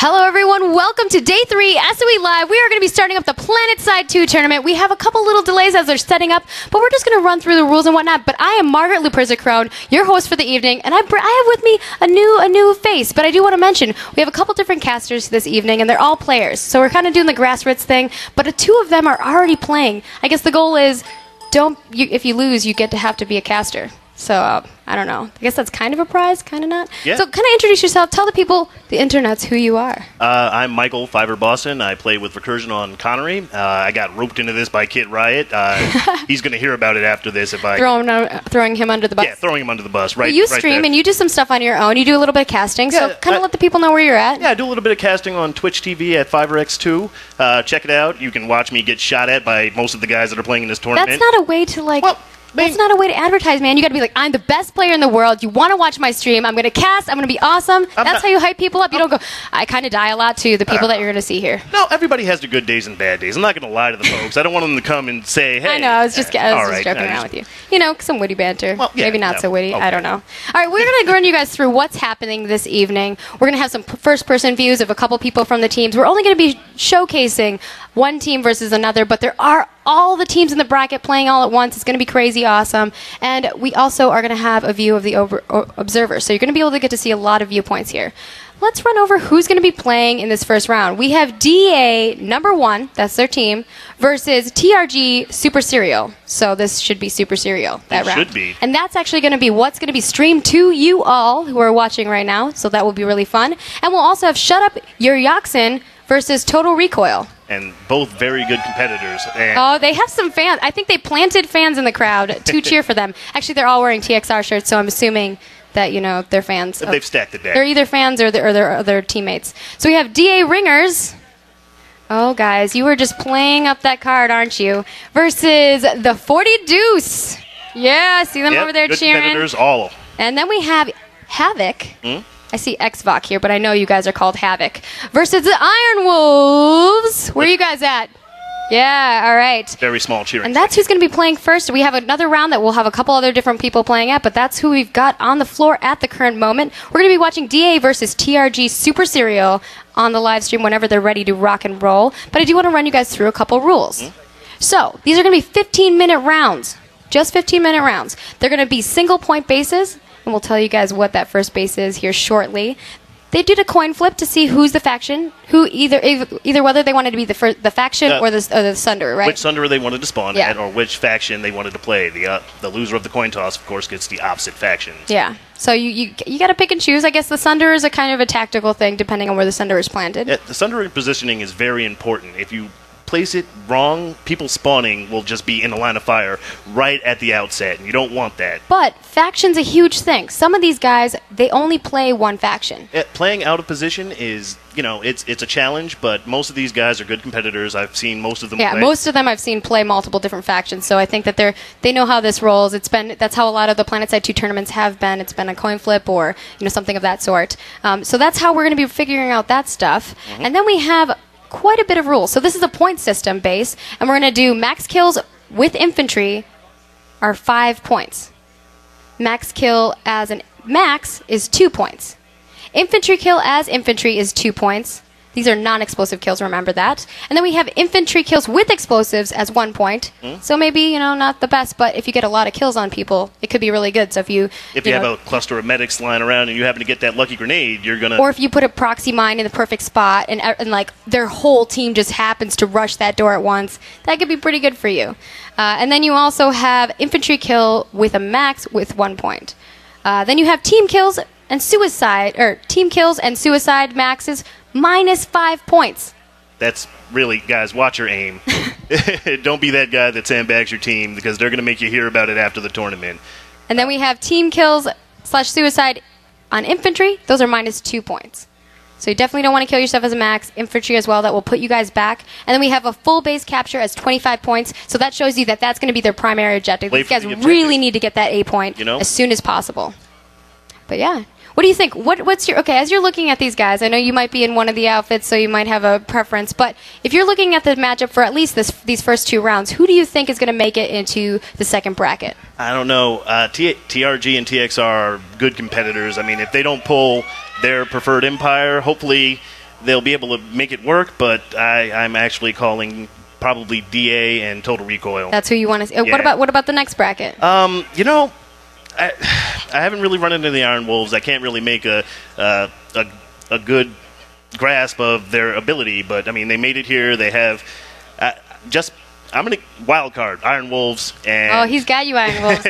Hello everyone, welcome to Day 3 SOE Live. We are going to be starting up the PlanetSide 2 tournament. We have a couple little delays as they're setting up, but we're just going to run through the rules and whatnot. But I am Margaret Luperza-Crone, your host for the evening, and I have with me a new face. But I do want to mention, we have a couple different casters this evening, and they're all players. So we're kind of doing the grassroots thing, but two of them are already playing. I guess the goal is, if you lose, you get to have to be a caster. So, I don't know. I guess that's kind of a prize, kind of not. Yeah. So, kind of introduce yourself. Tell the people, the internets, who you are. I'm Michael Fiver Boston. I play with Recursion on Connery. I got roped into this by Kid Riot. He's going to hear about it after this if I... Throwing him under the bus? Yeah, throwing him under the bus. Right. Well, you stream right and you do some stuff on your own. You do a little bit of casting, so kind of let the people know where you're at. Yeah, I do a little bit of casting on Twitch TV at FiverX2. Check it out. You can watch me get shot at by most of the guys that are playing in this tournament. That's not a way to, like... Well, that's not a way to advertise, man. You got to be like, I'm the best player in the world. You want to watch my stream. I'm going to cast. I'm going to be awesome. That's how you hype people up. You don't go, I kind of die a lot to the people that you're going to see here. No, everybody has their good days and bad days. I'm not going to lie to the folks. I don't want them to come and say, hey. I know. I was just joking around with you. You know, some witty banter. Well, yeah, maybe not so witty. Okay. I don't know. All right, we're going to run you guys through what's happening this evening. We're going to have some first-person views of a couple people from the teams. We're only going to be showcasing one team versus another, but there are all the teams in the bracket playing all at once. It's going to be crazy awesome. And we also are going to have a view of the observer. So you're going to be able to get to see a lot of viewpoints here. Let's run over who's going to be playing in this first round. We have DA #1, that's their team, versus TRG Super Serial. So this should be Super Serial, that round. It should be. And that's actually going to be what's going to be streamed to you all who are watching right now. So that will be really fun. And we'll also have Shut Up Your Yaxin versus Total Recoil. And both very good competitors. And oh, they have some fans. I think they planted fans in the crowd to cheer for them. Actually, they're all wearing TXR shirts, so I'm assuming that, you know, they're fans. They've stacked the deck. They're either fans or they're other teammates. So we have DA Ringers. Oh, guys, you were just playing up that card, aren't you? Versus the 40 Deuce. Yeah, see them over there good cheering. Competitors, all. And then we have Havoc. I see XVOC here, but I know you guys are called Havoc. Versus the Iron Wolves. Where are you guys at? Yeah, all right. Very small cheering. And that's who's going to be playing first. We have another round that we'll have a couple other different people playing at, but that's who we've got on the floor at the current moment. We're going to be watching DA versus TRG Super Serial on the live stream whenever they're ready to rock and roll. But I do want to run you guys through a couple rules. So, these are going to be 15-minute rounds. Just 15-minute rounds. They're going to be single-point bases. And we'll tell you guys what that first base is here shortly. They did a coin flip to see who's the faction, who either whether they wanted to be the faction or the Sunderer, right? Which Sunderer they wanted to spawn at, or which faction they wanted to play. The loser of the coin toss, of course, gets the opposite faction. Yeah. So you got to pick and choose. I guess the Sunderer is a kind of a tactical thing, depending on where the Sunderer is planted. Yeah, the Sunderer positioning is very important. If you place it wrong, people spawning will just be in the line of fire right at the outset, and you don't want that. But faction's a huge thing. Some of these guys, they only play one faction. Playing out of position is, you know, it's a challenge, but most of these guys are good competitors. I've seen most of them play. Most of them I've seen play multiple different factions, so I think that they know how this rolls. That's how a lot of the PlanetSide 2 tournaments have been. It's been a coin flip or, you know, something of that sort. So that's how we're going to be figuring out that stuff. And then we have quite a bit of rules. So this is a point system base, and we're going to do max kills with infantry are 5 points. Max kill as an max is 2 points. Infantry kill as infantry is 2 points. These are non-explosive kills, remember that. And then we have infantry kills with explosives as 1 point. So maybe, you know, not the best, but if you get a lot of kills on people, it could be really good. So if you have a cluster of medics lying around and you happen to get that lucky grenade, you're going to... Or if you put a proxy mine in the perfect spot and like their whole team just happens to rush that door at once, that could be pretty good for you. And then you also have infantry kill with a max with 1 point. Then you have team kills and suicide, or team kills and suicide maxes minus 5 points. That's really, guys, watch your aim. Don't be that guy that sandbags your team, because they're going to make you hear about it after the tournament. And then we have team kills / suicide on infantry. Those are minus 2 points. So you definitely don't want to kill yourself as a max. Infantry as well, that will put you guys back. And then we have a full base capture as 25 points. So that shows you that that's going to be their primary objective. These guys really need to get that A point as soon as possible. But yeah. What do you think? What's your... Okay, as you're looking at these guys, I know you might be in one of the outfits, so you might have a preference, but if you're looking at the matchup for at least these first 2 rounds, who do you think is going to make it into the second bracket? I don't know. TRG and TXR are good competitors. I mean, if they don't pull their preferred empire, hopefully they'll be able to make it work, but I'm actually calling probably DA and Total Recoil. That's who you want to see. Yeah. What about the next bracket? You know, I haven't really run into the Iron Wolves. I can't really make a good grasp of their ability, but I mean, they made it here. They have I'm gonna wild card Iron Wolves, and he's got you, Iron Wolves.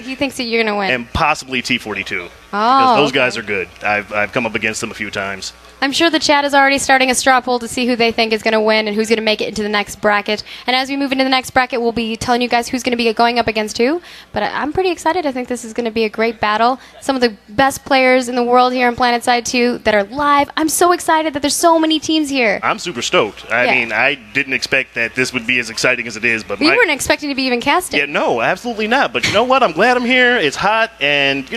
He thinks that you're gonna win, and possibly T42. Oh, because those guys are good. I've come up against them a few times. I'm sure the chat is already starting a straw poll to see who they think is going to win and who's going to make it into the next bracket. And as we move into the next bracket, we'll be telling you guys who's going to be going up against who. But I'm pretty excited. I think this is going to be a great battle. Some of the best players in the world here on PlanetSide 2 that are live. I'm so excited that there's so many teams here. I'm super stoked. I mean, I didn't expect that this would be as exciting as it is. But we weren't expecting to be even casting. Yeah, no, absolutely not. But you know what? I'm glad I'm here. It's hot, and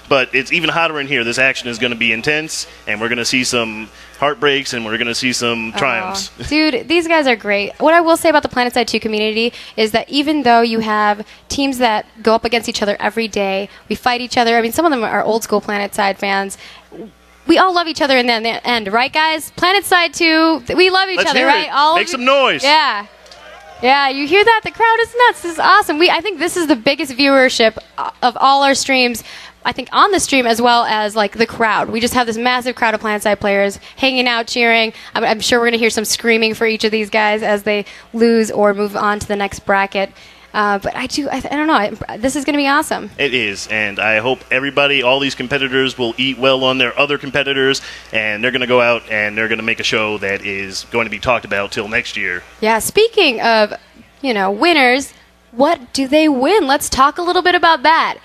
but it's even hotter in here. This action is going to be intense, and we're going to see some heartbreaks, and we're going to see some triumphs. Dude, these guys are great. What I will say about the PlanetSide 2 community is that even though you have teams that go up against each other every day, we fight each other. I mean, some of them are old school PlanetSide fans. We all love each other in the end, right, guys? PlanetSide 2, we love each other, right? Make some noise. Yeah. Yeah, you hear that? The crowd is nuts. This is awesome. I think this is the biggest viewership of all our streams. I think on the stream as well as like the crowd. We just have this massive crowd of PlanetSide players hanging out, cheering. I'm sure we're going to hear some screaming for each of these guys as they lose or move on to the next bracket. But I don't know. This is going to be awesome. It is, and I hope everybody, all these competitors, will eat well on their other competitors, and they're going to go out and they're going to make a show that is going to be talked about till next year. Yeah, speaking of, winners, what do they win? Let's talk a little bit about that.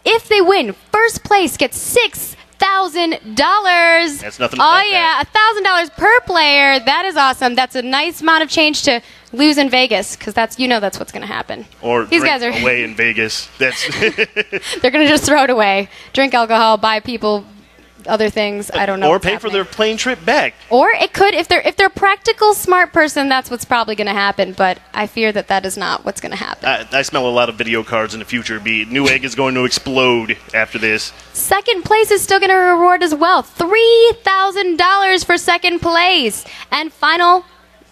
If they win, first place gets $6,000. That's nothing. Yeah, $1,000 per player. That is awesome. That's a nice amount of change to lose in Vegas, because that's what's going to happen. Or these drink guys are away in Vegas. That's they're going to just throw it away, drink alcohol, buy people other things. I don't know. Or pay for their plane trip back. Or it could, if they're a practical, smart person, that's what's probably going to happen. But I fear that is not what's going to happen. I smell a lot of video cards in the future. Newegg is going to explode after this. Second place is still going to reward as well. $3,000 for second place. And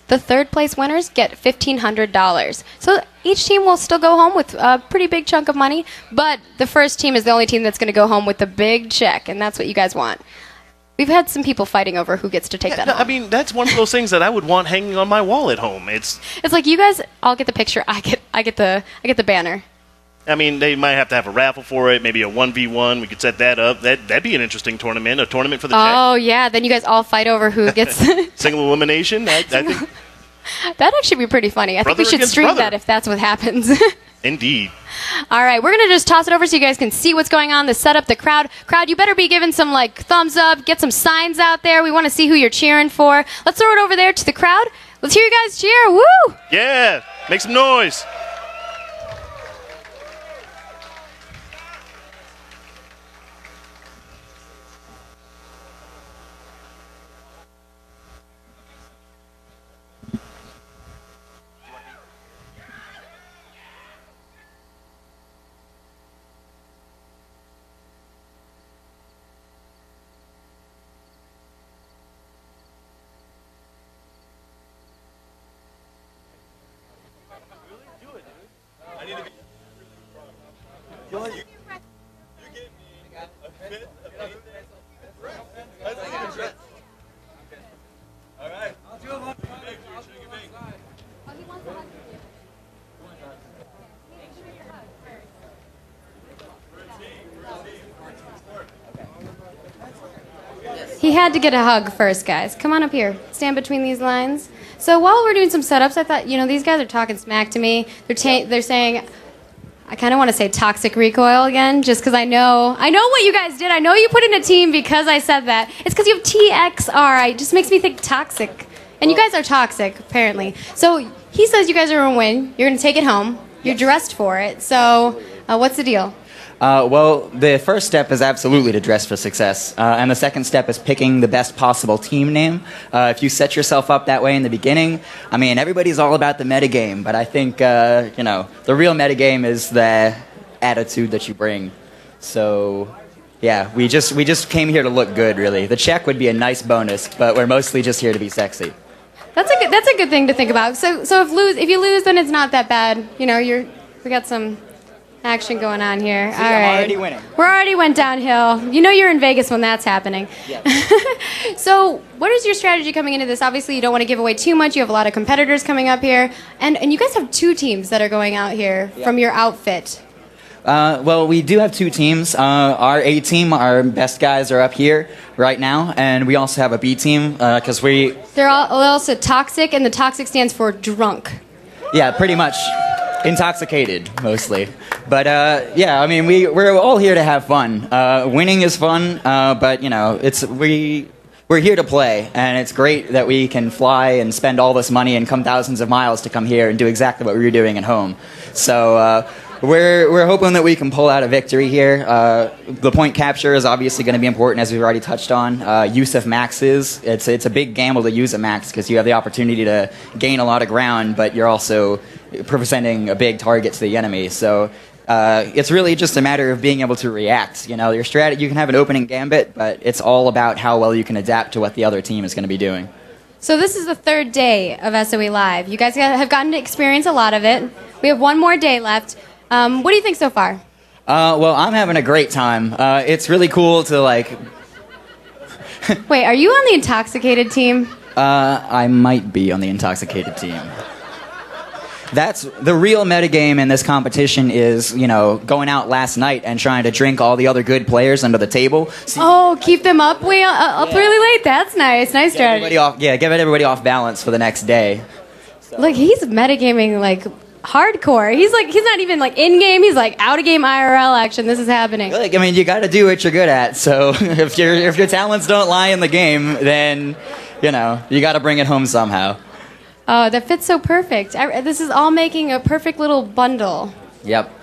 the third place winners get $1,500. So each team will still go home with a pretty big chunk of money, but the first team is the only team that's going to go home with the big check, and that's what you guys want. We've had some people fighting over who gets to take that home. I mean, that's one of those things that I would want hanging on my wall at home. It's like you guys all get the picture. I get the banner. I mean, they might have to have a raffle for it, maybe a 1v1. We could set that up. That'd be an interesting tournament, a tournament for the check. Oh, yeah. Then you guys all fight over who gets... Single elimination? I think... That'd actually be pretty funny. I think we should stream that if that's what happens. Indeed. All right, we're going to just toss it over so you guys can see what's going on, the setup, the crowd. Crowd, you better be giving some, thumbs up, get some signs out there. We want to see who you're cheering for. Let's throw it over there to the crowd. Let's hear you guys cheer. Woo! Yeah, make some noise. He had to get a hug first, guys. Come on up here. Stand between these lines. So while we're doing some setups, I thought, these guys are talking smack to me. They're saying, I kind of want to say toxic recoil again, just because I know what you guys did. I know you put in a team because I said that. It's because you have TXR. It just makes me think toxic. And you guys are toxic, apparently. So he says you guys are going to win. You're going to take it home. You're dressed for it. So what's the deal? Well, the first step is absolutely to dress for success. And the second step is picking the best possible team name. If you set yourself up that way in the beginning, I mean, everybody's all about the metagame, but I think, the real metagame is the attitude that you bring. So Yeah, we just came here to look good, really. The check would be a nice bonus, but we're mostly just here to be sexy. That's a good thing to think about. So if you lose, then it's not that bad. You know, we got some action going on here. See, all I'm right. already winning. We're already went downhill. You know you're in Vegas when that's happening. Yeah. So what is your strategy coming into this? Obviously, you don't want to give away too much. You have a lot of competitors coming up here. And you guys have 2 teams that are going out here from your outfit. Well, we do have 2 teams. Our A team, our best guys are up here right now, and we also have a B team because They're also toxic, and the toxic stands for drunk. Yeah, pretty much intoxicated mostly. But yeah, I mean we're all here to have fun. Winning is fun, but you know we're here to play, and it's great that we can fly and spend all this money and come thousands of miles to come here and do exactly what we were doing at home. So. We're hoping that we can pull out a victory here. The point capture is obviously going to be important, as we've already touched on. Use of maxes. It's a big gamble to use a max because you have the opportunity to gain a lot of ground, but you're also presenting a big target to the enemy. So it's really just a matter of being able to react. You know, your strategy. You can have an opening gambit, but it's all about how well you can adapt to what the other team is going to be doing. So this is the 3rd day of SOE Live. You guys have gotten to experience a lot of it. We have 1 more day left. What do you think so far? Well, I'm having a great time. It's really cool to, like... Wait, are you on the intoxicated team? I might be on the intoxicated team. That's the real metagame in this competition is, you know, going out last night and trying to drink all the other good players under the table. Keep them up really late. That's nice. Nice strategy. Give everybody off balance for the next day. So. Look, he's metagaming like... hardcore. He's not even like in game. He's like out of game IRL action. This is happening. Like, I mean, you got to do what you're good at. So if your talents don't lie in the game, then you know you got to bring it home somehow. Oh, that fits so perfect. This is all making a perfect little bundle. Yep.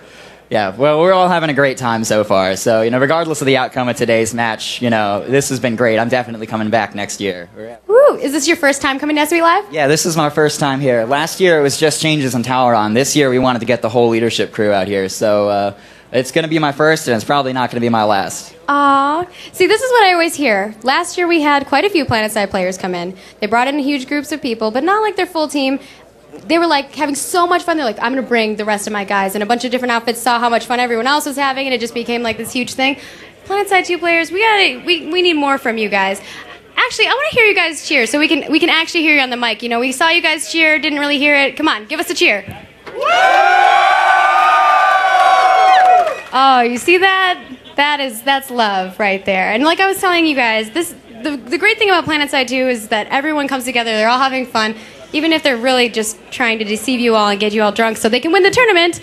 Yeah, well, we're all having a great time so far. So, you know, regardless of the outcome of today's match, you know, this has been great. I'm definitely coming back next year. Woo! Is this your first time coming to SOE Live? Yeah, this is my first time here. Last year it was just Changes and Toweron. This year we wanted to get the whole leadership crew out here. So it's going to be my first, and it's probably not going to be my last. Aw. See, this is what I always hear. Last year we had quite a few PlanetSide players come in. They brought in huge groups of people, but not like their full team. They were like having so much fun. They're like, I'm going to bring the rest of my guys. And a bunch of different outfits saw how much fun everyone else was having, and it just became like this huge thing. PlanetSide 2 players, we need more from you guys. Actually, I want to hear you guys cheer so we can actually hear you on the mic. You know, we saw you guys cheer, didn't really hear it. Come on, give us a cheer. Oh, you see that? That's love right there. And like I was telling you guys, the great thing about PlanetSide 2 is that everyone comes together. They're all having fun. Even if they're really just trying to deceive you all and get you all drunk so they can win the tournament,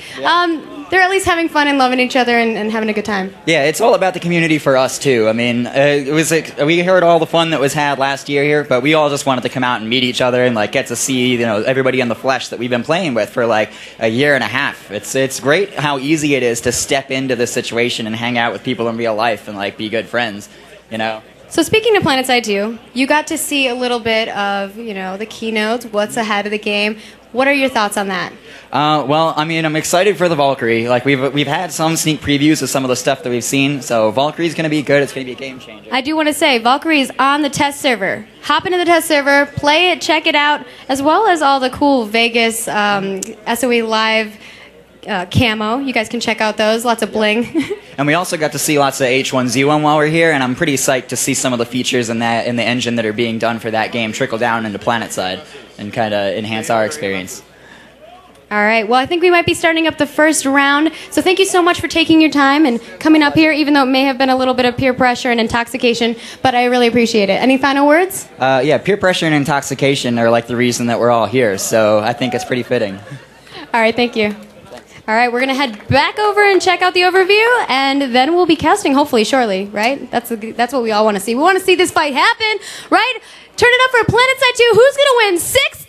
they're at least having fun and loving each other and having a good time. Yeah, it's all about the community for us, too. I mean, it was like, we heard all the fun that was had last year here, but we all just wanted to come out and meet each other and like get to see, you know, everybody in the flesh that we've been playing with for like a year and a half. It's great how easy it is to step into this situation and hang out with people in real life and like be good friends, you know? So speaking of PlanetSide 2, you got to see a little bit of, you know, the keynotes, what's ahead of the game. What are your thoughts on that? Well, I mean, I'm excited for the Valkyrie. Like we've had some sneak previews of some of the stuff that we've seen. So Valkyrie's going to be good. It's going to be a game changer. I do want to say Valkyrie's on the test server. Hop into the test server, play it, check it out, as well as all the cool Vegas SOE Live camo. You guys can check out those. Lots of bling. And we also got to see lots of H1Z1 while we're here, and I'm pretty psyched to see some of the features in the engine that are being done for that game trickle down into PlanetSide and kind of enhance our experience. All right. Well, I think we might be starting up the first round. So thank you so much for taking your time and coming up here, even though it may have been a little bit of peer pressure and intoxication, but I really appreciate it. Any final words? Yeah, peer pressure and intoxication are like the reason that we're all here, so I think it's pretty fitting. All right. Thank you. All right, we're going to head back over and check out the overview, and then we'll be casting hopefully shortly, right? That's what we all want to see. We want to see this fight happen, right? Turn it up for PlanetSide 2. Who's going to win $6,000?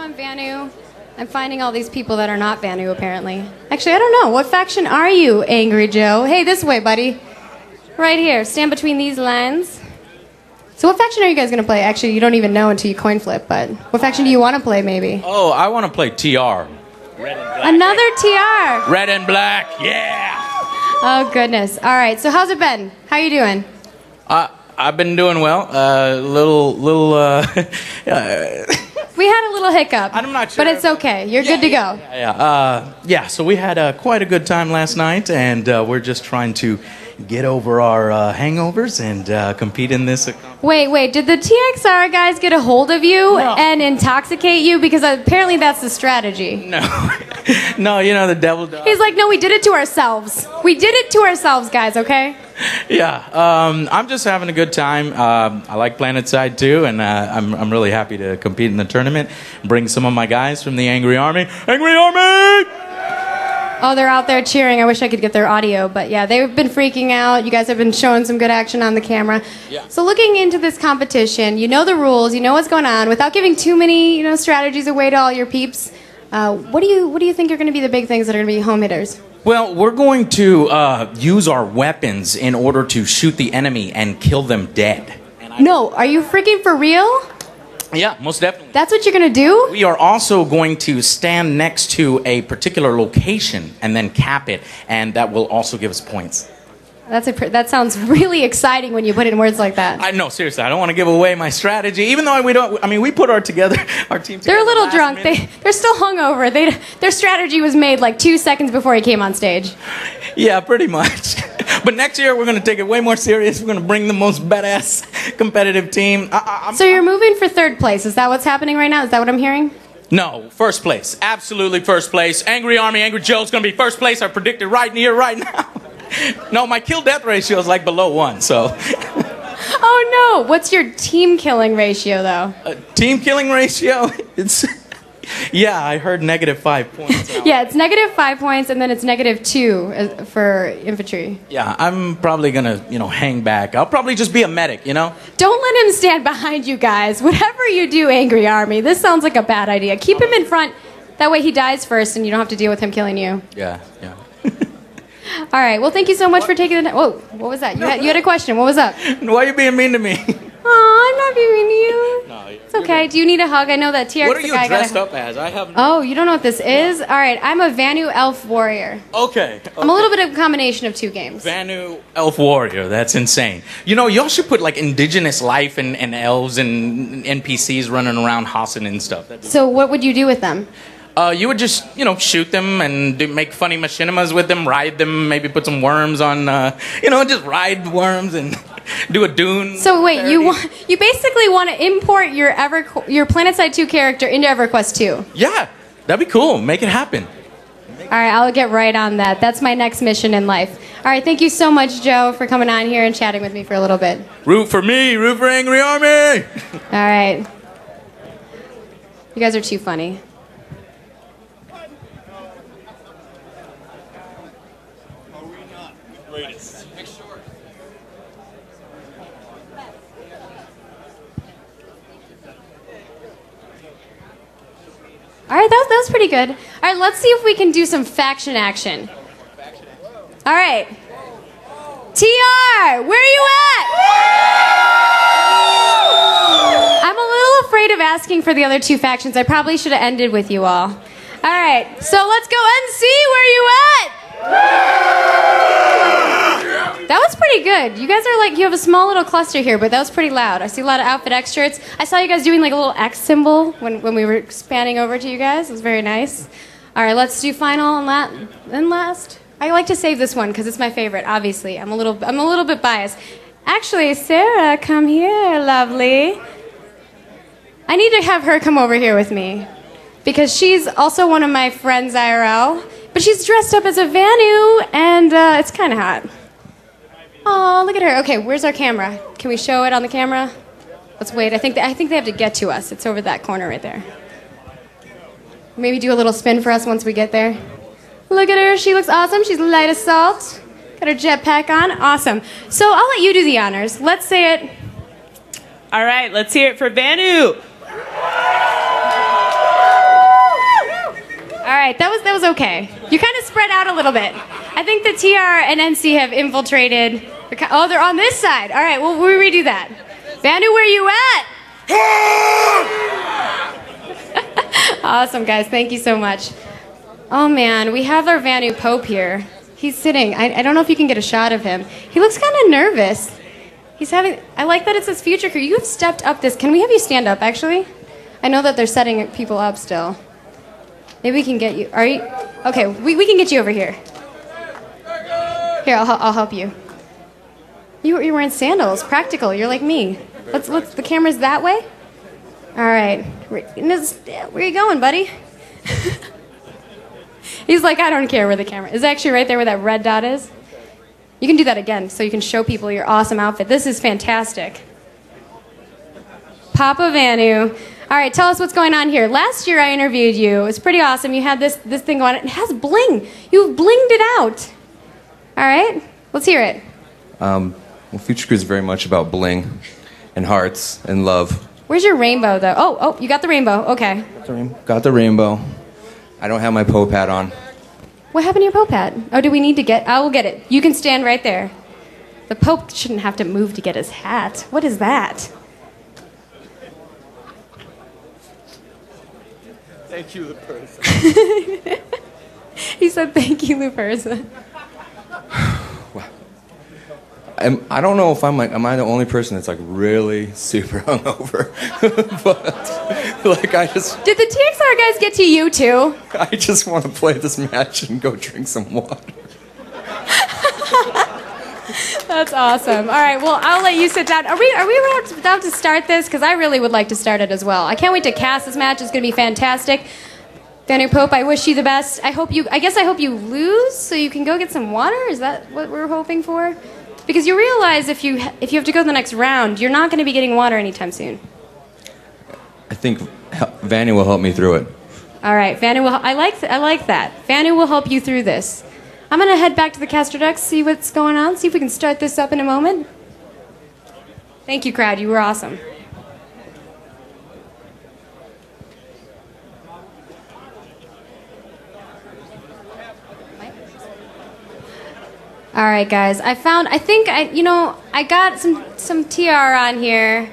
I'm Vanu. I'm finding all these people that are not Vanu, apparently. Actually, I don't know. What faction are you, Angry Joe? Hey, this way, buddy. Right here. Stand between these lines. So what faction are you guys going to play? Actually, you don't even know until you coin flip, but what faction do you want to play, maybe? Oh, I want to play TR. Another TR. Red and black, yeah! Oh, goodness. All right, so how's it been? How you doing? I've been doing well. We had a little hiccup. I'm not sure. But it's okay. You're good to go. Yeah, so we had quite a good time last night, and we're just trying to get over our hangovers and compete in this. Wait, did the TXR guys get a hold of you and intoxicate you? Because apparently that's the strategy. No, no, you know, the devil dog. He's like, no, we did it to ourselves. We did it to ourselves, guys, okay? Yeah, I'm just having a good time. I like PlanetSide too, and I'm really happy to compete in the tournament. Bring some of my guys from the Angry Army. Angry Army! Oh, they're out there cheering. I wish I could get their audio, but yeah, they've been freaking out. You guys have been showing some good action on the camera. Yeah. So looking into this competition, you know the rules, you know what's going on. Without giving too many, strategies away to all your peeps, what do you think are going to be the big things that are going to be home hitters? Well, we're going to use our weapons in order to shoot the enemy and kill them dead. No, are you freaking for real? Yeah, most definitely. That's what you're going to do? We are also going to stand next to a particular location and then cap it, and that will also give us points. That sounds really exciting when you put it in words like that. I know, seriously, I don't want to give away my strategy, even though we don't. I mean, we put our team together. They're a little drunk. They're still hungover. Their strategy was made like 2 seconds before he came on stage. Yeah, pretty much. But next year we're going to take it way more serious. We're going to bring the most badass competitive team. So you're moving for third place. Is that what's happening right now? Is that what I'm hearing? No, first place. Absolutely first place. Angry Army, Angry Joe's going to be first place. I predicted right here, right now. No, my kill-death ratio is like below 1, so... Oh, no. What's your team killing ratio, though? Team killing ratio? It's... Yeah, I heard -5 points. Yeah, it's -5 points, and then it's -2 for infantry. Yeah, I'm probably going to, hang back. I'll probably just be a medic, Don't let him stand behind you guys. Whatever you do, Angry Army, this sounds like a bad idea. Keep him in front. That way he dies first, and you don't have to deal with him killing you. Yeah. All right. Well, thank you so much for taking the... Whoa, what was that? You had a question. What was up? Why are you being mean to me? Oh, I'm not being mean to you. No, it's okay. Do you need a hug? I know that TX What are you guy dressed up as? I have. Oh, you don't know what this is? All right. I'm a Vanu Elf Warrior. Okay. I'm a little bit of a combination of two games. Vanu Elf Warrior. That's insane. Y'all should put like indigenous life and elves and NPCs running around hossing and stuff. So what would you do with them? You would just, shoot them and make funny machinimas with them, ride them, maybe put some worms on, just ride worms and do a dune. So wait, you basically want to import your PlanetSide 2 character into EverQuest 2? Yeah, that'd be cool. Make it happen. All right, I'll get right on that. That's my next mission in life. All right, thank you so much, Joe, for coming on here and chatting with me for a little bit. Root for me, root for Angry Army. All right. You guys are too funny. All right, that was pretty good. All right, let's see if we can do some faction action. All right. TR, where are you at? I'm a little afraid of asking for the other two factions. I probably should have ended with you all. All right, so let's go NC, where are you at? That was pretty good. You guys are you have a small little cluster here, but that was pretty loud. I see a lot of outfit X shirts. I saw you guys doing like a little X symbol when we were spanning over to you guys. It was very nice. All right, let's do final and last. I like to save this one because it's my favorite, obviously. I'm a little bit biased. Actually, Sarah, come here, lovely. I need to have her come over here with me because she's also one of my friends IRL, but she's dressed up as a Vanu, and it's kind of hot. Oh, look at her. Okay, where's our camera? Can we show it on the camera? Let's wait. I think they have to get to us. It's over that corner right there. Maybe do a little spin for us once we get there. Look at her. She looks awesome. She's light as salt. Got her jetpack on. Awesome. So I'll let you do the honors. Let's say it. All right, let's hear it for Vanu. All right, that was okay. You kind of spread out a little bit. I think the TR and NC have infiltrated. Oh, they're on this side. All right, well, we'll redo that. Vanu, where you at? Awesome, guys. Thank you so much. Oh, man, we have our Vanu Pope here. He's sitting. I don't know if you can get a shot of him. He looks kind of nervous. I like that it says future crew. You have stepped up this. Can we have you stand up, actually? I know that they're setting people up still. Maybe we can get you. Are you? Okay, we can get you over here. Here, I'll help you. You're wearing sandals. Practical. You're like me. Let's the camera's that way? All right. Where are you going, buddy? He's like, I don't care where the camera is. It's actually right there where that red dot is. You can do that again so you can show people your awesome outfit. This is fantastic. Papa Vanu. All right, tell us what's going on here. Last year I interviewed you. It's pretty awesome. You had this thing going on. It has bling. You've blinged it out. All right, let's hear it. Well, Future Crew is very much about bling and hearts and love. Where's your rainbow, though? Oh, you got the rainbow. Okay. Got the rainbow. I don't have my Pope hat on. What happened to your Pope hat? Oh, do we need to get... I will get it. You can stand right there. The Pope shouldn't have to move to get his hat. What is that? Thank you, Luperza. He said, thank you, Luperza. I don't know if am I the only person that's like really super hungover? But like Did the TXR guys get to you too? I just want to play this match and go drink some water. That's awesome. All right, well, I'll let you sit down. Are we about to start this? Because I really would like to start it as well. I can't wait to cast this match. It's going to be fantastic. Vanu Pope, I wish you the best. I guess I hope you lose so you can go get some water. Is that what we're hoping for? Because you realize if you have to go to the next round, you're not going to be getting water anytime soon. I think Vanu will help me through it. All right, Vanu will. I like that. Vanu will help you through this. I'm going to head back to the caster deck, see what's going on, see if we can start this up in a moment. Thank you, crowd. You were awesome. All right, guys. I got some TR on here.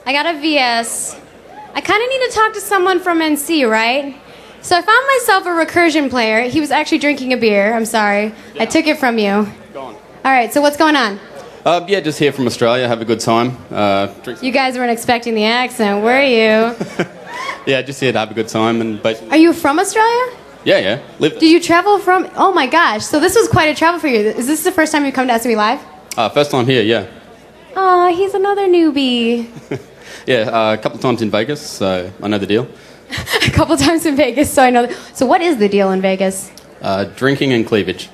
I got a VS. I kind of need to talk to someone from NC, right? So I found myself a recursion player. He was actually drinking a beer. I'm sorry. Yeah. I took it from you. Go on. All right, so what's going on? Yeah, just here from Australia. Have a good time. You guys weren't expecting the accent, were you? Yeah, just here to have a good time. Are you from Australia? Yeah. Do you travel from... Oh, my gosh. So this was quite a travel for you. Is this the first time you've come to SOE Live? First time here, yeah. Oh, he's another newbie. Yeah, a couple of times in Vegas, so I know the deal. A couple times in Vegas, so I know... So what is the deal in Vegas? Drinking and cleavage.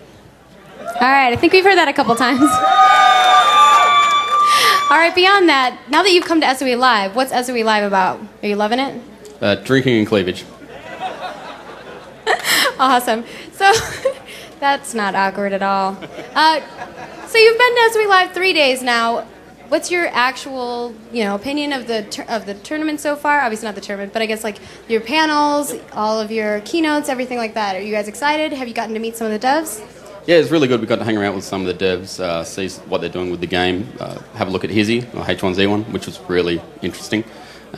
All right, I think we've heard that a couple times. All right, beyond that, now that you've come to SOE Live, what's SOE Live about? Are you loving it? Drinking and cleavage. Awesome. So that's not awkward at all. So you've been to SOE Live 3 days now. What's your actual, opinion of the tournament so far? Obviously not the tournament, but I guess like your panels, all of your keynotes, everything like that. Are you guys excited? Have you gotten to meet some of the devs? Yeah, it's really good. We got to hang around with some of the devs, see what they're doing with the game, have a look at Hizzy or H1Z1, which was really interesting,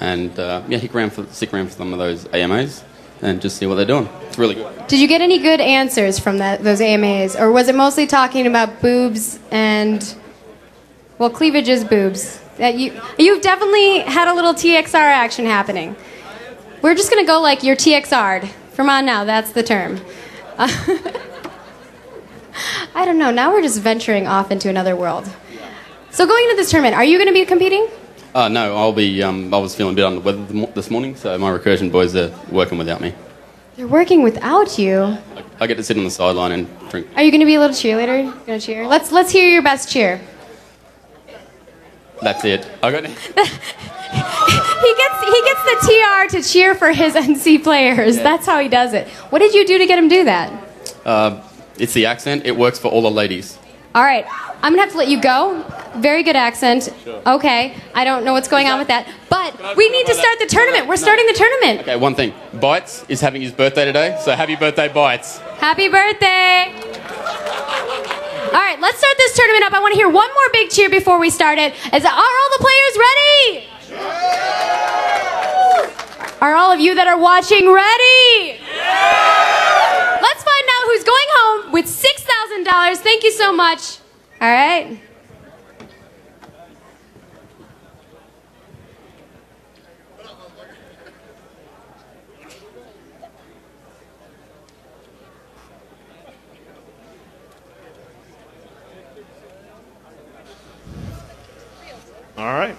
and stick around for some of those AMAs. And just see what they're doing. It's really good. Did you get any good answers from those AMAs? Or was it mostly talking about boobs and... Well, cleavage is boobs. You've definitely had a little TXR action happening. We're just going to go like you're TXR'd. From on now, that's the term. I don't know. Now we're just venturing off into another world. So going into this tournament, are you going to be competing? No, I'll be. I was feeling a bit under the weather this morning, so my recursion boys are working without me. They're working without you? I get to sit on the sideline and drink. Are you going to be a little cheerleader? You going to cheer? Let's hear your best cheer. That's it. I got. He gets the TR to cheer for his NC players. Yeah. That's how he does it. What did you do to get him to do that? It's the accent. It works for all the ladies. All right. I'm going to have to let you go. Very good accent. Sure. Okay. I don't know what's going on with that. But we need to start the tournament. We're starting the tournament. Okay, one thing. Bites is having his birthday today, so happy birthday, Bites. Happy birthday. All right, let's start this tournament up. I want to hear one more big cheer before we start it. Are all the players ready? Are all of you that are watching ready? Let's find out who's going home with $6,000. Thank you so much. All right. All right.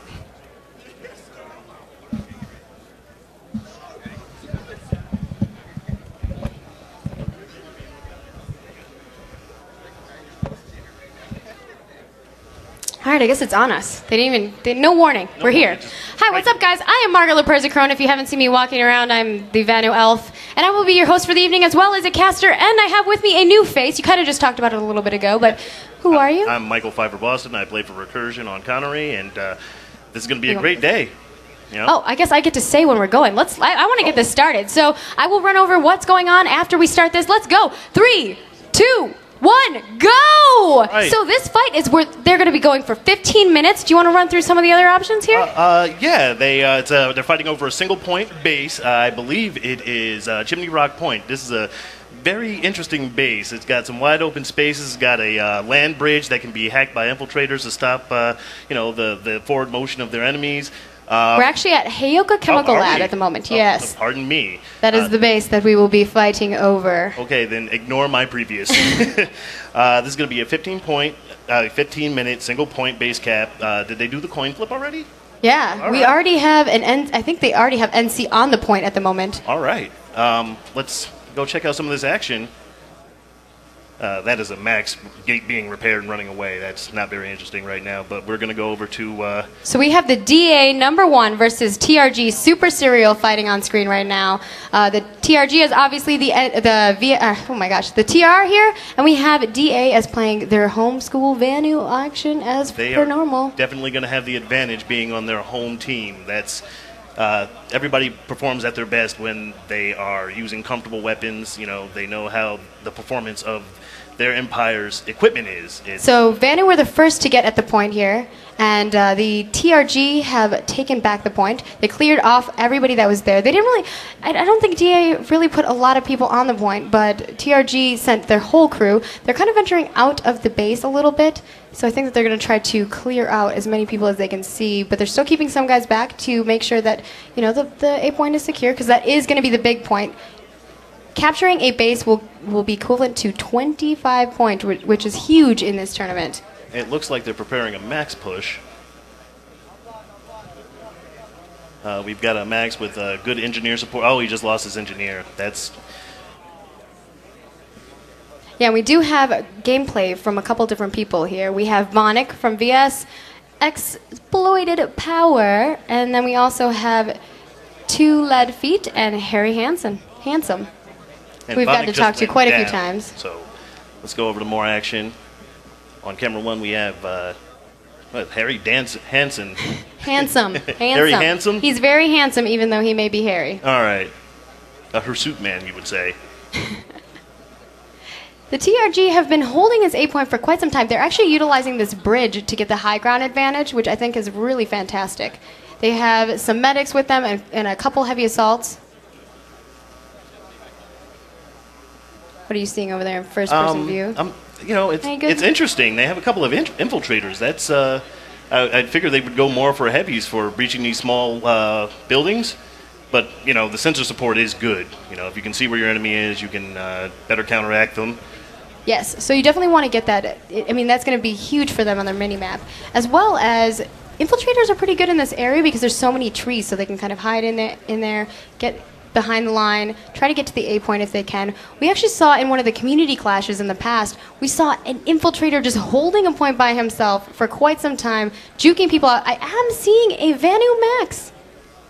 All right, I guess it's on us. No warning. We're here. Hi, what's up, guys? I am Margaret LaPerzicrone. If you haven't seen me walking around, I'm the Vanu Elf. And I will be your host for the evening as well as a caster. And I have with me a new face. You kind of just talked about it a little bit ago, but who are you? I'm Michael Pfeiffer Boston. I play for Recursion on Connery, and this is going to be a great day. You know? Oh, I guess I get to say when we're going. I want to get this started. So I will run over what's going on after we start this. Let's go. 3, 2, 1, go! Right. So this fight is where they're going to be going for 15 minutes. Do you want to run through some of the other options here? Yeah, they're fighting over a single point base. I believe it is Chimney Rock Point. This is a very interesting base. It's got some wide open spaces. It's got a land bridge that can be hacked by infiltrators to stop, the forward motion of their enemies. We're actually at Heyoka Chemical Lab at the moment, yes. Pardon me. That is the base that we will be fighting over. Okay, then ignore my previous. This is going to be a 15-minute single-point base cap. Did they do the coin flip already? Yeah, All we right. already have I think they already have NC on the point at the moment. All right. Let's go check out some of this action. That is a Max gate being repaired and running away. That's not very interesting right now, but we're going to go over to... So we have the DA #1 versus TRG Super Serial fighting on screen right now. The TRG is obviously the TR here, and we have DA as playing their home school Vanu action as per normal. Definitely going to have the advantage being on their home team. That's... everybody performs at their best when they are using comfortable weapons. You know, they know how the performance of their empire's equipment is. So Vanu were the first to get at the point here, and the TRG have taken back the point. They cleared off everybody that was there. They didn't really... I don't think DA really put a lot of people on the point, but TRG sent their whole crew. They're kind of venturing out of the base a little bit, so I think that they're going to try to clear out as many people as they can see, but they're still keeping some guys back to make sure that, you know, the A point is secure, because that is going to be the big point. Capturing a base will be equivalent to 25 points, which is huge in this tournament. It looks like they're preparing a Max push. We've got a Max with good engineer support. Oh, he just lost his engineer. That's... Yeah, we do have gameplay from a couple different people here. We have Vonic from VS, Exploited Power, and then we also have 2 Lead Feet and Harry Handsome. And We've got to talk to quite a few down. times. So let's go over to more action. On camera 1, we have Harry Hansen. Handsome. Harry Handsome? He's very handsome, even though he may be hairy. All right. A hirsute man, you would say. The TRG have been holding his A point for quite some time. They're actually utilizing this bridge to get the high ground advantage, which I think is really fantastic. They have some medics with them and a couple heavy assaults. What are you seeing over there in first-person view? It's interesting. They have a couple of infiltrators. That's I'd figure they would go more for heavies for breaching these small buildings. But, you know, the sensor support is good. You know, if you can see where your enemy is, you can better counteract them. Yes, so you definitely want to get that. I mean, that's going to be huge for them on their mini-map. As well as, infiltrators are pretty good in this area because there's so many trees, so they can kind of hide in there, get behind the line, try to get to the A point if they can. We actually saw in one of the community clashes in the past, we saw an infiltrator just holding a point by himself for quite some time, juking people out. I am seeing a Vanu Max.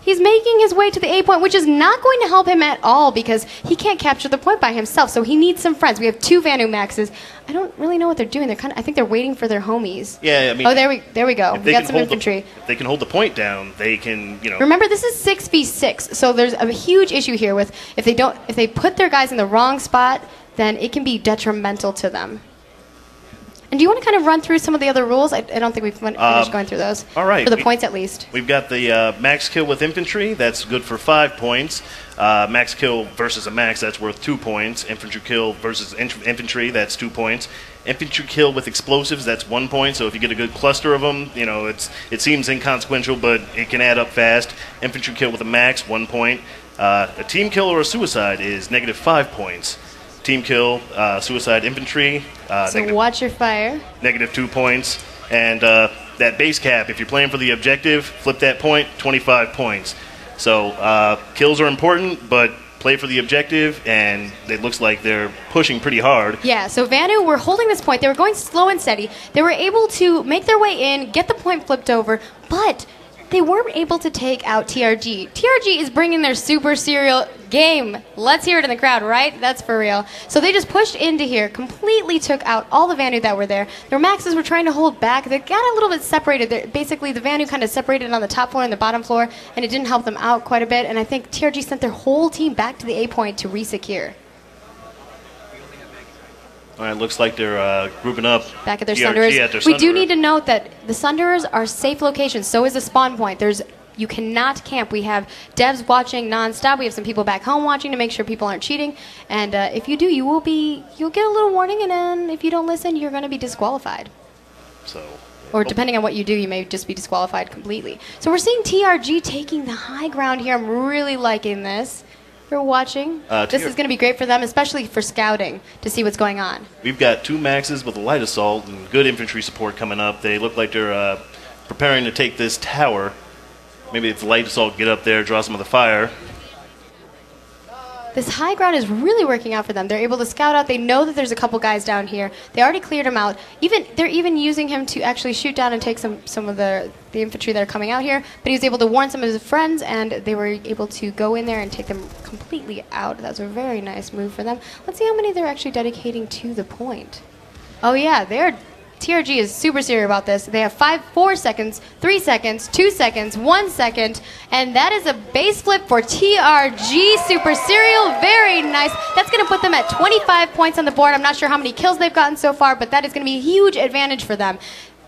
He's making his way to the A point, which is not going to help him at all because he can't capture the point by himself. So he needs some friends. We have 2 Vanu Maxes. I don't really know what they're doing. I think they're waiting for their homies. Yeah, I mean. Oh, there we go. We got some infantry. If they can hold the point down, they can, Remember, this is 6v6, so there's a huge issue here with if they put their guys in the wrong spot, then it can be detrimental to them. And do you want to kind of run through some of the other rules? I don't think we've finished going through those. All right. For the points, at least. We've got the max kill with infantry. That's good for 5 points. Max kill versus a max, that's worth 2 points. Infantry kill versus infantry, that's 2 points. Infantry kill with explosives, that's 1 point. So if you get a good cluster of them, it seems inconsequential, but it can add up fast. Infantry kill with a max, 1 point. A team kill or a suicide is -5 points. Team kill, suicide infantry. So watch your fire. -2 points. And that base cap, if you're playing for the objective, flip that point, 25 points. So kills are important, but play for the objective, and it looks like they're pushing pretty hard. Yeah, so Vanu were holding this point. They were going slow and steady. They were able to make their way in, get the point flipped over, but they weren't able to take out TRG. TRG is bringing their super serial game. Let's hear it in the crowd, right? That's for real. So they just pushed into here, completely took out all the Vanu that were there. Their maxes were trying to hold back. They got a little bit separated. Basically, the Vanu kind of separated on the top floor and the bottom floor, and it didn't help them out quite a bit. And I think TRG sent their whole team back to the A point to resecure. All right, looks like they're grouping up. Back at their Sunderers. We do need to note that the Sunderers are safe locations. So is the spawn point. You cannot camp. We have devs watching nonstop. We have some people back home watching to make sure people aren't cheating. And if you do, you'll get a little warning. And then if you don't listen, you're going to be disqualified. Or depending on what you do, you may just be disqualified completely. So we're seeing TRG taking the high ground here. I'm really liking this. For watching. This is going to be great for them, especially for scouting, to see what's going on. We've got 2 maxes with a light assault and good infantry support coming up. They look like they're preparing to take this tower. Maybe if the light assault get up there, draw some of the fire. This high ground is really working out for them. They're able to scout out. They know that there's a couple guys down here. They already cleared him out. They're even using him to actually shoot down and take some of the infantry that are coming out here. But he was able to warn some of his friends, and they were able to go in there and take them completely out. That was a very nice move for them. Let's see how many they're actually dedicating to the point. Oh yeah, TRG is super serious about this. They have 4 seconds, 3 seconds, 2 seconds, 1 second, and that is a base flip for TRG Super Serial. Very nice. That's going to put them at 25 points on the board. I'm not sure how many kills they've gotten so far, but that is going to be a huge advantage for them.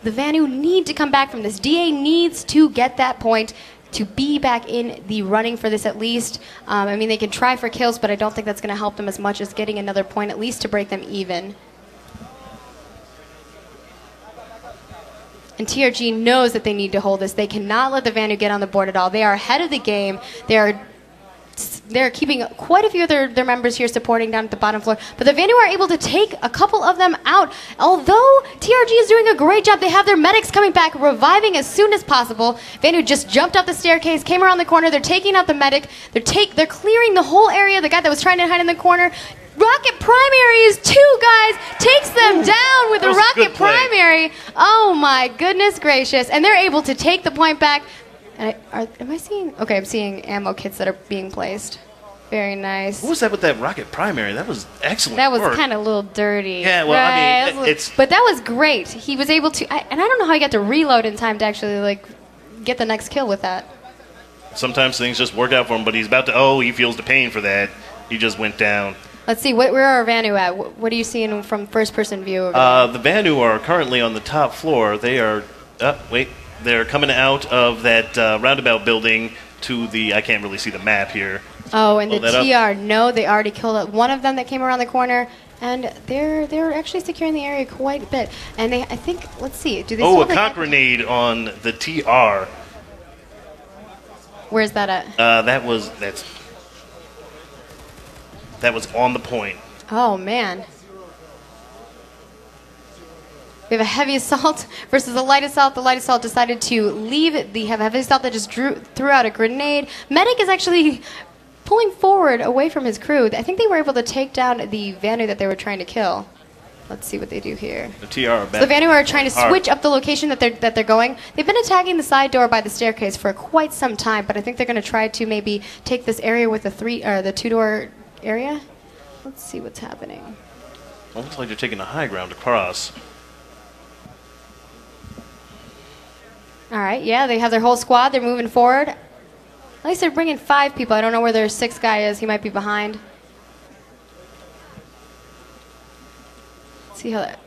The Vanu need to come back from this. DA needs to get that point to be back in the running for this at least. I mean, they can try for kills, but I don't think that's going to help them as much as getting another point, at least to break them even. And TRG knows that they need to hold this. They cannot let the Vanu get on the board at all. They are ahead of the game. They're keeping quite a few of their members here supporting down at the bottom floor. But the Vanu are able to take a couple of them out. Although TRG is doing a great job, they have their medics coming back, reviving as soon as possible. Vanu just jumped up the staircase, came around the corner. They're taking out the medic. They're clearing the whole area. The guy that was trying to hide in the corner. Rocket Primary is 2 guys, takes them down with a Rocket Primary. Oh my goodness gracious. And they're able to take the point back. Am I seeing? Okay, I'm seeing ammo kits that are being placed. Very nice. What was that with that Rocket Primary? That was excellent. That was kind of a little dirty. Yeah, well, right? I mean, but that was great. He was able to, and I don't know how he got to reload in time to actually get the next kill with that. Sometimes things just work out for him, but he's about to. He feels the pain for that. He just went down. Let's see, where are our Vanu at? What are you seeing from first-person view? The Vanu are currently on the top floor. They are, they're coming out of that roundabout building to the, I can't really see the map here. Oh, and the TR, no, they already killed one of them that came around the corner, and they're actually securing the area quite a bit. And I think, let's see, do they a conch grenade on the TR. Where's that at? That was on the point. Oh, man. We have a heavy assault versus a light assault. The light assault decided to leave. They have a heavy assault that just threw out a grenade. Medic is actually pulling forward away from his crew. I think they were able to take down the Vanu that they were trying to kill. Let's see what they do here. The TR are So the Vanu are trying to hard. switch up the location that they're going. They've been attacking the side door by the staircase for quite some time, but I think they're going to try to maybe take this area with the 2-door area. Let's see what's happening. Well, looks like they're taking the high ground across. All right, yeah, they have their whole squad. They're moving forward. At least they're bringing 5 people. I don't know where their 6th guy is. He might be behind. Let's see how that...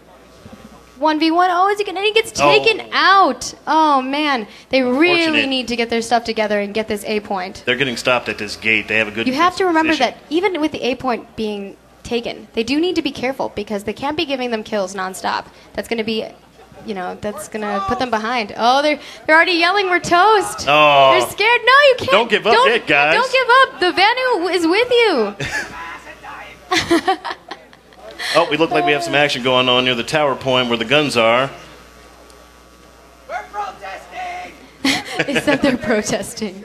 1v1. Oh, is he gonna? He gets taken out. Oh, man. They really Unfortunate. need to get their stuff together and get this A point. They're getting stopped at this gate. They have a good You have to remember position. that even with the A point being taken, they do need to be careful because they can't be giving them kills nonstop. That's going to be, you know, that's going to put them behind. Oh, they're already yelling, "We're toast!" Oh. They're scared. No, you can't. Don't give up yet, guys. Don't give up. The Vanu is with you. Oh, we look like we have some action going on near the tower point where the guns are. We're protesting! They said they're protesting.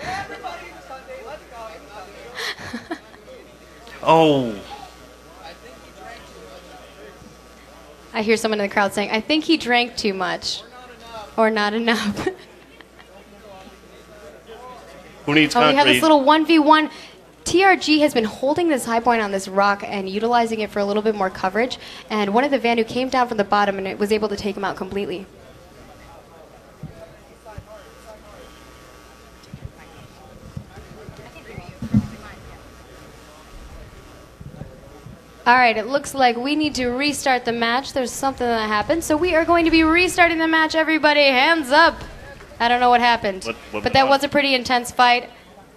Everybody, Sunday, let's go. Oh, I hear someone in the crowd saying, "I think he drank too much, or not enough." who needs Oh, we concrete? have this little 1v1. TRG has been holding this high point on this rock and utilizing it for a little bit more coverage. And one of the Vanu came down from the bottom and it was able to take him out completely. All right, it looks like we need to restart the match. There's something that happened. So we are going to be restarting the match. Everybody, hands up. I don't know what happened. What but went that on? was a pretty intense fight.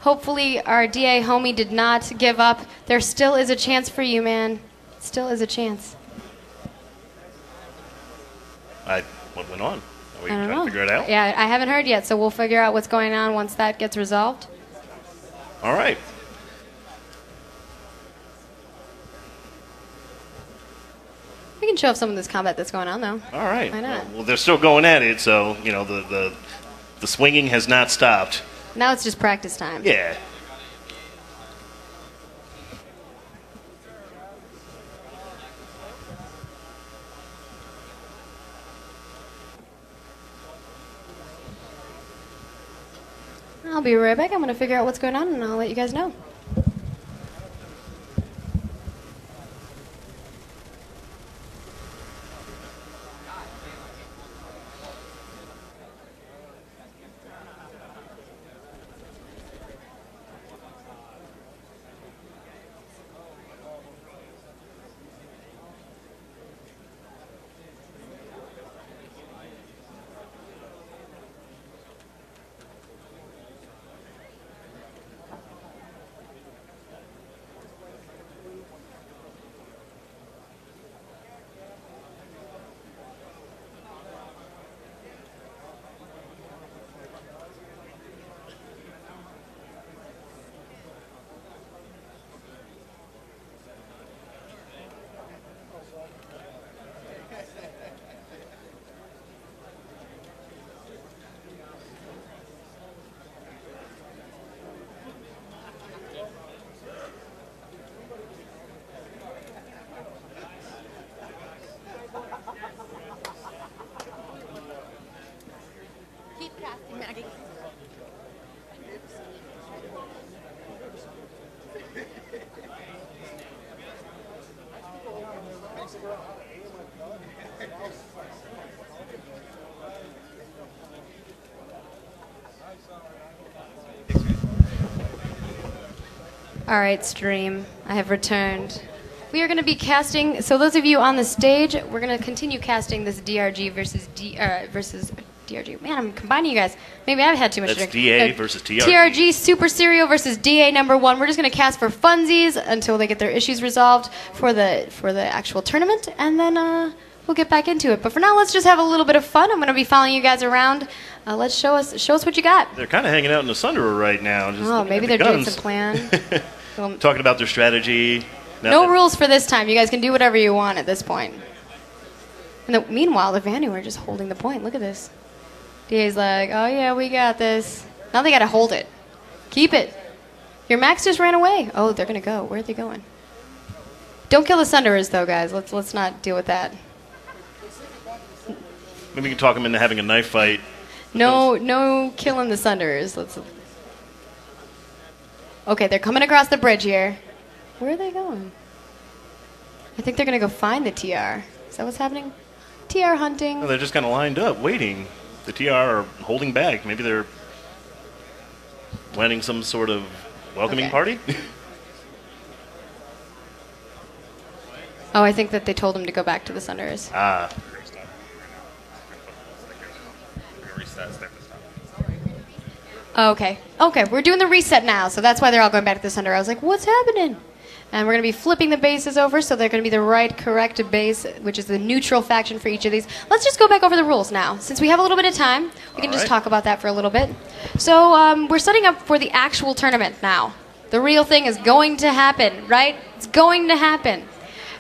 Hopefully our DA homie did not give up. There still is a chance for you, man. Still is a chance. What went on? Are we I don't trying know. to figure it out? Yeah, I haven't heard yet, so we'll figure out what's going on once that gets resolved. All right. We can show off some of this combat that's going on, though. All right. Why not? Well, they're still going at it, so you know the swinging has not stopped. Now it's just practice time. Yeah. I'll be right back. I'm going to figure out what's going on, and I'll let you guys know. All right, stream. I have returned. We are going to be casting. So those of you on the stage, we're going to continue casting this DRG versus DRG. Man, I'm combining you guys. Maybe I've had too much That's drink. DA versus TRG. TRG Super Serial versus DA #1. We're just going to cast for funsies until they get their issues resolved for the actual tournament, and then we'll get back into it. But for now, let's just have a little bit of fun. I'm going to be following you guys around. Let's show us what you got. They're kind of hanging out in the Sunderer right now. Just Oh, looking maybe at the they're doing guns. some plan. Talking about their strategy. Now No that- rules for this time. You guys can do whatever you want at this point. And meanwhile, the Vanu are just holding the point. Look at this. DA's like, oh yeah, we got this. Now they got to hold it. Keep it. Your Max just ran away. Oh, they're going to go. Where are they going? Don't kill the Sunderers, though, guys. Let's not deal with that. Maybe we can talk them into having a knife fight. No killing the Sunderers. Okay, they're coming across the bridge here. Where are they going? I think they're going to go find the TR. Is that what's happening? TR hunting. No, they're just kind of lined up, waiting. The TR are holding back. Maybe they're planning some sort of welcoming party? Oh, I think that they told him to go back to the Sunderers. Ah. Okay. Okay, we're doing the reset now, so that's why they're all going back to the Sunderer. I was like, what's happening? And we're going to be flipping the bases over, so they're going to be the right, correct base, which is the neutral faction for each of these. Let's just go back over the rules now. Since we have a little bit of time, we can just talk about that for a little bit. So we're setting up for the actual tournament now. The real thing is going to happen, right? It's going to happen.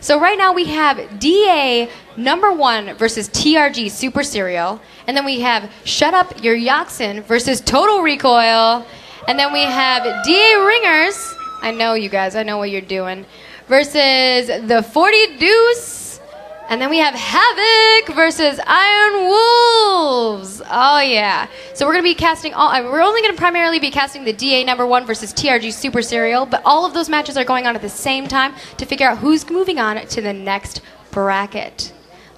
So right now we have DA #1 versus TRG Super Serial. And then we have Shut Up Your Yaxin versus Total Recoil. And then we have DA Ringers. I know you guys, I know what you're doing. Versus the 40 Deuce. And then we have Havoc versus Iron Wolves. Oh yeah. So we're going to be casting we're only going to primarily be casting the DA #1 versus TRG Super Serial, but all of those matches are going on at the same time to figure out who's moving on to the next bracket.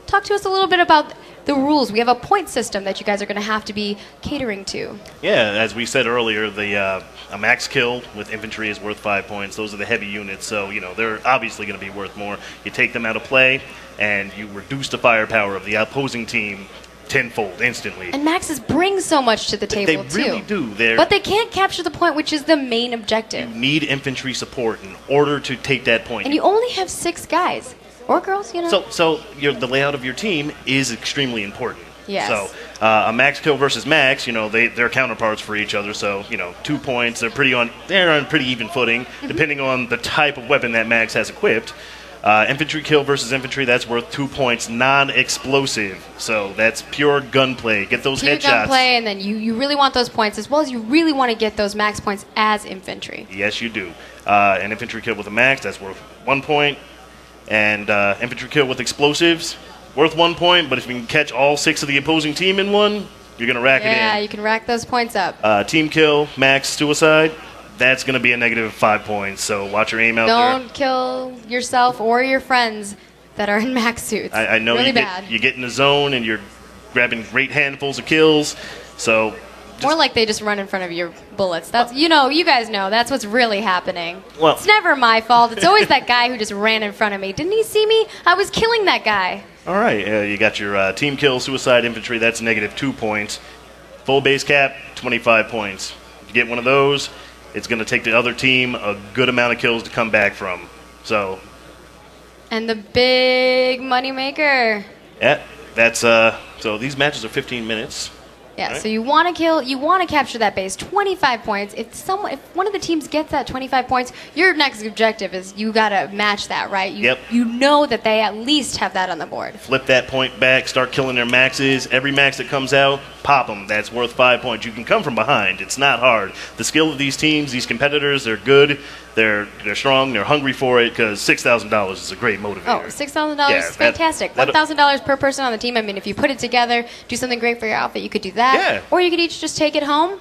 Talk to us a little bit about the rules. We have a point system that you guys are going to have to be catering to. Yeah, as we said earlier, a max kill with infantry is worth 5 points. Those are the heavy units, so they're obviously going to be worth more. You take them out of play, and you reduce the firepower of the opposing team tenfold instantly. And maxes bring so much to the table, they really do. But they can't capture the point, which is the main objective. You need infantry support in order to take that point. And you only have 6 guys. Or girls, So the layout of your team is extremely important. Yes. So a max kill versus max, they're counterparts for each other. So 2 points, they're on pretty even footing, depending on the type of weapon that max has equipped. Infantry kill versus infantry, that's worth 2 points, non-explosive. So that's pure gunplay. Get those pure headshots. Gunplay, and then you really want those points, as well as you really want to get those max points as infantry. Yes, you do. An infantry kill with a max, that's worth 1 point. And infantry kill with explosives, worth 1 point, but if you can catch all 6 of the opposing team in one, you're going to rack it in. Yeah, you can rack those points up. Team kill, max suicide, that's going to be a negative 5 points, so watch your aim out there. Don't kill yourself or your friends that are in max suits. I know really you get in the zone and you're grabbing great handfuls of kills, so... More like they just run in front of your bullets. That's you guys know that's what's really happening. Well, it's never my fault. It's always that guy who just ran in front of me. Didn't he see me? I was killing that guy. All right, you got your team kill, suicide, infantry. That's negative 2 points. Full base cap, 25 points. If you get one of those, it's going to take the other team a good amount of kills to come back from. So. And the big money maker. Yeah, that's so these matches are 15 minutes. Yeah, right. So you want to capture that base, 25 points. If one of the teams gets that 25 points, your next objective is you got to match that, right? You know that they at least have that on the board. Flip that point back, start killing their maxes. Every max that comes out, pop them. That's worth 5 points. You can come from behind. It's not hard. The skill of these teams, these competitors, they're good. They're strong. They're hungry for it because $6,000 is a great motivator. Oh, $6,000 is fantastic. $1,000 per person on the team. I mean, if you put it together, do something great for your outfit, you could do that. Yeah. Or you could each just take it home,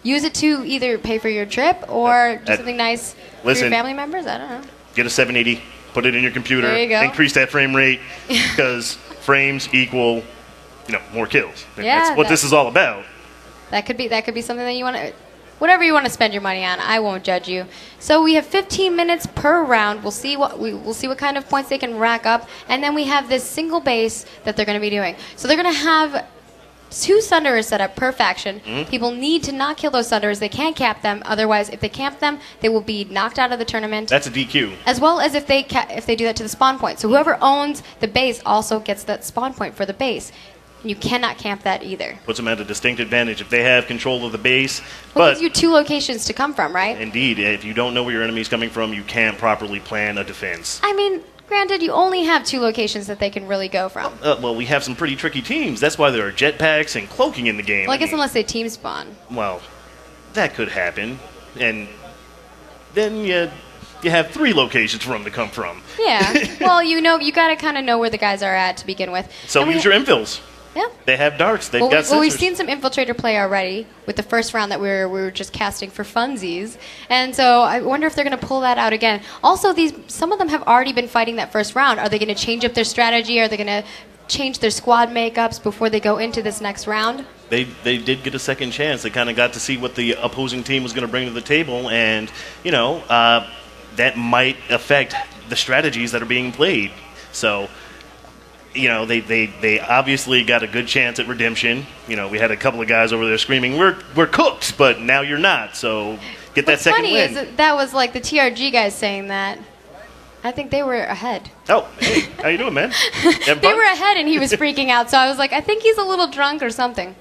use it to either pay for your trip or do something nice for your family members. I don't know. Get a 780, put it in your computer. There you go. Increase that frame rate because frames equal, more kills. Yeah, that's what this is all about. That could be something that you want to. Whatever you want to spend your money on, I won't judge you. So we have 15 minutes per round. We'll see what kind of points they can rack up, and then we have this single base that they're going to be doing. So they're going to have 2 Sunderers set up per faction. Mm-hmm. People need to not kill those Sunderers. They can't cap them. Otherwise, if they camp them, they will be knocked out of the tournament. That's a DQ. As well as if they do that to the spawn point. So whoever owns the base also gets that spawn point for the base. You cannot camp that either. Puts them at a distinct advantage if they have control of the base. Well, it gives you 2 locations to come from, right? Indeed. If you don't know where your enemy's coming from, you can't properly plan a defense. I mean, granted, you only have 2 locations that they can really go from. Well, we have some pretty tricky teams. That's why there are jetpacks and cloaking in the game. Well, I guess unless they team spawn. Well, that could happen. And then you you have 3 locations for them to come from. Yeah. Well, you got to kind of know where the guys are at to begin with. So And use your infills. Yeah. They have darts. They've got sensors. Well, we've seen some infiltrator play already with the first round that we were just casting for funsies, and so I wonder if they're going to pull that out again. Also, some of them have already been fighting that first round. Are they going to change up their strategy? Are they going to change their squad makeups before they go into this next round? They did get a second chance. They kind of got to see what the opposing team was going to bring to the table, and that might affect the strategies that are being played. So. They obviously got a good chance at redemption. We had a couple of guys over there screaming, "We're cooked," but now you're not. So get that second win. What's funny is that was like the TRG guys saying that. I think they were ahead. Oh, hey, how you doing, man? They were ahead, and he was freaking out. So I was like, I think he's a little drunk or something.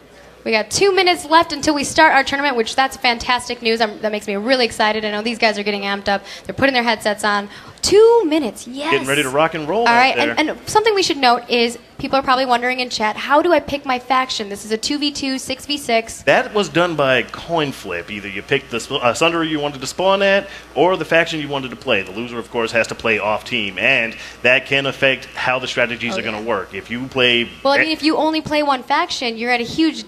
We got 2 minutes left until we start our tournament, which that's fantastic news. That makes me really excited. I know these guys are getting amped up. They're putting their headsets on. 2 minutes, yes. Getting ready to rock and roll. All right, there. and something we should note is people are probably wondering in chat, how do I pick my faction? This is a 2v2, 6v6. That was done by coin flip. Either you picked the Sunderer you wanted to spawn at, or the faction you wanted to play. The loser, of course, has to play off team, and that can affect how the strategies are going to work. If you play, well, I mean, if you only play one faction, you're at a huge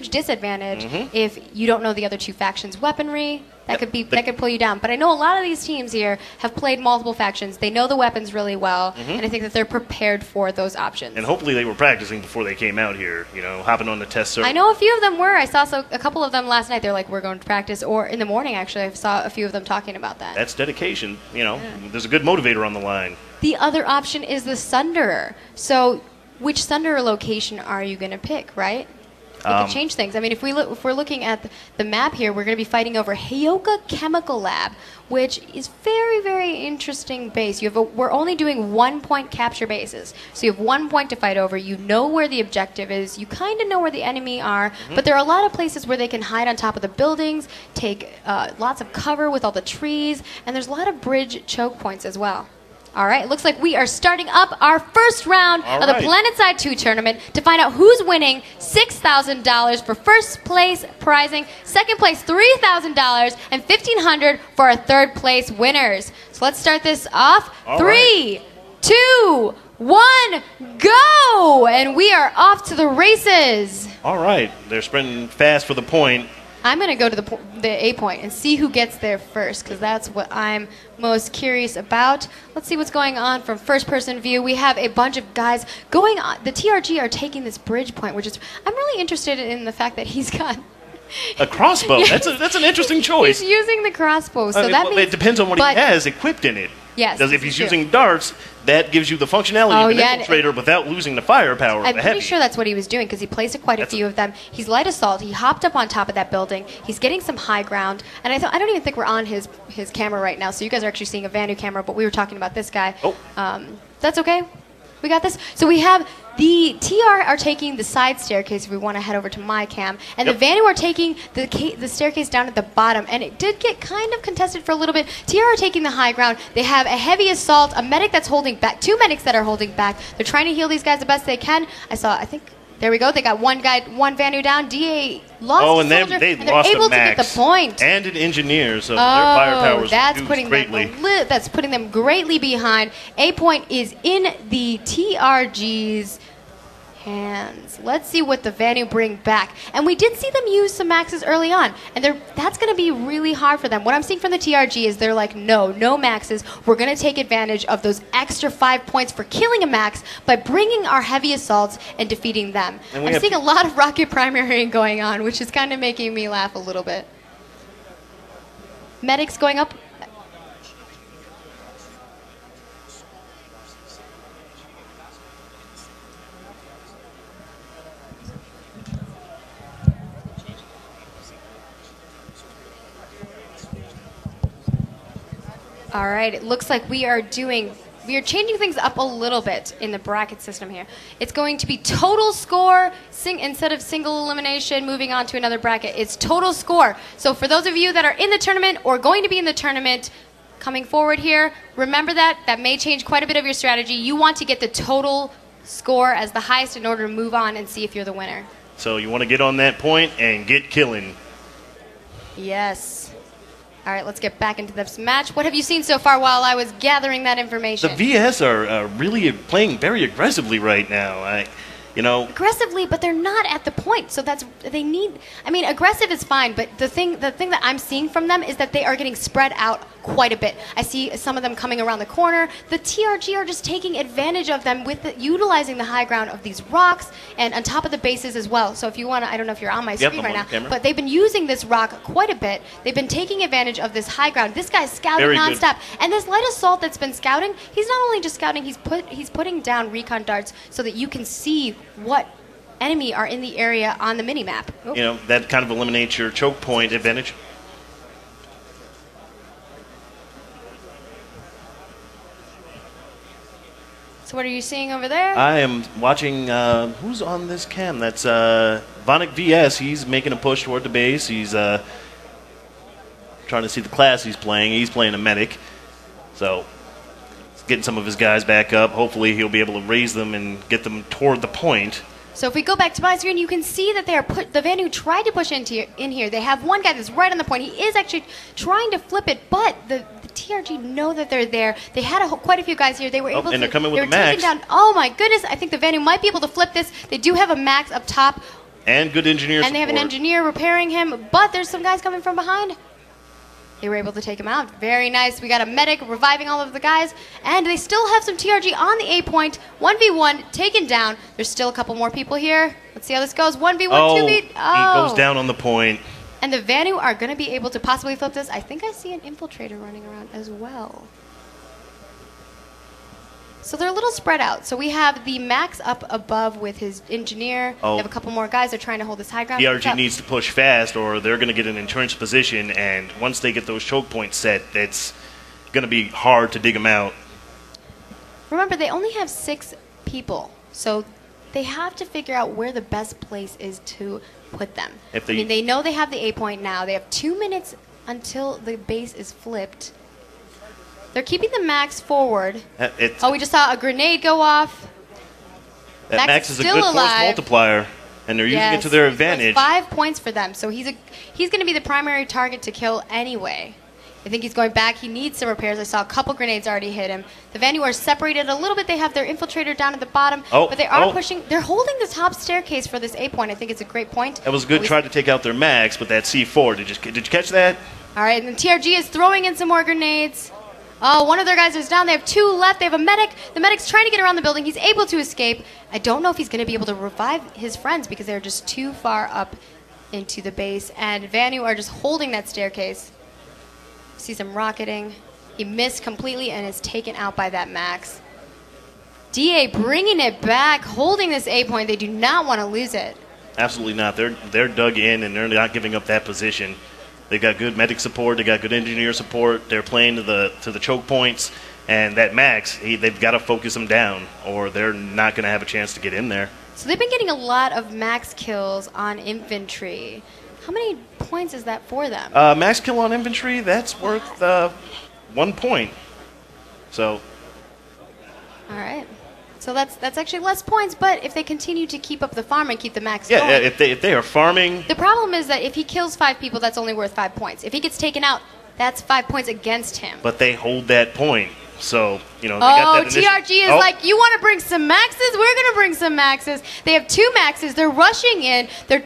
disadvantage if you don't know the other 2 factions' weaponry. That could pull you down. But I know a lot of these teams here have played multiple factions. They know the weapons really well, and I think that they're prepared for those options. And hopefully they were practicing before they came out here, hopping on the test server. I know a few of them were. I saw a couple of them last night. They're like, we're going to practice. Or in the morning, actually, I saw a few of them talking about that. That's dedication. There's a good motivator on the line. The other option is the Sunderer. So which Sunderer location are you going to pick, right? It can change things. I mean, if we're looking at the map here, we're going to be fighting over Hyoka Chemical Lab, which is very, very interesting base. We're only doing 1-point capture bases, so you have 1 point to fight over. You know where the objective is. You kind of know where the enemy are, but there are a lot of places where they can hide on top of the buildings, take lots of cover with all the trees, and there's a lot of bridge choke points as well. All right, it looks like we are starting up our first round of the PlanetSide 2 tournament to find out who's winning $6,000 for first place prizing, second place $3,000, and $1,500 for our third place winners. So let's start this off. All 3, 2, 1, go! And we are off to the races. All right, they're sprinting fast for the point. I'm going to go to the A point and see who gets there first, because that's what I'm most curious about. Let's see what's going on from first-person view. We have a bunch of guys going on. The TRG are taking this bridge point, which is... I'm really interested in the fact that he's got... A crossbow. Yes. That's an interesting choice. He's using the crossbow, so that means... It depends on what he has equipped in it. Yes. Because if he's using darts, that gives you the functionality of an infiltrator without losing the firepower of the heavy. I'm pretty sure that's what he was doing, because he placed quite a few of them. He's light assault. He hopped up on top of that building. He's getting some high ground. And I don't even think we're on his camera right now, so you guys are actually seeing a Vanu camera, but we were talking about this guy. Oh. That's okay. We got this. So we have the TR are taking the side staircase if we want to head over to my cam, and the Vanu are taking the staircase down at the bottom, and it did get kind of contested for a little bit. TR are taking the high ground. They have a heavy assault, a medic that's holding back, 2 medics that are holding back. They're trying to heal these guys the best they can. I think there we go. They got one Vanu down. DA lost a soldier, they and they're lost able a to get the point. And an engineer, so their firepower is that's reduced putting greatly. that's putting them greatly behind. A point is in the TRG's hands. Let's see what the Vanu bring back. And we did see them use some maxes early on, and that's going to be really hard for them. What I'm seeing from the TRG is they're like, no maxes. We're going to take advantage of those extra 5 points for killing a max by bringing our heavy assaults and defeating them. I'm seeing a lot of rocket primary going on, which is kind of making me laugh a little bit. Medics going up. All right, it looks like we are changing things up a little bit in the bracket system here. It's going to be total score, instead of single elimination, moving on to another bracket. It's total score. So for those of you that are in the tournament or going to be in the tournament, coming forward here, remember that may change quite a bit of your strategy. You want to get the total score as the highest in order to move on and see if you're the winner. So you want to get on that point and get killing. Yes. All right, let's get back into this match. What have you seen so far while I was gathering that information? The VS are really playing very aggressively right now. Aggressively, but they're not at the point. So they need. I mean, aggressive is fine, but the thing that I'm seeing from them is that they are getting spread out quite a bit. I see some of them coming around the corner. The TRG are just taking advantage of them with utilizing the high ground of these rocks and on top of the bases as well. So if you want to, I don't know if you're on my screen right now, but they've been using this rock quite a bit. They've been taking advantage of this high ground. This guy's scouting nonstop, and this light assault that's been scouting, he's not only just scouting, he's putting down recon darts so that you can see what enemy are in the area on the mini-map. That kind of eliminates your choke point advantage. So what are you seeing over there? I am watching, who's on this cam? That's Vonic VS. He's making a push toward the base. He's trying to see the class he's playing. He's playing a medic. So getting some of his guys back up. Hopefully he'll be able to raise them and get them toward the point. So if we go back to my screen, you can see that the Vanu tried to push in here. They have one guy that's right on the point. He is actually trying to flip it, but the TRG know that they're there. They had quite a few guys here. They were able to. And they're coming with the max. Down. Oh my goodness! I think the Vanu might be able to flip this. They do have a max up top. And good engineer support. And they have an engineer repairing him, but there's some guys coming from behind. They were able to take him out. Very nice. We got a medic reviving all of the guys. And they still have some TRG on the A point. 1v1, taken down. There's still a couple more people here. Let's see how this goes. 1v1, 2v... He goes down on the point. And the Vanu are going to be able to possibly flip this. I think I see an infiltrator running around as well. So they're a little spread out. So we have the Max up above with his engineer. We have a couple more guys. They're trying to hold this high ground. TRG needs to push fast or they're going to get an entrenched position. And once they get those choke points set, it's going to be hard to dig them out. Remember, they only have 6 people. So they have to figure out where the best place is to put them. They know they have the A point now. They have 2 minutes until the base is flipped. They're keeping the Max forward. We just saw a grenade go off. That Max is a good force multiplier, and they're using it to their advantage. 5 points for them, so he's going to be the primary target to kill anyway. I think he's going back. He needs some repairs. I saw a couple grenades already hit him. The Vanu are separated a little bit. They have their infiltrator down at the bottom, but they are pushing. They're holding the top staircase for this A point. I think it's a great point. That was a good try to take out their Max, but that C4. Did you catch that? All right, and the TRG is throwing in some more grenades. Oh, one of their guys is down. They have 2 left. They have a medic. The medic's trying to get around the building. He's able to escape. I don't know if he's going to be able to revive his friends because they're just too far up into the base. And Vanu are just holding that staircase. See some rocketing. He missed completely and is taken out by that Max. DA bringing it back, holding this A point. They do not want to lose it. Absolutely not. They're dug in and they're not giving up that position. They've got good medic support. They got good engineer support. They're playing to the choke points, and that Max, they've got to focus him down, or they're not going to have a chance to get in there. So they've been getting a lot of Max kills on infantry. How many points is that for them? Max kill on infantry, that's worth 1 point. So. All right. So that's actually less points, but if they continue to keep up the farm and keep the Max going. Yeah, if they are farming. The problem is that if he kills 5 people, that's only worth 5 points. If he gets taken out, that's 5 points against him. But they hold that point. So, they got that TRG is like, you want to bring some Maxes? We're going to bring some Maxes. They have 2 Maxes. They're rushing in. They're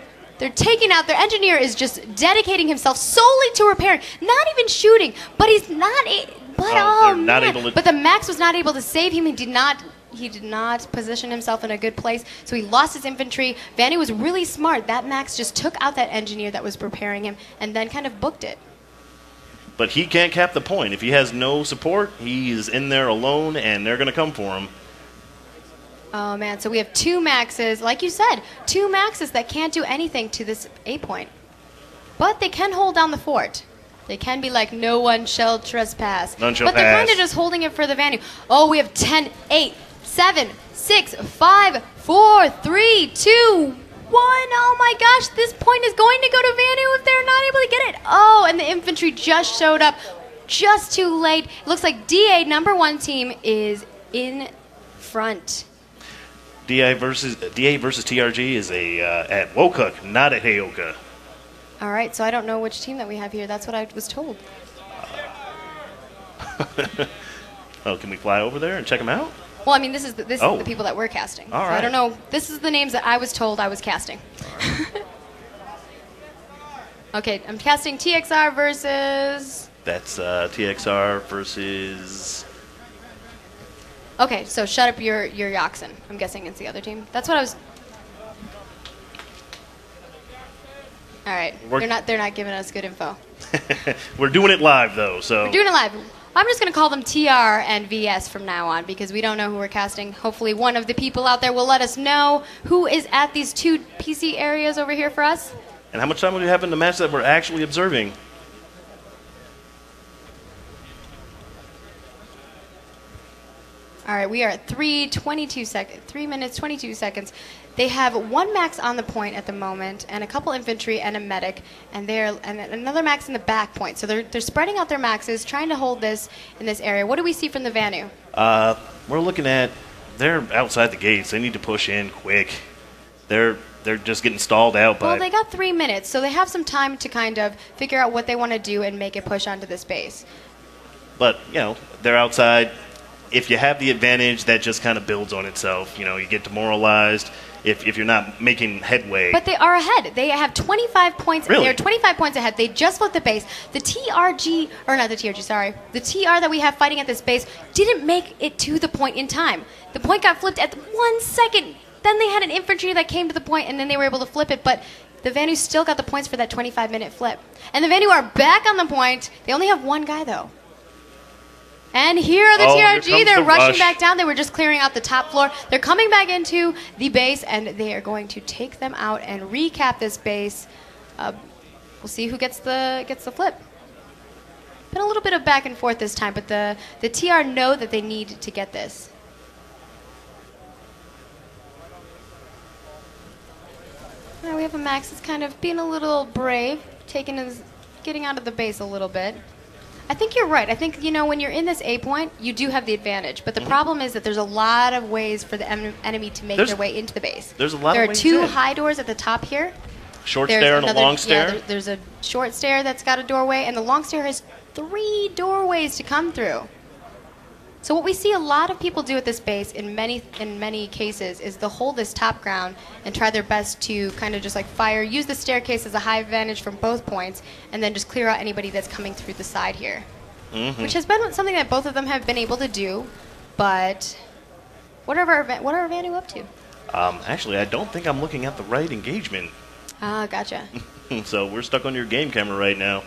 taking out. Their engineer is just dedicating himself solely to repairing. Not even shooting. But he's not... not able to... But the Max was not able to save him. He did not position himself in a good place, so he lost his infantry. Vanu was really smart. That Max just took out that engineer that was preparing him and then kind of booked it. But he can't cap the point. If he has no support, he is in there alone, and they're going to come for him. Oh, man. So we have 2 Maxes. Like you said, 2 Maxes that can't do anything to this A point. But they can hold down the fort. They can be like, no one shall trespass. None shall pass. But they're kind of just holding it for the Vanu. Oh, we have 10, 8, 7, 6, 5, 4, 3, 2, 1. Oh my gosh, this point is going to go to Vanu if they're not able to get it. Oh, and the infantry just showed up just too late. It looks like DA #1 team is in front. DA versus TRG is at Wokuk, not at Heyoka. All right, so I don't know which team that we have here. That's what I was told. Oh, can we fly over there and check them out? Well, I mean, this is the people that we're casting. All So right. I don't know. This is the names that I was told I was casting. Okay, I'm casting TXR versus... That's TXR versus... Okay, so shut up your Yoxin. I'm guessing it's the other team. That's what I was... All right, they're not giving us good info. We're doing it live, though, so... We're doing it live. I'm just going to call them TR and VS from now on because we don't know who we're casting. Hopefully one of the people out there will let us know who is at these two PC areas over here for us. And how much time will we have in the match that we're actually observing? All right, we are at 3 minutes, 22 seconds. They have one max on the point at the moment, and a couple infantry and a medic, and another max in the back point. So they're spreading out their maxes, trying to hold this in this area. What do we see from the Vanu? We're looking at they're outside the gates. They need to push in quick. They're just getting stalled out by... Well, they got 3 minutes, so they have some time to kind of figure out what they want to do and make a push onto this base. But, they're outside. If you have the advantage, that just kind of builds on itself. You get demoralized if you're not making headway. But they are ahead. They have 25 points. Really? They're 25 points ahead. They just flipped the base. The TRG, or not the TRG, sorry. The TR that we have fighting at this base didn't make it to the point in time. The point got flipped at 1 second. Then they had an infantry that came to the point, and then they were able to flip it. But the Vanu still got the points for that 25-minute flip. And the Vanu are back on the point. They only have one guy, though. And here are the TRG. They're rushing back down. They were just clearing out the top floor. They're coming back into the base, and they are going to take them out and recap this base. We'll see who gets the flip. Been a little bit of back and forth this time, but the TR know that they need to get this. Now we have a Max that's kind of being a little brave, getting out of the base a little bit. I think you're right. I think, when you're in this A point, you do have the advantage. But the problem is that there's a lot of ways for the enemy to make their way into the base. There's a lot There of are ways two in. high doors at the top here. Short stair and a long stair? Yeah, there's a short stair that's got a doorway, and the long stair has 3 doorways to come through. So what we see a lot of people do at this base in many cases is they'll hold this top ground and try their best to kind of just like use the staircase as a high advantage from both points, and then just clear out anybody that's coming through the side here. Which has been something that both of them have been able to do, but what are Vanu up to? Actually, I don't think I'm looking at the right engagement. Ah, gotcha. So we're stuck on your game camera right now.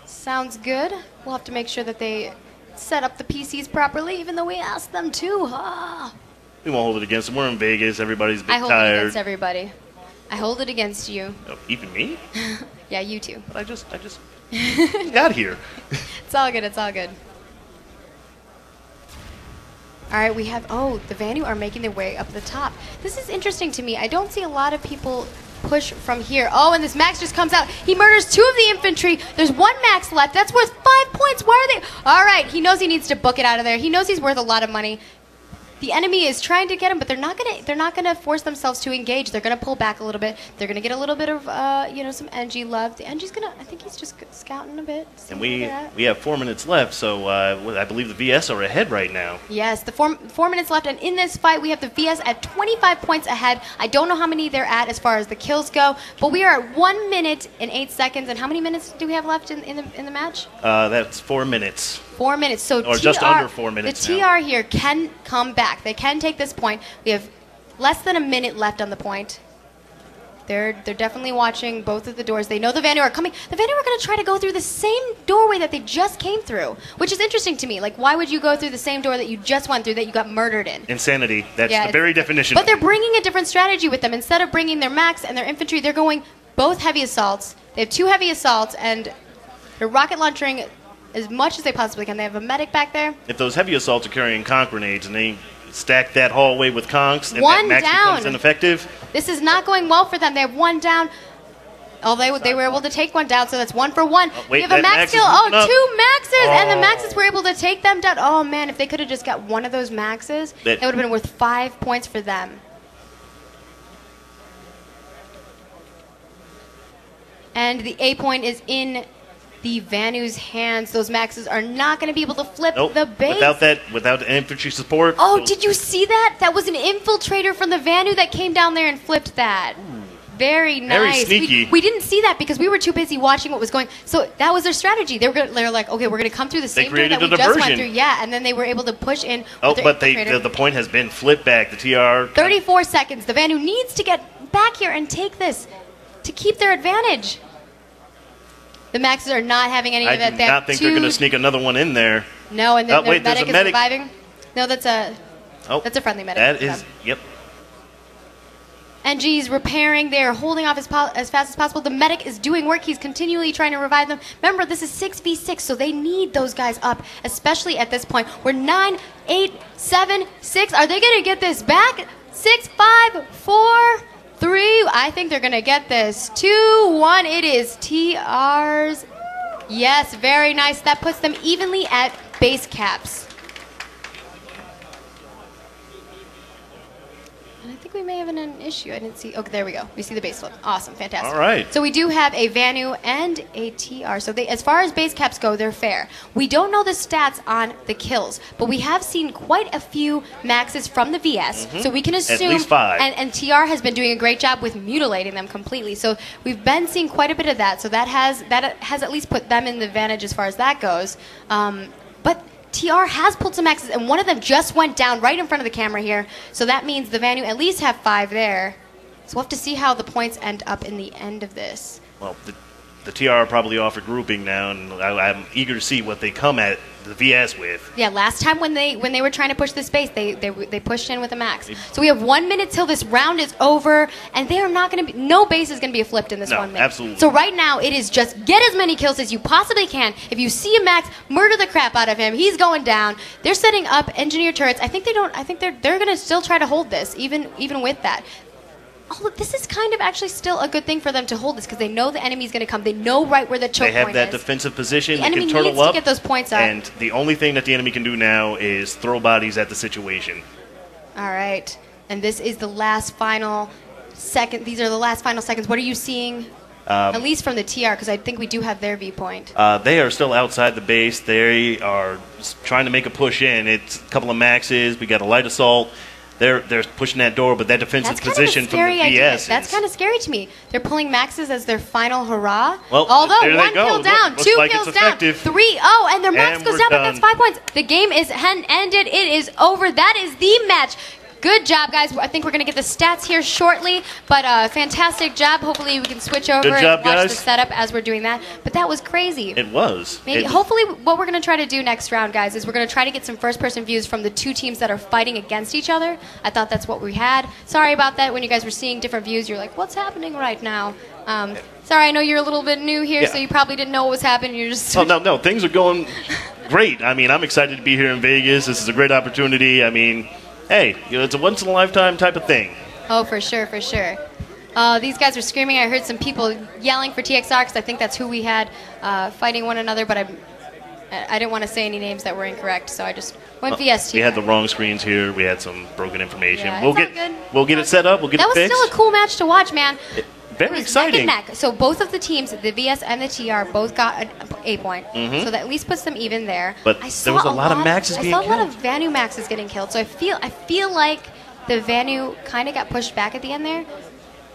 Sounds good. We'll have to make sure that they set up the PCs properly, even though we asked them to. Ah. We won't hold it against them. We're in Vegas. Everybody's a bit I hold it tired. against everybody. I hold it against you. Oh, even me? Yeah, you too. But I just got here. It's all good. It's all good. All right, we have... Oh, the Vanu are making their way up the top. This is interesting to me. I don't see a lot of people push from here. Oh, and this Max just comes out. He murders 2 of the infantry. There's 1 Max left. That's worth 5 points. Why are they... All right, he knows he needs to book it out of there. He knows he's worth a lot of money. The enemy is trying to get him, but they're not gonna force themselves to engage. They're gonna pull back a little bit. They're gonna get a little bit of some NG love. The NG's I think he's just scouting a bit. And we have 4 minutes left, so I believe the VS are ahead right now. Yes, the 4 minutes left, and in this fight we have the VS at 25 points ahead. I don't know how many they're at as far as the kills go, but we are at 1 minute and 8 seconds. And how many minutes do we have left in the match? That's 4 minutes. 4 minutes. So or just under 4 minutes. The now. TR here can come back. They can take this point. We have less than a minute left on the point. They're definitely watching both of the doors. They know the Vanu are coming. The Vanu are going to try to go through the same doorway that they just came through, which is interesting to me. Like, why would you go through the same door that you just went through that you got murdered in? Insanity. That's the very definition. But they're bringing a different strategy with them. Instead of bringing their Max and their infantry, they're going both heavy assaults. They have 2 heavy assaults, and they're rocket launching as much as they possibly can. They have a medic back there. If those heavy assaults are carrying conch grenades and they stack that hallway with conchs and 1 that Max down. becomes ineffective. This is not going well for them. They have 1 down. Oh, they were able to take 1 down, so that's 1 for 1. Wait, we have a that Max Max is kill. moving up. 2 Maxes, and the Oh. Maxes were able to take them down. Oh, man, if they could have just got 1 of those Maxes, that would have been worth 5 points for them. And the A point is in the Vanu's hands. Those Maxes are not going to be able to flip Nope. the base. Without the infantry support. Oh, did you see that? That was an infiltrator from the Vanu that came down there and flipped that. Very nice. Very sneaky. We didn't see that because we were too busy watching what was going. So that was their strategy. They're like, okay, we're going to come through the same door that we just went diversion. through. Yeah, and then they were able to push in. Oh, with but their the point has been flipped back. The TR. 34 seconds. The Vanu needs to get back here and take this to keep their advantage. The Maxes are not having any I of that. do They have not think they're going to sneak another one in there. No, and then Oh, wait, their there's medic a is medic. surviving. No, that's a friendly medic. That is, yep. NG's repairing. They're holding off as fast as possible. The medic is doing work. He's continually trying to revive them. Remember, this is 6v6, so they need those guys up, especially at this point. We're 9, 8, 7, 6. Are they going to get this back? 6, 5, 4, 3. I think they're going to get this. 2, 1. It is TR's. Yes, very nice. That puts them evenly at base caps. I think we may have an issue. I didn't see. Okay, there we go. We see the base flip. Awesome, fantastic. All right. So we do have a Vanu and a TR. So they, as far as base caps go, they're fair. We don't know the stats on the kills, but we have seen quite a few maxes from the VS. So we can assume least 5. And TR has been doing a great job with mutilating them completely. So we've been seeing quite a bit of that. So that has at least put them in the advantage as far as that goes. But TR has pulled some maxes, and one of them just went down right in front of the camera here. So that means the Vanu at least have 5 there. So we'll have to see how the points end up in the end of this. Well, the TR probably offered grouping now, and I'm eager to see what they come at the VS with. Yeah, last time when they were trying to push this base, they pushed in with a max. So we have 1 minute till this round is over, and they are not going to be. No base is going to be flipped in this 1 minute. Absolutely. So right now it is just get as many kills as you possibly can. If you see a max, murder the crap out of him. He's going down. They're setting up engineer turrets. I think they're going to still try to hold this, even with that. Oh, this is kind of actually still a good thing for them to hold this because they know the enemy's going to come. They know right where the choke point is. They have that defensive position. The They enemy can turtle needs up. to get those points up. And the only thing that the enemy can do now is throw bodies at the situation. All right. And this is the last final second. These are the last final seconds. What are you seeing? At least from the TR, because I think we do have their viewpoint. They are still outside the base. They are trying to make a push in. It's a couple of maxes. We got a light assault. They're pushing that door, but that defensive position from the VS. That's kind of scary to me. They're pulling maxes as their final hurrah. Well, although there they 1 go. kill down, Looks 2 like kills it's down, effective. 3. Oh, and their max And goes we're down, but done. that's 5 points. The game is ended. It is over. That is the match. Good job, guys. I think we're going to get the stats here shortly, but fantastic job. Hopefully we can switch over Good job, and watch guys. the setup as we're doing that. But that was crazy. It was. Maybe, hopefully, what we're going to try to do next round, guys, is we're going to try to get some first-person views from the 2 teams that are fighting against each other. I thought that's what we had. Sorry about that. When you guys were seeing different views, you're like, what's happening right now? Sorry, I know you're a little bit new here, so you probably didn't know what was happening. You're just... Oh, no, things are going great. I mean, I'm excited to be here in Vegas. This is a great opportunity. I mean, hey, it's a once-in-a-lifetime type of thing. Oh, for sure, for sure. These guys are screaming. I heard some people yelling for TXR because I think that's who we had fighting one another, but I didn't want to say any names that were incorrect, so I just went VST. We had the wrong screens here. We had some broken information. Yeah, we'll it's all good. We'll get it set up. We'll get That it was fixed. still a cool match to watch, man. Very It was exciting. neck and neck. So both of the teams, the VS and the TR, both got an A point. So that at least puts them even there. But I there was saw a lot of maxes being I saw a lot killed. of Vanu maxes getting killed. So I feel like the Vanu kind of got pushed back at the end there.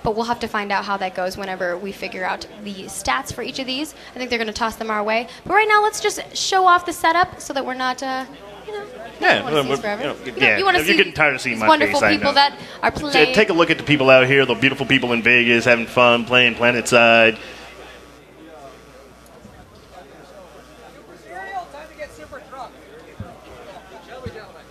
But we'll have to find out how that goes whenever we figure out the stats for each of these. I think they're going to toss them our way. But right now, let's just show off the setup so that we're not, Yeah, wanna see us forever. yeah. You wanna You're see getting tired of seeing these my wonderful face. I people know. that are playing. Take a look at the people out here, the beautiful people in Vegas having fun, playing PlanetSide. Material, time to get super drunk. Shall we, gentlemen?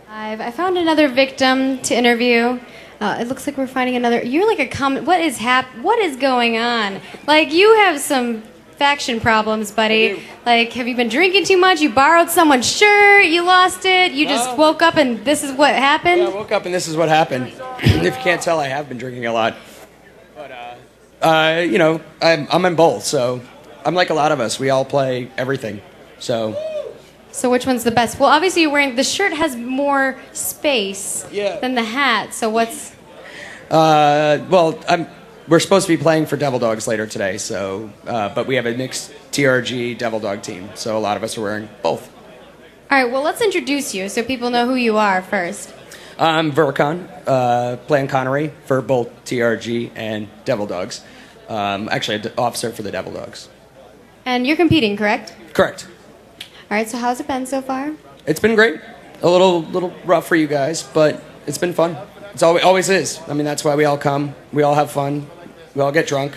I found another victim to interview. It looks like we're finding another. You're like a comment. What is going on? Like, you have some faction problems, buddy. Like, have you been drinking too much? You borrowed someone's shirt. You lost it. You just woke up and this is what happened. Yeah, I woke up and this is what happened. If you can't tell, I have been drinking a lot. But you know, I'm in both, so I'm like a lot of us. We all play everything. So which one's the best? Well, obviously you're wearing the shirt has more space than the hat. So what's? We're supposed to be playing for Devil Dogs later today. So, but we have a mixed TRG Devil Dog team. So a lot of us are wearing both. All right. Well, let's introduce you so people know who you are first. I'm Vercon, playing Connery for both TRG and Devil Dogs. Actually, an officer for the Devil Dogs. And you're competing, correct? Correct. All right, so how's it been so far? It's been great. A little rough for you guys, but it's been fun. It's always is. I mean, that's why we all come. We all have fun. We all get drunk.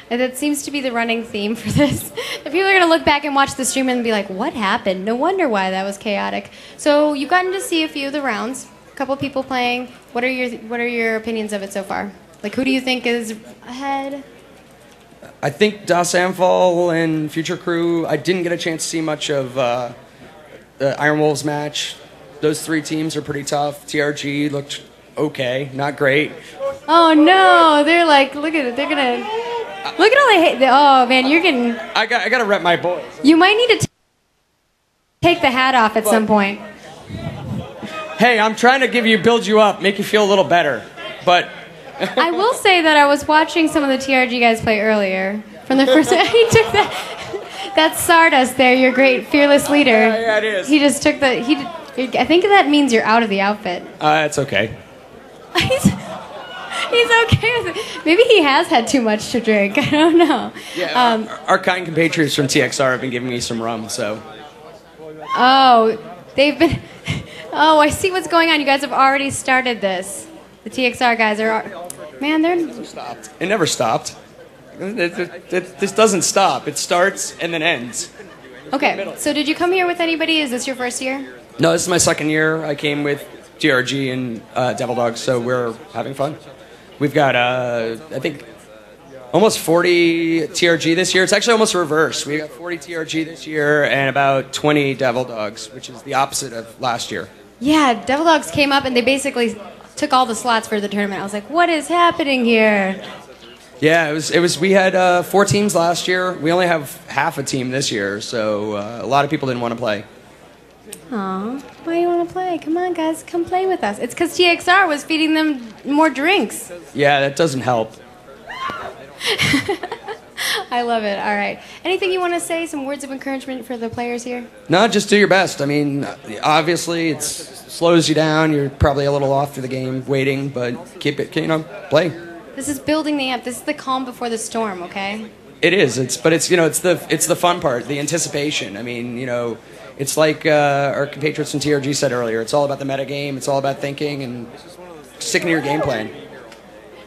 And that seems to be the running theme for this. The people are going to look back and watch the stream and be like, what happened? No wonder why that was chaotic. So you've gotten to see a few of the rounds, a couple people playing. What are your opinions of it so far? Like, who do you think is ahead? I think Das Amphal and Future Crew, I didn't get a chance to see much of the Iron Wolves match. Those three teams are pretty tough. TRG looked okay, not great. Oh no, they're like, look at it, they're gonna, look at all they hate. Oh man, you're getting. I gotta rep my boys. You might need to take the hat off at some point. Hey, I'm trying to build you up, make you feel a little better, but. I will say that I was watching some of the TRG guys play earlier. From the first, he took that. That's Stardust there, your great fearless leader. Yeah, it is. He just took the. I think that means you're out of the outfit. It's okay. He's okay with it. Maybe he has had too much to drink. I don't know. Yeah, our kind compatriots from TXR have been giving me some rum, so. Oh, they've been. Oh, I see what's going on. You guys have already started this. The TXR guys are, man, they're... It never stopped. This doesn't stop. It starts and then ends. Okay, so did you come here with anybody? Is this your first year? No, this is my second year. I came with TRG and Devil Dogs, so we're having fun. We've got, I think, almost 40 TRG this year. It's actually almost reverse. We got 40 TRG this year and about 20 Devil Dogs, which is the opposite of last year. Yeah, Devil Dogs came up and they basically took all the slots for the tournament. I was like, what is happening here? Yeah, it was. We had 4 teams last year. We only have half a team this year, so a lot of people didn't want to play. Aw, why do you want to play? Come on, guys, come play with us. It's because TXR was feeding them more drinks. Yeah, that doesn't help. I love it. All right. Anything you want to say? Some words of encouragement for the players here? No, just do your best. I mean, obviously, it slows you down. You're probably a little off for the game, waiting, but keep it, play. This is building the amp. This is the calm before the storm, okay? It is. It's the fun part, the anticipation. I mean, it's like our compatriots from TRG said earlier. It's all about the meta game. It's all about thinking and sticking to your game plan.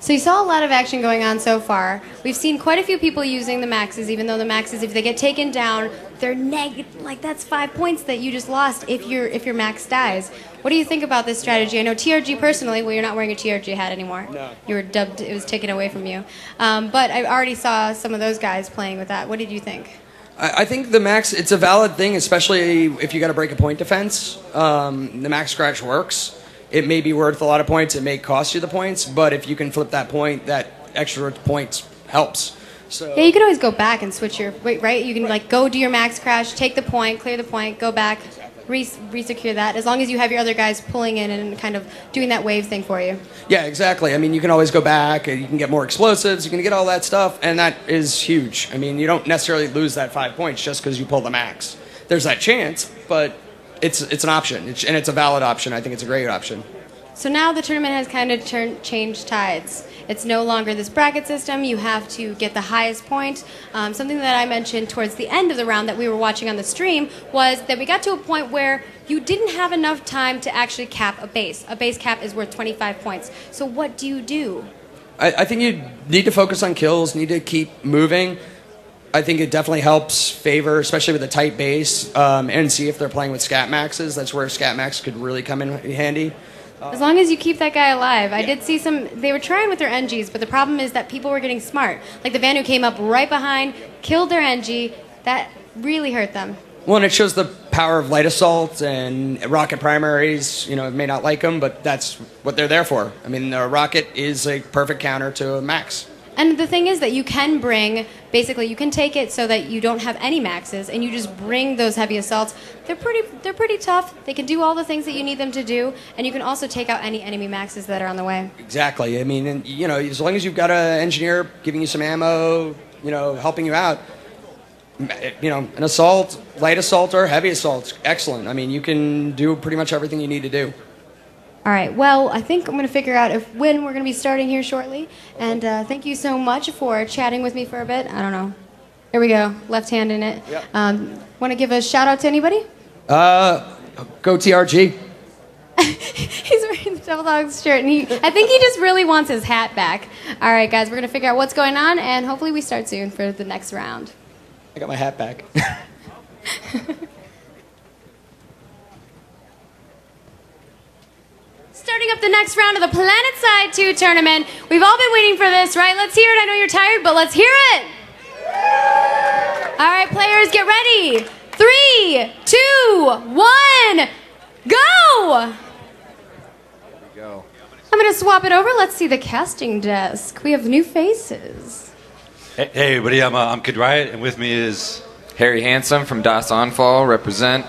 So you saw a lot of action going on so far. We've seen quite a few people using the maxes, even though the maxes, if they get taken down, they're negative. Like that's 5 points that you just lost if your max dies. What do you think about this strategy? I know TRG personally. Well, you're not wearing a TRG hat anymore. No. You were dubbed. It was taken away from you. But I already saw some of those guys playing with that. What did you think? I think the max, it's a valid thing, especially if you got to break a point defense. The max scratch works. It may be worth a lot of points. It may cost you the points, but if you can flip that point, that extra points helps. So yeah, you can always go back and switch your right. You can like go do your max crash, take the point, clear the point, go back, re-secure that. As long as you have your other guys pulling in and kind of doing that wave thing for you. Yeah, exactly. I mean, you can always go back. You can get more explosives. You can get all that stuff, and that is huge. I mean, you don't necessarily lose that 5 points just because you pull the max. There's that chance, but it's an option, and it's a valid option. I think it's a great option. So now the tournament has kind of changed tides. It's no longer this bracket system. You have to get the highest point. Something that I mentioned towards the end of the round that we were watching on the stream was that we got to a point where you didn't have enough time to actually cap a base. A base cap is worth 25 points. So what do you do? I think you need to focus on kills, need to keep moving. I think it definitely helps favor, especially with a tight base, and see if they're playing with scat maxes. That's where scat max could really come in handy. As long as you keep that guy alive. I did see they were trying with their NGs, but the problem is that people were getting smart. Like the Vanu came up right behind, killed their NG. That really hurt them. Well, and it shows the power of light assault and rocket primaries. May not like them, but that's what they're there for. I mean, a rocket is a perfect counter to a max. And the thing is that you can basically you can take it so that you don't have any maxes and you just bring those heavy assaults. They're pretty tough. They can do all the things that you need them to do, and you can also take out any enemy maxes that are on the way. Exactly. I mean, as long as you've got an engineer giving you some ammo, helping you out, an assault, light assault or heavy assault, excellent. I mean, you can do pretty much everything you need to do. All right, well, I think I'm going to figure out when we're going to be starting here shortly. And thank you so much for chatting with me for a bit. I don't know. There we go, left hand in it. Yep. Want to give a shout out to anybody? Go TRG. He's wearing the Devil Dogs shirt, and I think he just really wants his hat back. All right, guys, we're going to figure out what's going on, and hopefully we start soon for the next round. I got my hat back. Starting up the next round of the PlanetSide 2 tournament. We've all been waiting for this, right? Let's hear it. I know you're tired, but let's hear it. All right, players, get ready. 3, 2, 1, go! Go. I'm going to swap it over. Let's see the casting desk. We have new faces. Hey everybody, I'm Kid Riot, and with me is Harry Handsome from Das Onfall, represent.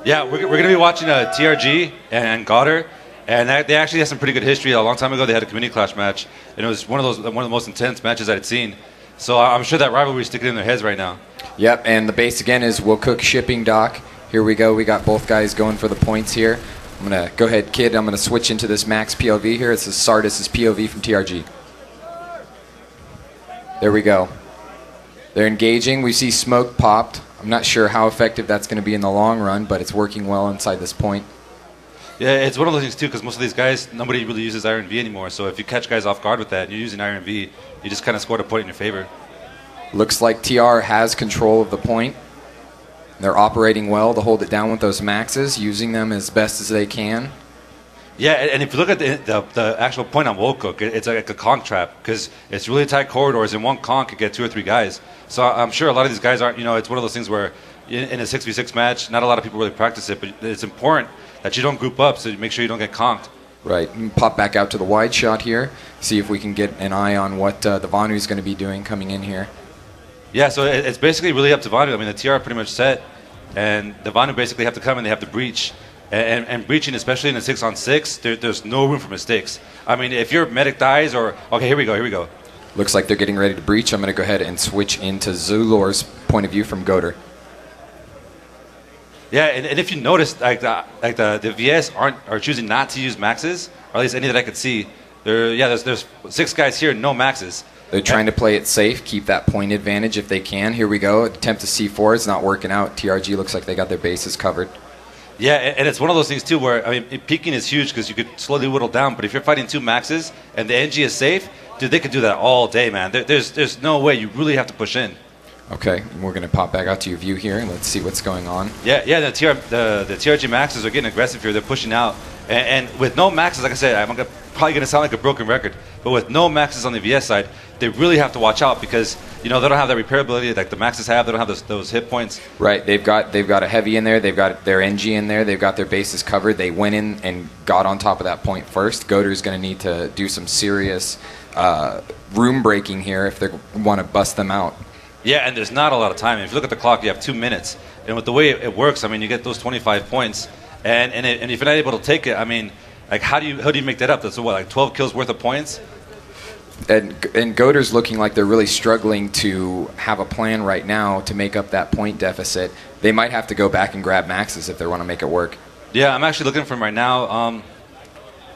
Yeah, we're going to be watching TRG and Goddard, and they actually had some pretty good history. A long time ago, they had a community clash match, and it was one of the most intense matches I'd seen. So I'm sure that rivalry is sticking in their heads right now. Yep, and the base again is Will Cook Shipping Dock. Here we go. We got both guys going for the points here. I'm going to go ahead, Kid. I'm going to switch into this max POV here. It's the Sardis' POV from TRG. There we go. They're engaging. We see smoke popped. I'm not sure how effective that's going to be in the long run, but it's working well inside this point. Yeah, it's one of those things, too, because most of these guys, nobody really uses Iron V anymore. So if you catch guys off guard with that and you're using Iron V, you just kind of scored a point in your favor. Looks like TR has control of the point. They're operating well to hold it down with those maxes, using them as best as they can. Yeah, and if you look at the actual point on Wokook, it's like a conch trap because it's really tight corridors, and one conch could get 2 or 3 guys. So I'm sure a lot of these guys aren't, it's one of those things where in a 6v6 match, not a lot of people really practice it, but it's important that you don't group up so you make sure you don't get conked. Right. And pop back out to the wide shot here, see if we can get an eye on what the Vanu is going to be doing coming in here. Yeah, so it's basically really up to Vanu. I mean, the TR are pretty much set. and the Vanu basically have to come and they have to breach. And breaching, especially in a 6-on-6, there's no room for mistakes. I mean, if your medic dies or... Okay, here we go. Looks like they're getting ready to breach. I'm going to go ahead and switch into Zulor's point of view from Goater. Yeah, and if you notice, the VS are choosing not to use maxes, or at least any that I could see. There's 6 guys here, no maxes. They're trying to play it safe, keep that point advantage if they can. Here we go. Attempt to C4 is not working out. TRG looks like they got their bases covered. Yeah, and it's one of those things, too, where, I mean, peeking is huge because you could slowly whittle down. But if you're fighting 2 maxes and the NG is safe, dude, they could do that all day, man. There's no way. You really have to push in. Okay, we're going to pop back out to your view here, and let's see what's going on. Yeah, the TRG maxes are getting aggressive here. They're pushing out. And with no maxes, like I said, I'm probably going to sound like a broken record, but with no maxes on the VS side, they really have to watch out because, they don't have that repairability like the maxes have. They don't have those hit points. Right, they've got a heavy in there. They've got their NG in there. They've got their bases covered. They went in and got on top of that point first. Goater's going to need to do some serious room breaking here if they want to bust them out. Yeah, and there's not a lot of time. If you look at the clock, you have 2 minutes. And with the way it works, I mean, you get those 25 points. And if you're not able to take it, I mean, like how do you make that up? That's what, like 12 kills worth of points? And Goater's looking like they're really struggling to have a plan right now to make up that point deficit. They might have to go back and grab maxes if they want to make it work. Yeah, I'm actually looking for them right now.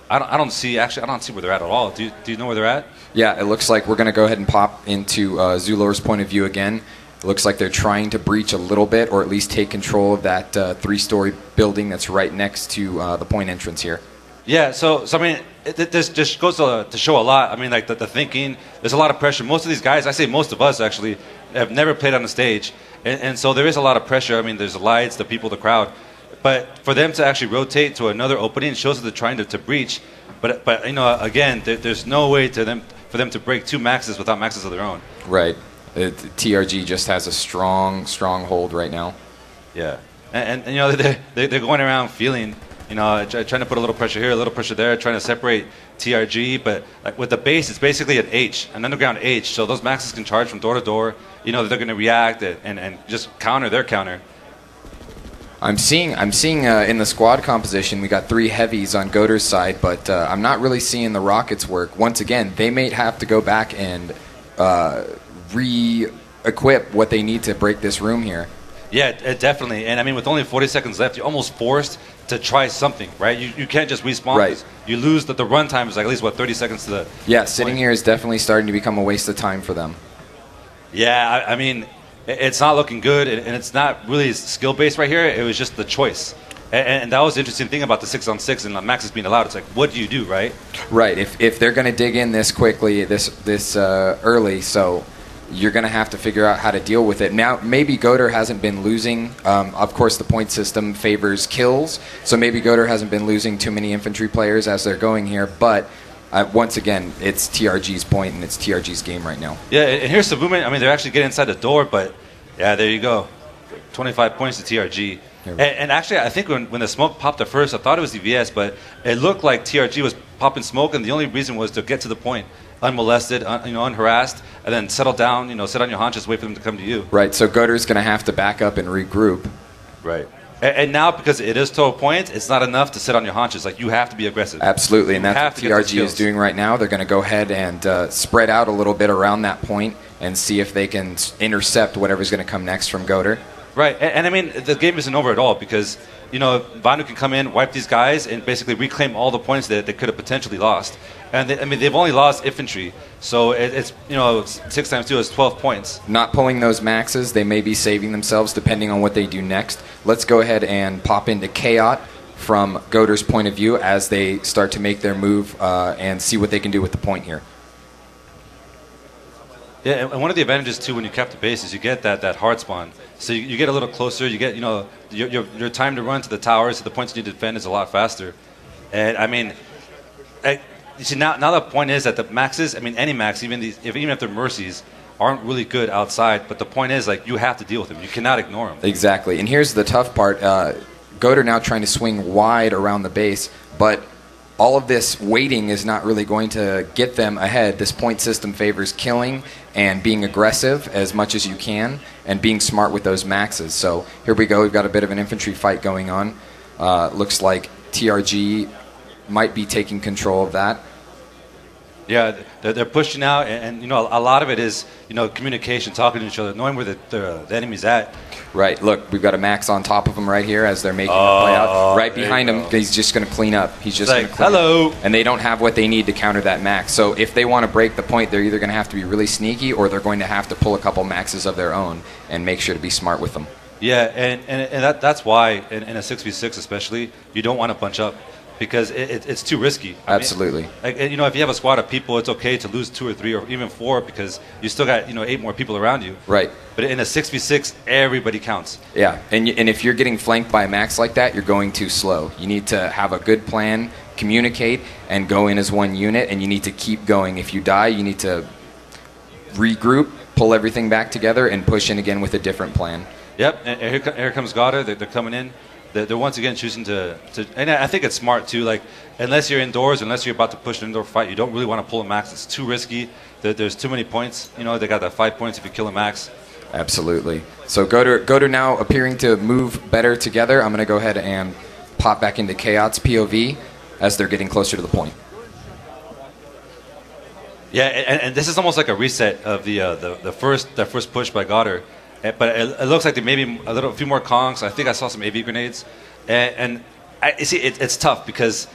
I don't see where they're at all. Do you know where they're at? Yeah, it looks like we're going to go ahead and pop into Zulor's point of view again. It looks like they're trying to breach a little bit or at least take control of that 3-story building that's right next to the point entrance here. Yeah, so I mean, this just goes to show a lot. I mean, like the thinking, there's a lot of pressure. Most of these guys, I say most of us actually, have never played on a stage. And so there is a lot of pressure. I mean, there's the lights, the people, the crowd. But for them to actually rotate to another opening shows that they're trying to breach. But again, there's no way for them to break 2 maxes without maxes of their own. Right. TRG just has a strong hold right now. Yeah. And they're going around feeling, trying to put a little pressure here, a little pressure there, trying to separate TRG. But like with the base, it's basically an underground H. So those maxes can charge from door to door. They're going to react and just counter their counter. I'm seeing in the squad composition we got 3 heavies on Goater's side, but I'm not really seeing the rockets work. Once again, they may have to go back and re-equip what they need to break this room here. Yeah, definitely. And I mean, with only 40 seconds left, you're almost forced to try something, right? You can't just respawn. Right. You lose the run time is like at least 30 seconds to the sitting here is definitely starting to become a waste of time for them. Yeah, I mean, it's not looking good, and it's not really skill-based right here. It was just the choice. And that was the interesting thing about the 6-on-6 and the maxes being allowed. It's like, what do you do, right? Right. If they're going to dig in this quickly, this early, so you're going to have to figure out how to deal with it. Now, maybe Goater hasn't been losing. Of course, the point system favors kills, so maybe Goater hasn't been losing too many infantry players as they're going here, but once again, it's TRG's point and it's TRG's game right now. Yeah, and here's the movement. I mean, they're actually getting inside the door, but yeah, there you go. 25 points to TRG. And actually, I think when the smoke popped at first, I thought it was the VS, but it looked like TRG was popping smoke, and the only reason was to get to the point, unmolested, unharassed, and then settle down, sit on your haunches, wait for them to come to you. Right, so Goater's going to have to back up and regroup. Right. And now, because it is total points, it's not enough to sit on your haunches. Like, you have to be aggressive. Absolutely, and that's what TRG is doing right now. They're going to go ahead and spread out a little bit around that point and see if they can intercept whatever's going to come next from Goater. Right, and I mean, the game isn't over at all because, Vanu can come in, wipe these guys, and basically reclaim all the points that they could have potentially lost. And they've only lost infantry, so it's 6 times 2 is 12 points. Not pulling those maxes, they may be saving themselves depending on what they do next. Let's go ahead and pop into Chaot from Goater's point of view as they start to make their move and see what they can do with the point here. Yeah, and one of the advantages too when you cap the base is you get that hard spawn. So you get a little closer. You get your time to run to the towers, to the points you need to defend is a lot faster. And I mean, you see now the point is that the maxes, I mean any max, even if they're mercies, aren't really good outside. But the point is like you have to deal with them. You cannot ignore them. Exactly. And here's the tough part: Goater now trying to swing wide around the base, but all of this waiting is not really going to get them ahead. This point system favors killing and being aggressive as much as you can and being smart with those maxes. So here we go. We've got a bit of an infantry fight going on. Looks like TRG might be taking control of that. Yeah, they're pushing out, and you know, a lot of it is, you know, communication, talking to each other, knowing where the enemy's at. Right. Look, we've got a max on top of him right here as they're making a play out. Right behind him, he's just going to clean up. He's just going to clean up. And they don't have what they need to counter that max. So if they want to break the point, they're either going to have to be really sneaky, or they're going to have to pull a couple maxes of their own and make sure to be smart with them. Yeah, and that's why in a 6v6 especially, you don't want to bunch up. Because it's too risky. Absolutely. I mean, you know, if you have a squad of people, it's okay to lose 2 or 3 or even 4 because you still got, you know, 8 more people around you. Right. But in a 6v6, everybody counts. Yeah, and if you're getting flanked by a max like that, you're going too slow. You need to have a good plan, communicate, and go in as one unit, and you need to keep going. If you die, you need to regroup, pull everything back together, and push in again with a different plan. Yep, and here comes Goddard. They're coming in. They're once again choosing to, and I think it's smart too. Like, unless you're indoors, unless you're about to push an indoor fight, you don't really want to pull a max. It's too risky. There's too many points. You know, they got that 5 points if you kill a max. Absolutely. So Goder now appearing to move better together. I'm going to go ahead and pop back into Chaos POV as they're getting closer to the point. Yeah, and this is almost like a reset of the first push by Goddard. But it looks like there may be a few more conks. I think I saw some AV grenades, and you see, it's tough because,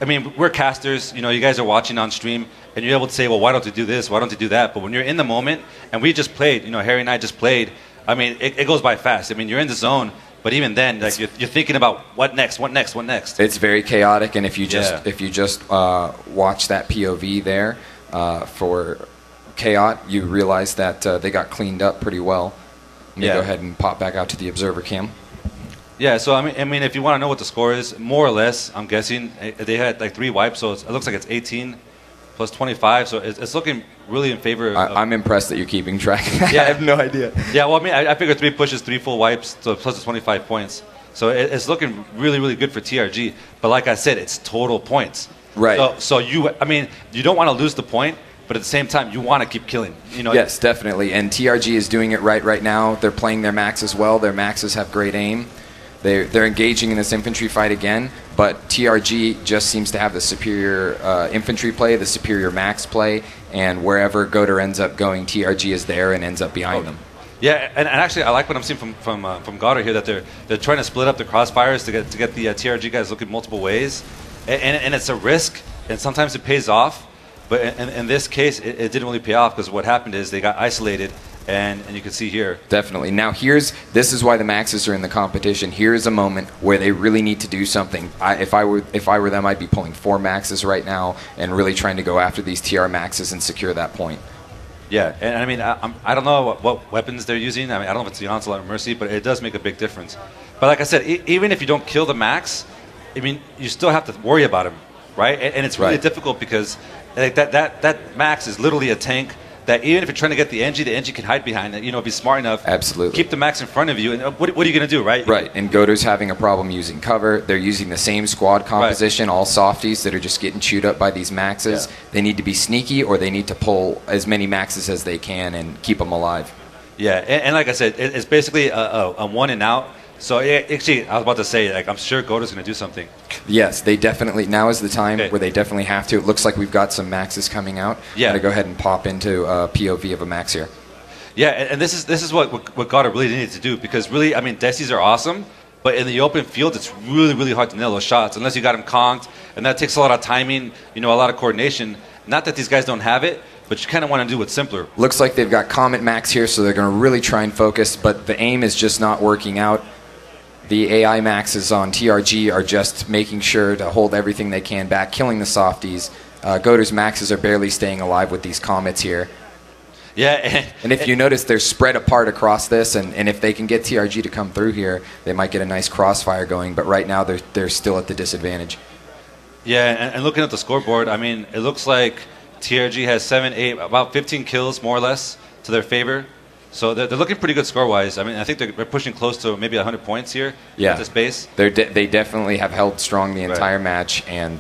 I mean, we're casters. You know, you guys are watching on stream, and you're able to say, well, why don't you do this? Why don't you do that? But when you're in the moment, and we just played, you know, Harry and I just played. I mean, it goes by fast. I mean, you're in the zone, but even then, like you're thinking about what next. It's very chaotic, and if you just watch that POV there for Chaot, you realize that they got cleaned up pretty well. Let me go ahead and pop back out to the observer cam. Yeah, so I mean, if you want to know what the score is, more or less, I'm guessing they had like 3 wipes, so it looks like it's 18 plus 25, so it's looking really in favor of... I'm impressed that you're keeping track. Yeah, I have no idea. Yeah, well, I mean, I figured 3 pushes, 3 full wipes, so plus the 25 points. So it's looking really, really good for TRG. But like I said, it's total points. Right. So you don't want to lose the point, but at the same time, you want to keep killing. You know. Yes, definitely. And TRG is doing it right now. They're playing their max as well. Their maxes have great aim. They're engaging in this infantry fight again, but TRG just seems to have the superior infantry play, the superior max play, and wherever Goder ends up going, TRG is there and ends up behind them. Yeah, and actually, I like what I'm seeing from Goddard here, that they're trying to split up the crossfires to get the TRG guys looking multiple ways, and it's a risk, and sometimes it pays off. But in this case, it didn't really pay off because what happened is they got isolated, and you can see here. Definitely. Now this is why the maxes are in the competition. Here's a moment where they really need to do something. If I were them, I'd be pulling 4 maxes right now and really trying to go after these TR maxes and secure that point. Yeah, and I mean, I don't know what weapons they're using. I mean, I don't know if it's the Onslaught or Mercy, but it does make a big difference. But like I said, even if you don't kill the max, I mean, you still have to worry about him, right? And it's really difficult because like that max is literally a tank that even if you're trying to get the NG can hide behind it. You know, be smart enough. Absolutely. Keep the max in front of you. And what are you going to do, right? Right. And Goder's having a problem using cover. They're using the same squad composition, all softies that are just getting chewed up by these maxes. Yeah. They need to be sneaky, or they need to pull as many maxes as they can and keep them alive. Yeah, and like I said, it's basically a one and out. So actually, I was about to say, like, I'm sure Goder's going to do something. Yes, they definitely. Now is the time where they definitely have to. It looks like we've got some maxes coming out. Yeah. I'm going to go ahead and pop into a POV of a max here. Yeah, and this is what Goddard really needed to do, because really, I mean, Desis are awesome, but in the open field, it's really, really hard to nail those shots unless you got them conked, and that takes a lot of timing, you know, a lot of coordination. Not that these guys don't have it, but you kind of want to do it simpler. Looks like they've got Comet Max here, so they're going to really try and focus, but the aim is just not working out. The AI maxes on TRG are just making sure to hold everything they can back, killing the softies. Goder's maxes are barely staying alive with these comets here. Yeah. And if you notice, they're spread apart across this, and if they can get TRG to come through here, they might get a nice crossfire going, but right now they're still at the disadvantage. Yeah, and looking at the scoreboard, I mean, it looks like TRG has 7, 8, about 15 kills, more or less, to their favor. So they're looking pretty good score-wise. I mean, I think they're pushing close to maybe 100 points here at this base. They definitely have held strong the entire match, and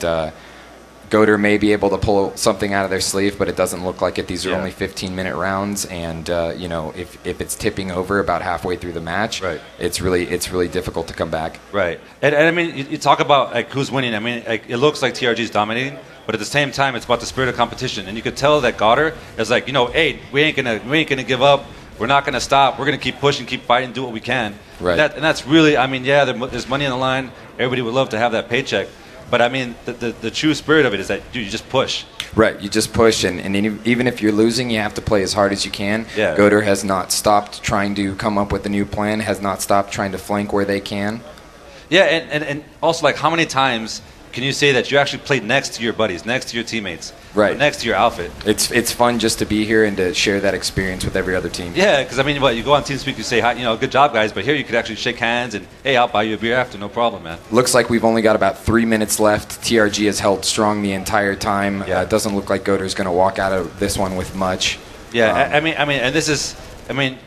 Goater may be able to pull something out of their sleeve, but it doesn't look like it. These are Yeah. only 15-minute rounds, and if it's tipping over about halfway through the match, Right. it's really difficult to come back. Right. And I mean, you talk about like who's winning. I mean, like, it looks like TRG is dominating, but at the same time, it's about the spirit of competition. And you could tell that Goddard is like, hey, we ain't gonna give up. We're not gonna stop. We're gonna keep pushing, keep fighting, do what we can. Right. And that's really, I mean, yeah, there's money on the line. Everybody would love to have that paycheck. But I mean, the true spirit of it is that, dude, you just push. Right, you just push, and even if you're losing, you have to play as hard as you can. Yeah. Goater has not stopped trying to come up with a new plan, has not stopped trying to flank where they can. Yeah, and also, like, how many times can you say that you actually played next to your buddies, next to your teammates, Right. next to your outfit? It's fun just to be here and to share that experience with every other team. Yeah, because I mean, you go on TeamSpeak, you say, hi, good job, guys, but here you could actually shake hands and, hey, I'll buy you a beer after, no problem, man. Looks like we've only got about 3 minutes left. TRG has held strong the entire time. Yeah. It doesn't look like Goater's going to walk out of this one with much. Yeah, I mean, and this is,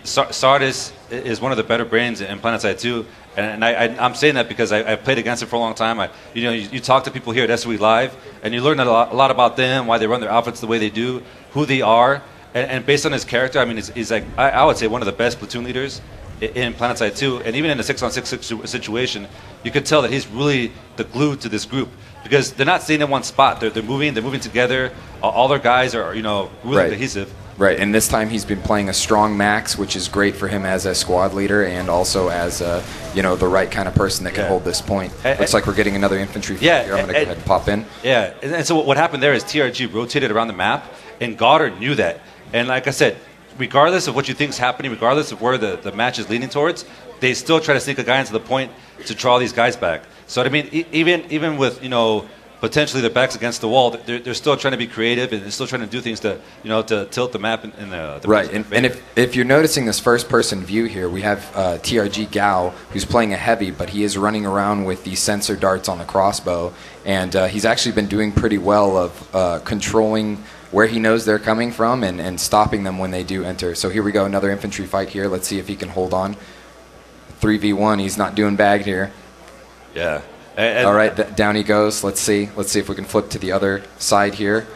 Sardis is one of the better brains in PlanetSide 2, and I'm saying that because I played against it for a long time. You talk to people here at SOE Live, and you learn a lot about them, why they run their outfits the way they do, who they are, and based on his character, I mean, he's like, I would say one of the best platoon leaders in PlanetSide 2, and even in a 6-on-6 situation, you could tell that he's really the glue to this group. Because they're not staying in one spot. They're moving together. All their guys are, really Right. cohesive. Right, and this time he's been playing a strong max, which is great for him as a squad leader and also as the right kind of person that can hold this point. Looks like we're getting another infantry fight here. I'm going to go ahead and pop in. Yeah, and so what happened there is TRG rotated around the map, and Goddard knew that. And like I said, regardless of what you think is happening, regardless of where the match is leaning towards, they still try to sneak a guy into the point to draw these guys back. So I mean, even with potentially their backs against the wall, they're still trying to be creative and they're still trying to do things to to tilt the map in the right. And if you're noticing this first person view here, we have TRG Gao, who's playing a heavy, but he is running around with the sensor darts on the crossbow, and he's actually been doing pretty well of controlling where he knows they're coming from and stopping them when they do enter. So here we go, another infantry fight here. Let's see if he can hold on. 3v1, he's not doing bad here. Yeah. All right, down he goes. Let's see if we can flip to the other side here.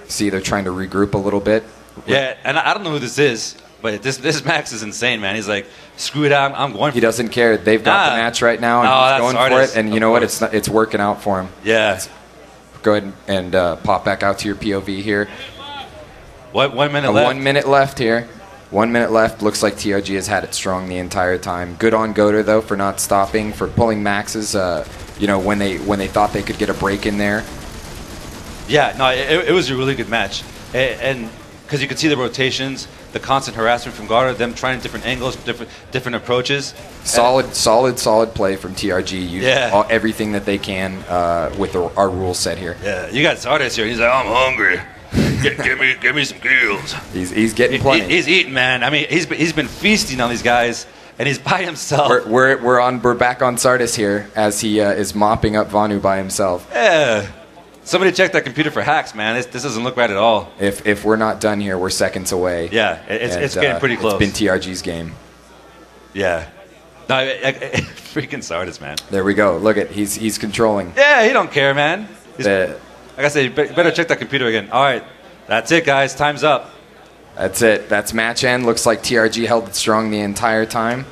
See, they're trying to regroup a little bit. Yeah, and I don't know who this is, but this Max is insane, man. He's like, screw it out, I'm going for it. He doesn't care. They've got the match right now, and he's going for it. And you know what? It's working out for him. Yeah. Go ahead and pop back out to your POV here. What, 1 minute left? 1 minute left here. 1 minute left. Looks like TRG has had it strong the entire time. Good on Goater, though, for not stopping, for pulling maxes, when they thought they could get a break in there. Yeah, no, it was a really good match. And because you could see the rotations, the constant harassment from Goddard, them trying different angles, different approaches. Solid play from TRG. Use everything that they can with our rule set here. Yeah, you got Sardis here. He's like, I'm hungry. Give me some kills. He's getting plenty. He's eating, man. I mean, he's been feasting on these guys, and he's by himself. We're back on Sardis here as he is mopping up Vanu by himself. Yeah. Somebody check that computer for hacks, man. This doesn't look right at all. If we're not done here, we're seconds away. Yeah, it's getting pretty close. It's been TRG's game. Yeah. No, freaking Sardis, man. There we go. Look at he's controlling. Yeah, he don't care, man. Like I said, you better check that computer again. All right, that's it, guys. Time's up. That's it. That's match end. Looks like TRG held it strong the entire time.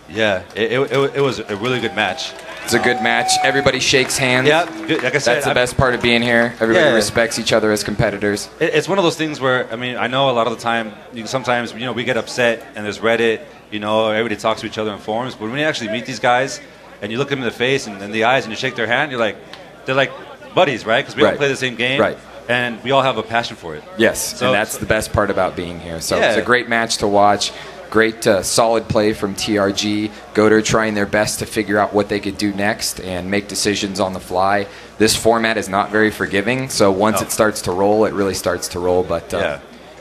Yeah, it was a really good match. It's a good match. Everybody shakes hands. Yeah, good. Like I said, that's the best part of being here. Everybody respects each other as competitors. It's one of those things where, I mean, I know a lot of the time, sometimes, we get upset and there's Reddit, everybody talks to each other in forums, but when you actually meet these guys and you look them in the face and in the eyes and you shake their hand, they're like buddies, right? Because we all play the same game. Right. And we all have a passion for it. Yes, and that's the best part about being here. So it's a great match to watch. Great solid play from TRG. Goater trying their best to figure out what they could do next and make decisions on the fly. This format is not very forgiving, so once it starts to roll, it really starts to roll. But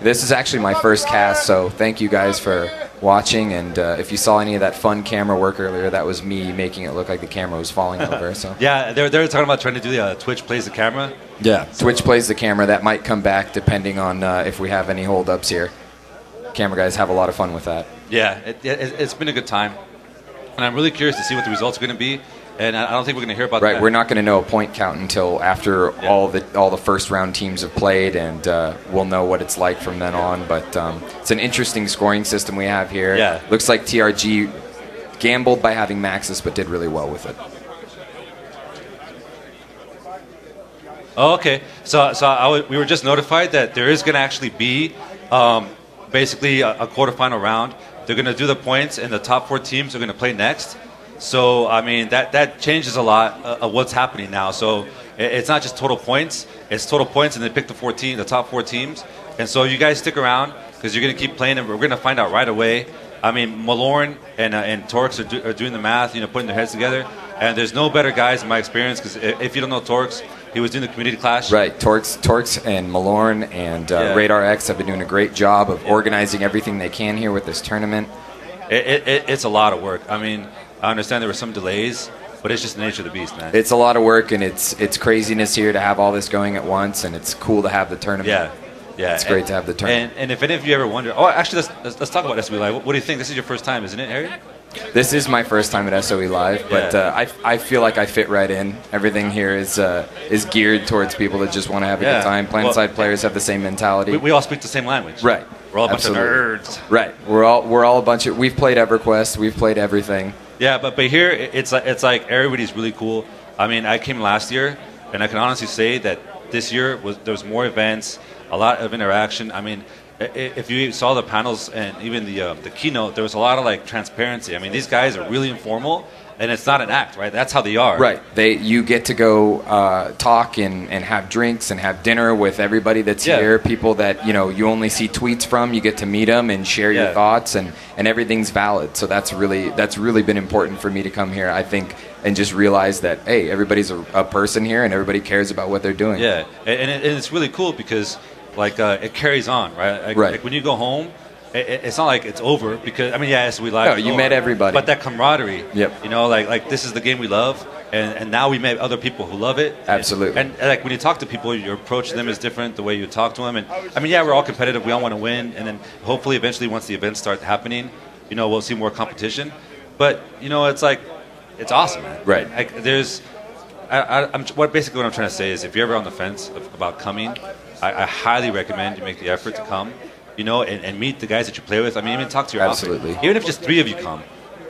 this is actually my first cast, so thank you guys for watching. And if you saw any of that fun camera work earlier, that was me making it look like the camera was falling over. So yeah, they're talking about trying to do the Twitch plays the camera. Yeah, Twitch plays the camera. That might come back depending on if we have any holdups here. Camera guys have a lot of fun with that. Yeah, it's been a good time, and I'm really curious to see what the results are going to be. and I don't think we're going to hear about Right, that. we're not going to know a point count until after all the first round teams have played, and we'll know what it's like from then on. But it's an interesting scoring system we have here. Yeah. Looks like TRG gambled by having Maxis, but did really well with it. Oh, okay. So we were just notified that there is going to actually be basically a quarterfinal round. They're going to do the points, and the top 4 teams are going to play next. So, I mean, that changes a lot of what's happening now. So it's not just total points. It's total points, and they pick the top 4 teams. And so you guys stick around because you're going to keep playing, and we're going to find out right away. I mean, Malorn and Torx are doing the math, putting their heads together. And there's no better guys in my experience because if you don't know Torx, he was doing the community clash. Right, Torx and Malorn and Radar X have been doing a great job of organizing everything they can here with this tournament. It's a lot of work. I mean, I understand there were some delays, but it's just the nature of the beast, man. It's a lot of work, and it's craziness here to have all this going at once, and it's cool to have the tournament. Yeah, it's great to have the tournament. And if any of you ever wonder, actually, let's talk about SOE Live. What do you think? This is your first time, isn't it, Harry? This is my first time at SOE Live, but I feel like I fit right in. Everything here is geared towards people that just want to have a good time. PlanetSide players have the same mentality. We all speak the same language. Right. We're all a bunch of nerds. Right. We're all a bunch of. We've played EverQuest. We've played everything. Yeah, but here it's like everybody's really cool. I mean, I came last year, and I can honestly say that this year there was more events, a lot of interaction. I mean, if you saw the panels and even the keynote, there was a lot of transparency. I mean, these guys are really informal, and it's not an act, right? That's how they are. Right. You get to go talk and have drinks and have dinner with everybody that's here. People that you only see tweets from. You get to meet them and share your thoughts, and everything's valid. So that's really been important for me to come here, I think, and just realize that hey, everybody's a person here, and everybody cares about what they're doing. Yeah, and it's really cool because. It carries on, right? Right. Like when you go home, it's not like it's over because SOE Live. No, you met everybody. But that camaraderie. Yep. Like this is the game we love, and now we met other people who love it. Absolutely. And like when you talk to people, your approach to them is different. The way you talk to them, and we're all competitive. We all want to win, and then hopefully, eventually, once the events start happening, we'll see more competition. But it's awesome, man. Right. Basically what I'm trying to say is, if you're ever on the fence about coming. I highly recommend you make the effort to come, and meet the guys that you play with. I mean, even talk to your Absolutely. outfit. Even if just 3 of you come,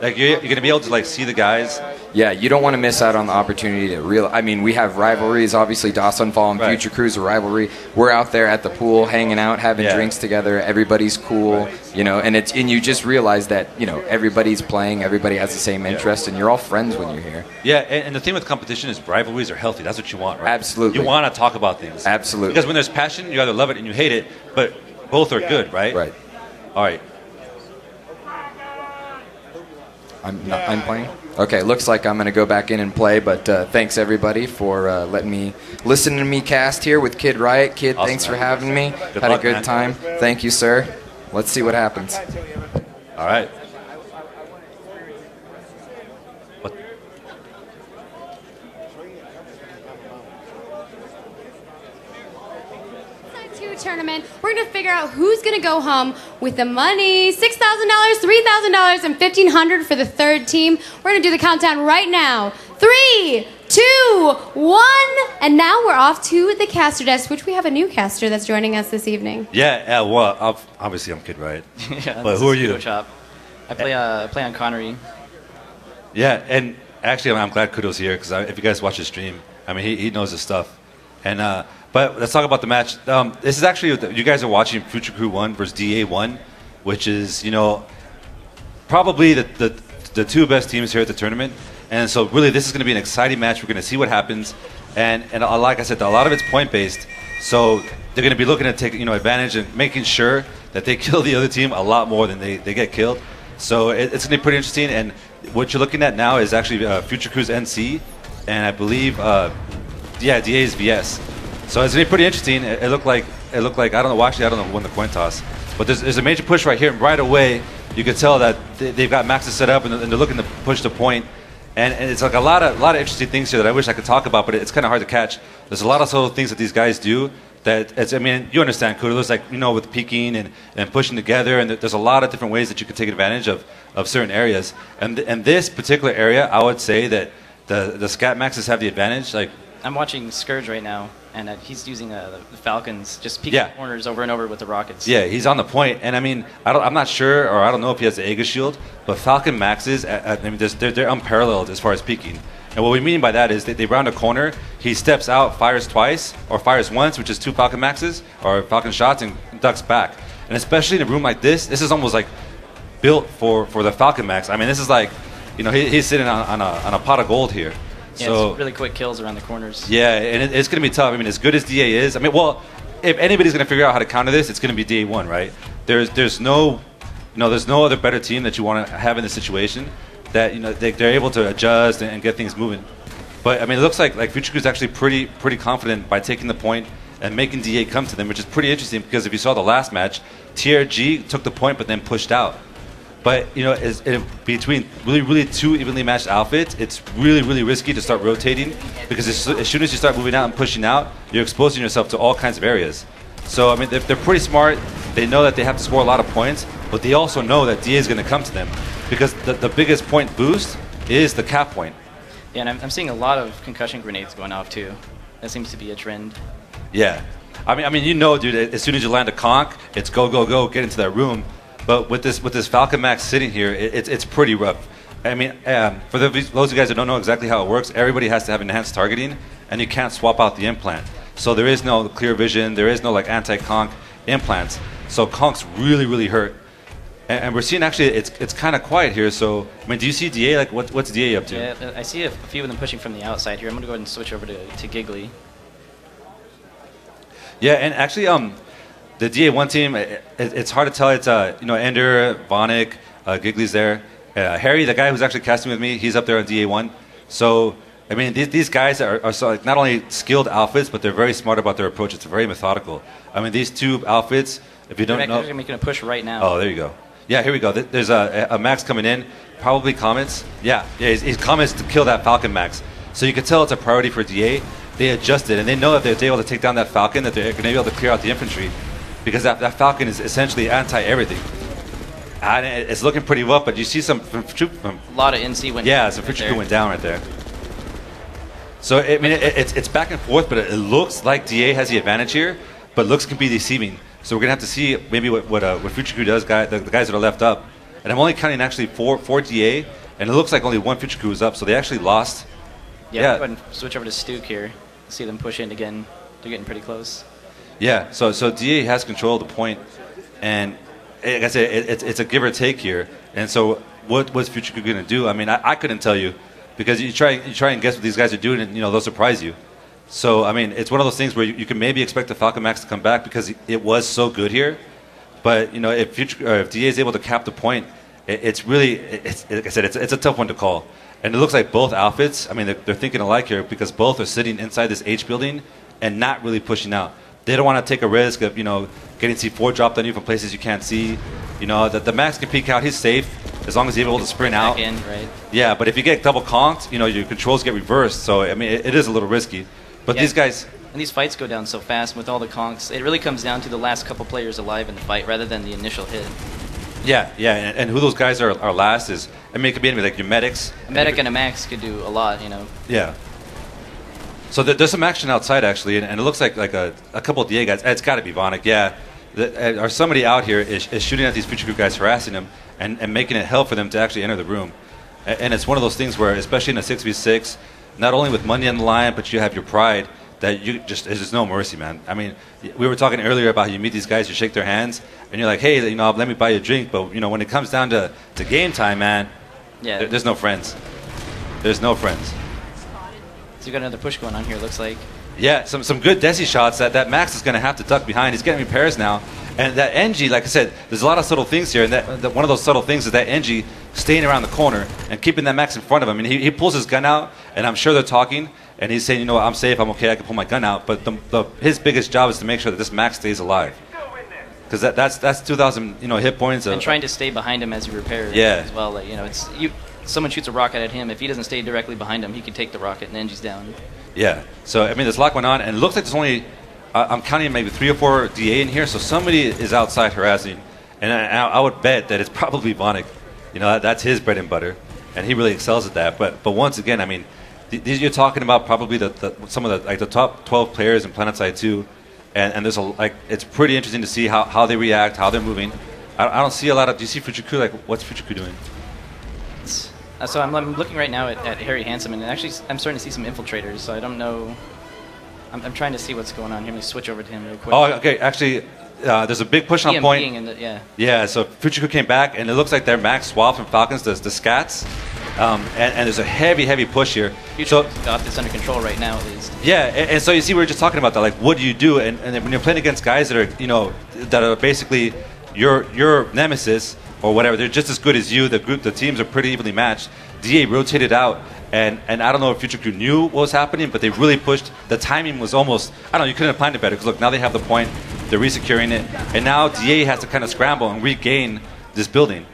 you're going to be able to see the guys. Yeah, you don't want to miss out on the opportunity to we have rivalries. Obviously, Dawsonfall and Future Crew's a rivalry. We're out there at the pool, hanging out, having drinks together. Everybody's cool, and you just realize that everybody's playing, everybody has the same interest, and you're all friends when you're here. Yeah, and the thing with competition is rivalries are healthy. That's what you want, right? Absolutely. You want to talk about things. Absolutely. Because when there's passion, you either love it and you hate it, but both are good, right? Right. All right. I'm playing? Okay, looks like I'm going to go back in and play, but thanks everybody for letting me listen to me cast here with Kid Riot. Kid, awesome, thanks for man. having me. Good Had luck, a good man. time. Thank you, sir. Let's see what happens. All right. Tournament. We're going to figure out who's going to go home with the money. $6,000, $3,000, and $1,500 for the third team. We're going to do the countdown right now. 3, 2, 1. And now we're off to the caster desk, which we have a new caster that's joining us this evening. Yeah, well, obviously I'm Kid Riot. Yeah, but who are you? Shop. I play on Connery. Yeah, and actually I'm glad Kudo's here because if you guys watch his stream, he knows his stuff. And but let's talk about the match. This is actually, you guys are watching Future Crew 1 versus DA1, which is, probably the 2 best teams here at the tournament. And so really this is going to be an exciting match. We're going to see what happens. And like I said, a lot of it's point-based. So they're going to be looking to take advantage and making sure that they kill the other team a lot more than they get killed. So it's going to be pretty interesting. And what you're looking at now is actually Future Crew's NC. And I believe, DA's VS. So it's going to be pretty interesting. It looked like I don't know. Well, actually, I don't know who won the coin toss, but there's a major push right here, and right away you could tell that they've got Maxis set up and they're looking to push the point. And it's like a lot of interesting things here that I wish I could talk about, but it's kind of hard to catch. There's a lot of little things that these guys do that you understand, Kudo. There's with peeking and pushing together, and there's a lot of different ways that you can take advantage of certain areas. And this particular area, I would say that the Scat Maxes have the advantage. Like I'm watching Scourge right now, and he's using the Falcons, just peeking corners over and over with the rockets. Yeah, he's on the point, and I mean, I'm not sure, or I don't know if he has the Aegis shield, but Falcon Maxes, I mean, they're unparalleled as far as peeking. And what we mean by that is that they round a corner, he steps out, fires twice, or fires once, which is 2 Falcon Maxes, or Falcon shots, and ducks back. And especially in a room like this is almost like built for the Falcon Max. I mean, this is like, you know, he's sitting on a pot of gold here. Yeah, so, it's really quick kills around the corners. Yeah, and it's going to be tough. I mean, as good as DA is, I mean, well, if anybody's going to figure out how to counter this, it's going to be DA1, right? There's no other better team that you want to have in this situation that, you know, they're able to adjust and get things moving. But I mean, it looks like Future's actually pretty confident by taking the point and making DA come to them, which is pretty interesting because if you saw the last match, TRG took the point but then pushed out. But, you know, between really 2 evenly matched outfits, it's really risky to start rotating because as soon as you start moving out and pushing out, you're exposing yourself to all kinds of areas. So, I mean, they're pretty smart. They know that they have to score a lot of points, but they also know that DA is going to come to them because the biggest point boost is the cap point. Yeah, and I'm seeing a lot of concussion grenades going off, too. That seems to be a trend. Yeah. I mean, you know, dude, as soon as you land a conch, it's go, get into that room. But with this Falcon Max sitting here, it's pretty rough. I mean, for those of you guys that don't know exactly how it works, everybody has to have enhanced targeting, and you can't swap out the implant. So there is no clear vision, there is no like anti-conch implants. So conchs really hurt. And we're seeing actually it's kind of quiet here. So I mean, do you see DA? Like what's DA up to? Yeah, I see a few of them pushing from the outside here. I'm gonna go ahead and switch over to Giggly. Yeah, and actually the DA1 team, it's hard to tell. It's you know, Ender, Vonic, Giggly's there. Harry, the guy who's actually casting with me, he's up there on DA1. So I mean, these guys are so, like, not only skilled outfits, but they're very smart about their approach. It's very methodical. I mean, these 2 outfits, if you don't know, they're making a push right now. Oh, there you go. Yeah, here we go. There's a Max coming in, probably Comets. Yeah, he's Comets to kill that Falcon Max. So you can tell it's a priority for DA. They adjusted, and they know that they're able to take down that Falcon, that they're going to be able to clear out the infantry. Because that Falcon is essentially anti-everything. And it's looking pretty rough, but you see some from a lot of NC went down. Yeah, some Futuku went down right there. So, I mean, it's back and forth, but it looks like DA has the advantage here, but looks can be deceiving. So we're going to have to see maybe what Futuku does, the guys that are left up. And I'm only counting actually four DA, and it looks like only 1 Futuku is up, so they actually lost. Yeah, go ahead and switch over to Stuke here. See them push in again. They're getting pretty close. Yeah, so DA has control of the point, and like I said, it's a give or take here. And so what's Futuku going to do? I mean, I couldn't tell you, because you try and guess what these guys are doing, and, you know, they'll surprise you. So, I mean, it's one of those things where you can maybe expect the Falcon Max to come back because it was so good here. But, you know, if DA is able to cap the point, it's really, like I said, it's a tough one to call. And it looks like both outfits, I mean, they're thinking alike here because both are sitting inside this H building and not really pushing out. They don't want to take a risk of, you know, getting C4 dropped on you from places you can't see. You know, the Max can peek out. He's safe as long as he's able to sprint out. In, right? Yeah, but if you get double conked, you know, your controls get reversed. So, I mean, it is a little risky. But these guys... And these fights go down so fast with all the conks. It really comes down to the last couple players alive in the fight rather than the initial hit. Yeah, and who those guys are last is... I mean, it could be anybody, like your medics. A medic and a Max could do a lot, you know. Yeah. So there's some action outside, actually, and it looks like a couple of DA guys. It's got to be Vonic, yeah. Or somebody out here is shooting at these Future Group guys, harassing them, and making it hell for them to actually enter the room. And it's one of those things where, especially in a 6v6, not only with money on the line, but you have your pride, that there's just no mercy, man. I mean, we were talking earlier about how you meet these guys, you shake their hands, and you're like, hey, you know, let me buy you a drink. But, you know, when it comes down to game time, man, there's no friends. There's no friends. So you got another push going on here, looks like. Yeah, some good Desi shots that Max is going to have to duck behind. He's getting repairs now. And that NG, like I said, there's a lot of subtle things here. And that one of those subtle things is that NG staying around the corner and keeping that Max in front of him. And he pulls his gun out, and I'm sure they're talking. And he's saying, you know what, I'm safe, I'm okay, I can pull my gun out. But his biggest job is to make sure that this Max stays alive. Because that's 2,000 hit points. And trying to stay behind him as he repairs as well. Like, you know, someone shoots a rocket at him. If he doesn't stay directly behind him, he can take the rocket and NG's down. Yeah. So, I mean, there's a lot going on. And it looks like there's only, I'm counting maybe 3 or 4 DA in here. So somebody is outside harassing. And I would bet that it's probably Vonic. You know, that's his bread and butter. And he really excels at that. But once again, I mean, these you're talking about probably some of the top 12 players in PlanetSide 2, and there's it's pretty interesting to see how they react, how they're moving. I don't see a lot of. Do you see Fujiku? Like, what's Fujiku doing? So I'm looking right now at Harry Handsome, and actually I'm starting to see some infiltrators. So I don't know. I'm trying to see what's going on here. Let me switch over to him real quick. Oh, okay. Actually, there's a big push on point. Yeah. Yeah. So Fujiku came back, and it looks like their max swap from Falcons does the scats, and there's a heavy push here. So got this under control right now, at least. Yeah, and so you see, we were just talking about that. Like, what do you do? And when you're playing against guys that are that are basically your nemesis or whatever, they're just as good as you. The teams are pretty evenly matched. DA rotated out, and I don't know if Future Crew knew what was happening, but they really pushed. The timing was almost, I don't know, you couldn't have planned it better, because look, now they have the point, they're resecuring it, and now DA has to kind of scramble and regain this building.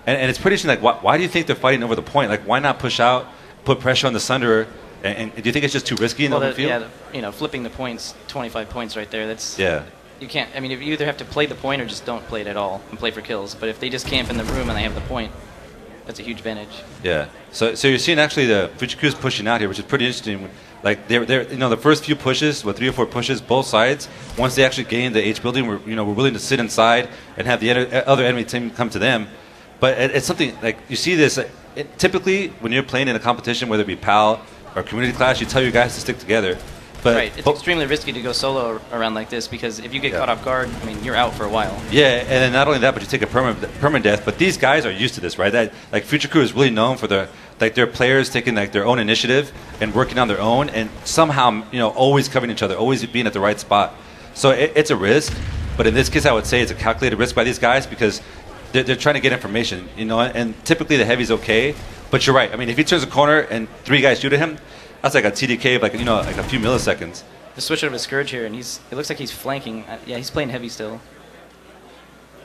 And it's pretty interesting, like, why do you think they're fighting over the point? Like, why not push out, put pressure on the Sunderer, and do you think it's just too risky in the open field? Yeah, flipping the points, 25 points right there, that's... Yeah. You can't, I mean, you either have to play the point or just don't play it at all and play for kills. But if they just camp in the room and they have the point, that's a huge advantage. Yeah. So you're seeing actually the Fujikus pushing out here, which is pretty interesting. Like they're the first few pushes, 3 or 4 pushes, both sides, once they actually gain the H building, we're willing to sit inside and have the other enemy team come to them. But it's something like you see this typically when you're playing in a competition, whether it be PAL or Community Clash, you tell your guys to stick together. But, right, it's extremely risky to go solo around like this because if you get caught off guard, I mean, you're out for a while. Yeah, and then not only that, but you take a permanent death. But these guys are used to this, right? That like Future Crew is really known for their players taking like their own initiative and working on their own, and somehow always covering each other, always being at the right spot. So it's a risk, but in this case, I would say it's a calculated risk by these guys because they're trying to get information, And typically the heavy's okay, but you're right. I mean, if he turns a corner and 3 guys shoot at him, that's like a TDK of like a few milliseconds. The switch over to Scourge here, and it looks like he's flanking. Yeah, he's playing heavy still.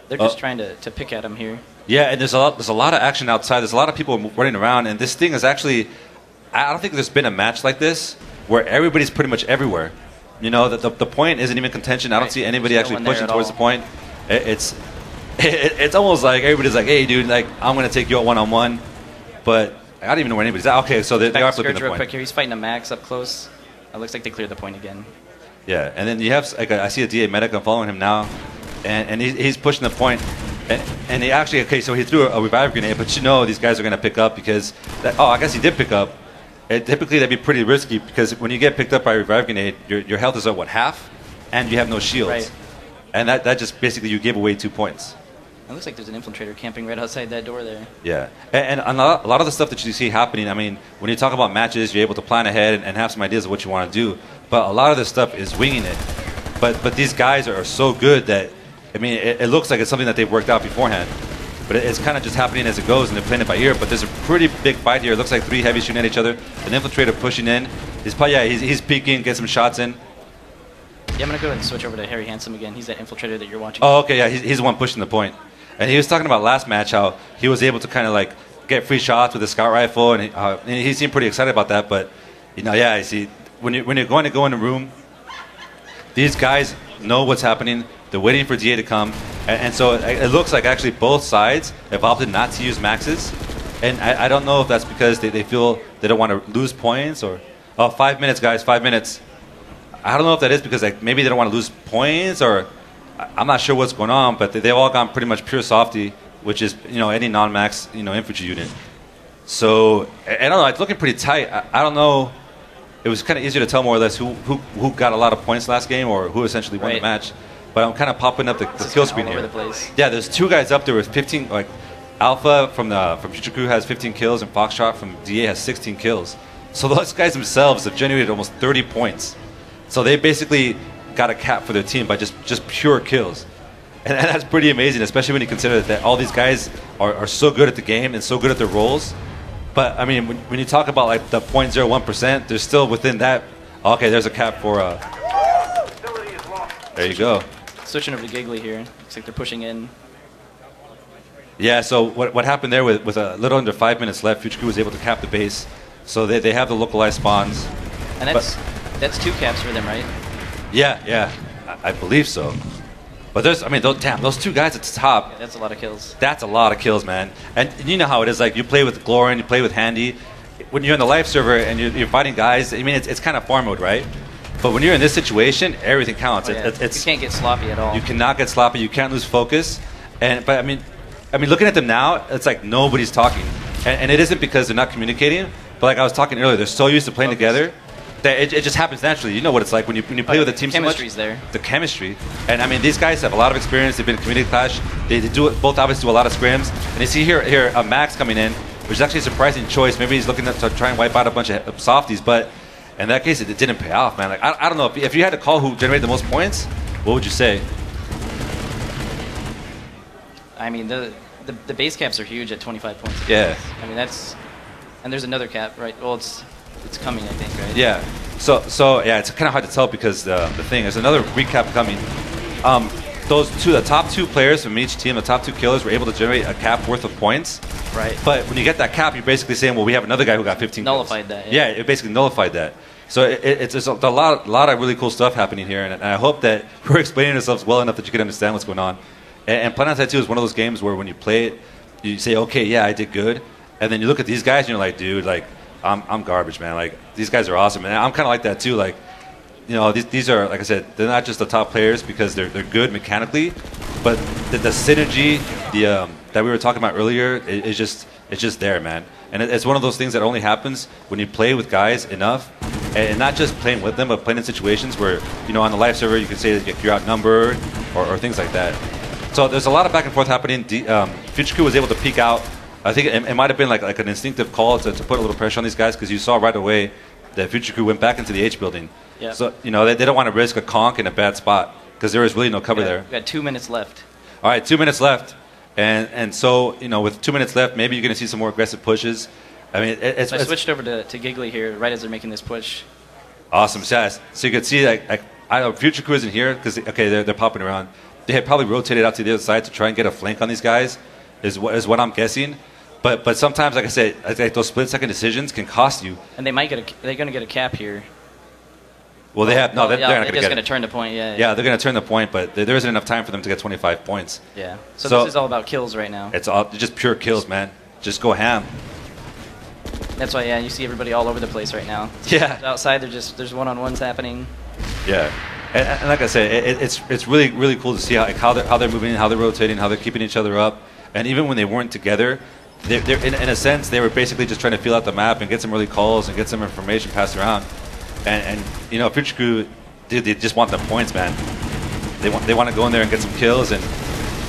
They're just trying to pick at him here. Yeah, and there's a lot of action outside. There's a lot of people running around, and this thing is actually, I don't think there's been a match like this where everybody's pretty much everywhere. The point isn't even contention. I don't see anybody actually pushing towards the point. It's almost like everybody's like, hey, dude, like I'm gonna take you out one-on-one, but I don't even know where anybody's at. Okay, so they are flipping the point. Real quick here. He's fighting a Max up close. It looks like they cleared the point again. Yeah, and then you have I see a DA medic. I'm following him now, and he's pushing the point. And he actually so he threw a revive grenade, but these guys are going to pick up because I guess he did pick up. Typically that'd be pretty risky because when you get picked up by a revive grenade, your health is at half, and you have no shields, right. And that just basically you give away 2 points. It looks like there's an infiltrator camping right outside that door there. Yeah, and a lot of the stuff that you see happening, I mean, when you talk about matches, you're able to plan ahead and have some ideas of what you want to do. But a lot of this stuff is winging it. But these guys are so good that, I mean, it looks like it's something that they've worked out beforehand. But it's kind of just happening as it goes, and they're playing it by ear. But there's a pretty big fight here. It looks like 3 heavies shooting at each other. An infiltrator pushing in. He's peeking, get some shots in. Yeah, I'm going to go ahead and switch over to Harry Handsome again. He's that infiltrator that you're watching. Oh, okay, yeah, he's the one pushing the point. And he was talking about last match how he was able to kind of like get free shots with a scout rifle, and he seemed pretty excited about that. But I see when you're going to go in a room, these guys know what's happening. They're waiting for DA to come, and so it looks like actually both sides have opted not to use maxes. And I don't know if that's because they feel they don't want to lose points or 5 minutes, guys, 5 minutes. I don't know if that is because maybe they don't want to lose points or. I'm not sure what's going on, but they've all gone pretty much pure softy, which is any non-max infantry unit. So I don't know. It's looking pretty tight. I don't know. It was kind of easier to tell more or less who got a lot of points last game or who essentially won the match. But I'm kind of popping up the kill screen here. Yeah, there's 2 guys up there with 15. Like Alpha from Future Crew has 15 kills, and Foxtrot from DA has 16 kills. So those guys themselves have generated almost 30 points. So they basically got a cap for their team by just pure kills. And that's pretty amazing, especially when you consider that all these guys are so good at the game and so good at their roles. But, I mean, when you talk about like the 0.01%, they're still within that. Okay, there's a cap for... there you go. Switching over to Giggly here. Looks like they're pushing in. Yeah, so what happened there with a little under 5 minutes left, Future Crew was able to cap the base. So they have the localized spawns. And that's 2 caps for them, right? Yeah, I believe so. But those 2 guys at the top. Yeah, that's a lot of kills. That's a lot of kills, man. And you know how it is. Like you play with Glory and you play with Handy. when you're in the live server and you're fighting guys, I mean, it's kind of farm mode, right? But when you're in this situation, everything counts. Oh, yeah. You can't get sloppy at all. You cannot get sloppy. You can't lose focus. But I mean, looking at them now, it's like nobody's talking, and it isn't because they're not communicating. But like I was talking earlier, they're so used to playing together that it just happens naturally. You know what it's like when you play with a team so much. Chemistry's there. The chemistry, and I mean, these guys have a lot of experience. They've been in community clash. They do it. Both obviously do a lot of scrims. And you see here Max coming in, which is actually a surprising choice. Maybe he's looking to try and wipe out a bunch of softies, but in that case, it didn't pay off, man. Like I don't know if you had to call who generated the most points, what would you say? I mean, the base caps are huge at 25 points. Yeah. I mean, and there's another cap, right? Well, it's coming, I think, right? Yeah. So yeah, it's kind of hard to tell because the thing there's another recap coming. The top two players from each team, the top two killers, were able to generate a cap worth of points. Right. But when you get that cap, you're basically saying, well, we have another guy who got 15 nullified kills. that. Yeah, it basically nullified that. So it's a lot of really cool stuff happening here, and I hope that we're explaining ourselves well enough that you can understand what's going on. And PlanetSide 2 is one of those games where when you play it, you say, okay, yeah, I did good, and then you look at these guys and you're like, dude, like I'm garbage, man. Like these guys are awesome, and I'm kind of like that too. Like, you know, these are, like I said, they're not just the top players because they're good mechanically, but the synergy that we were talking about earlier is just there, man. And it's one of those things that only happens when you play with guys enough, and not just playing with them, but playing in situations where, you know, on the live server you can say that you're outnumbered or things like that. So there's a lot of back and forth happening. Future Crew was able to peek out. I think it might have been like an instinctive call to put a little pressure on these guys, because you saw right away that Future Crew went back into the H building. Yeah. So, you know, they don't want to risk a conk in a bad spot because there was really no cover there. We got 2 minutes left. All right, 2 minutes left. And so, you know, with 2 minutes left, maybe you're going to see some more aggressive pushes. I mean, I switched over to Giggly here right as they're making this push. Awesome. So you can see, like I know Future Crew isn't here because, okay, they're popping around. They had probably rotated out to the other side to try and get a flank on these guys, is what I'm guessing. But sometimes, like I said, I think those split-second decisions can cost you. And they're going to get a cap here. Well, they're not going to get it. They're just going to turn the point, yeah. Yeah, they're going to turn the point, but there isn't enough time for them to get 25 points. Yeah. So this is all about kills right now. It's all just pure kills, man. Just go ham. That's why, yeah, you see everybody all over the place right now. Yeah. Outside, there's one-on-ones happening. Yeah. And like I said, it's really, really cool to see how they're moving, how they're rotating, how they're keeping each other up. And even when they weren't together, they're in a sense, they were basically just trying to feel out the map and get some early calls and get some information passed around. And you know, Future Crew, dude, they just want the points, man. They want to go in there and get some kills, and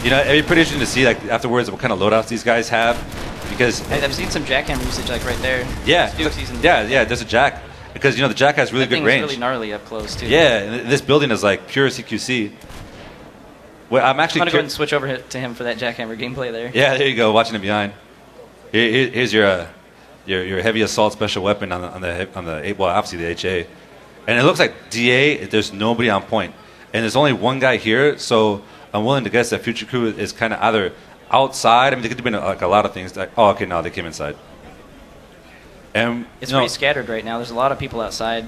you know, it'd be pretty interesting to see like afterwards what kind of loadouts these guys have, because I've seen some jackhammer usage like right there. Yeah, yeah. There's a jack, because you know the jack has really good range. Really gnarly up close too. Yeah, and this building is like pure CQC. Well, I'm actually gonna go ahead and switch over to him for that jackhammer gameplay there. Yeah, there you go, watching it behind. Here's your heavy assault special weapon on the well, obviously the HA, and it looks like DA. There's nobody on point, and there's only one guy here. So I'm willing to guess that Future Crew is kind of either outside. I mean, they could have been like a lot of things. Like, oh, okay, no, they came inside. And it's pretty scattered right now. There's a lot of people outside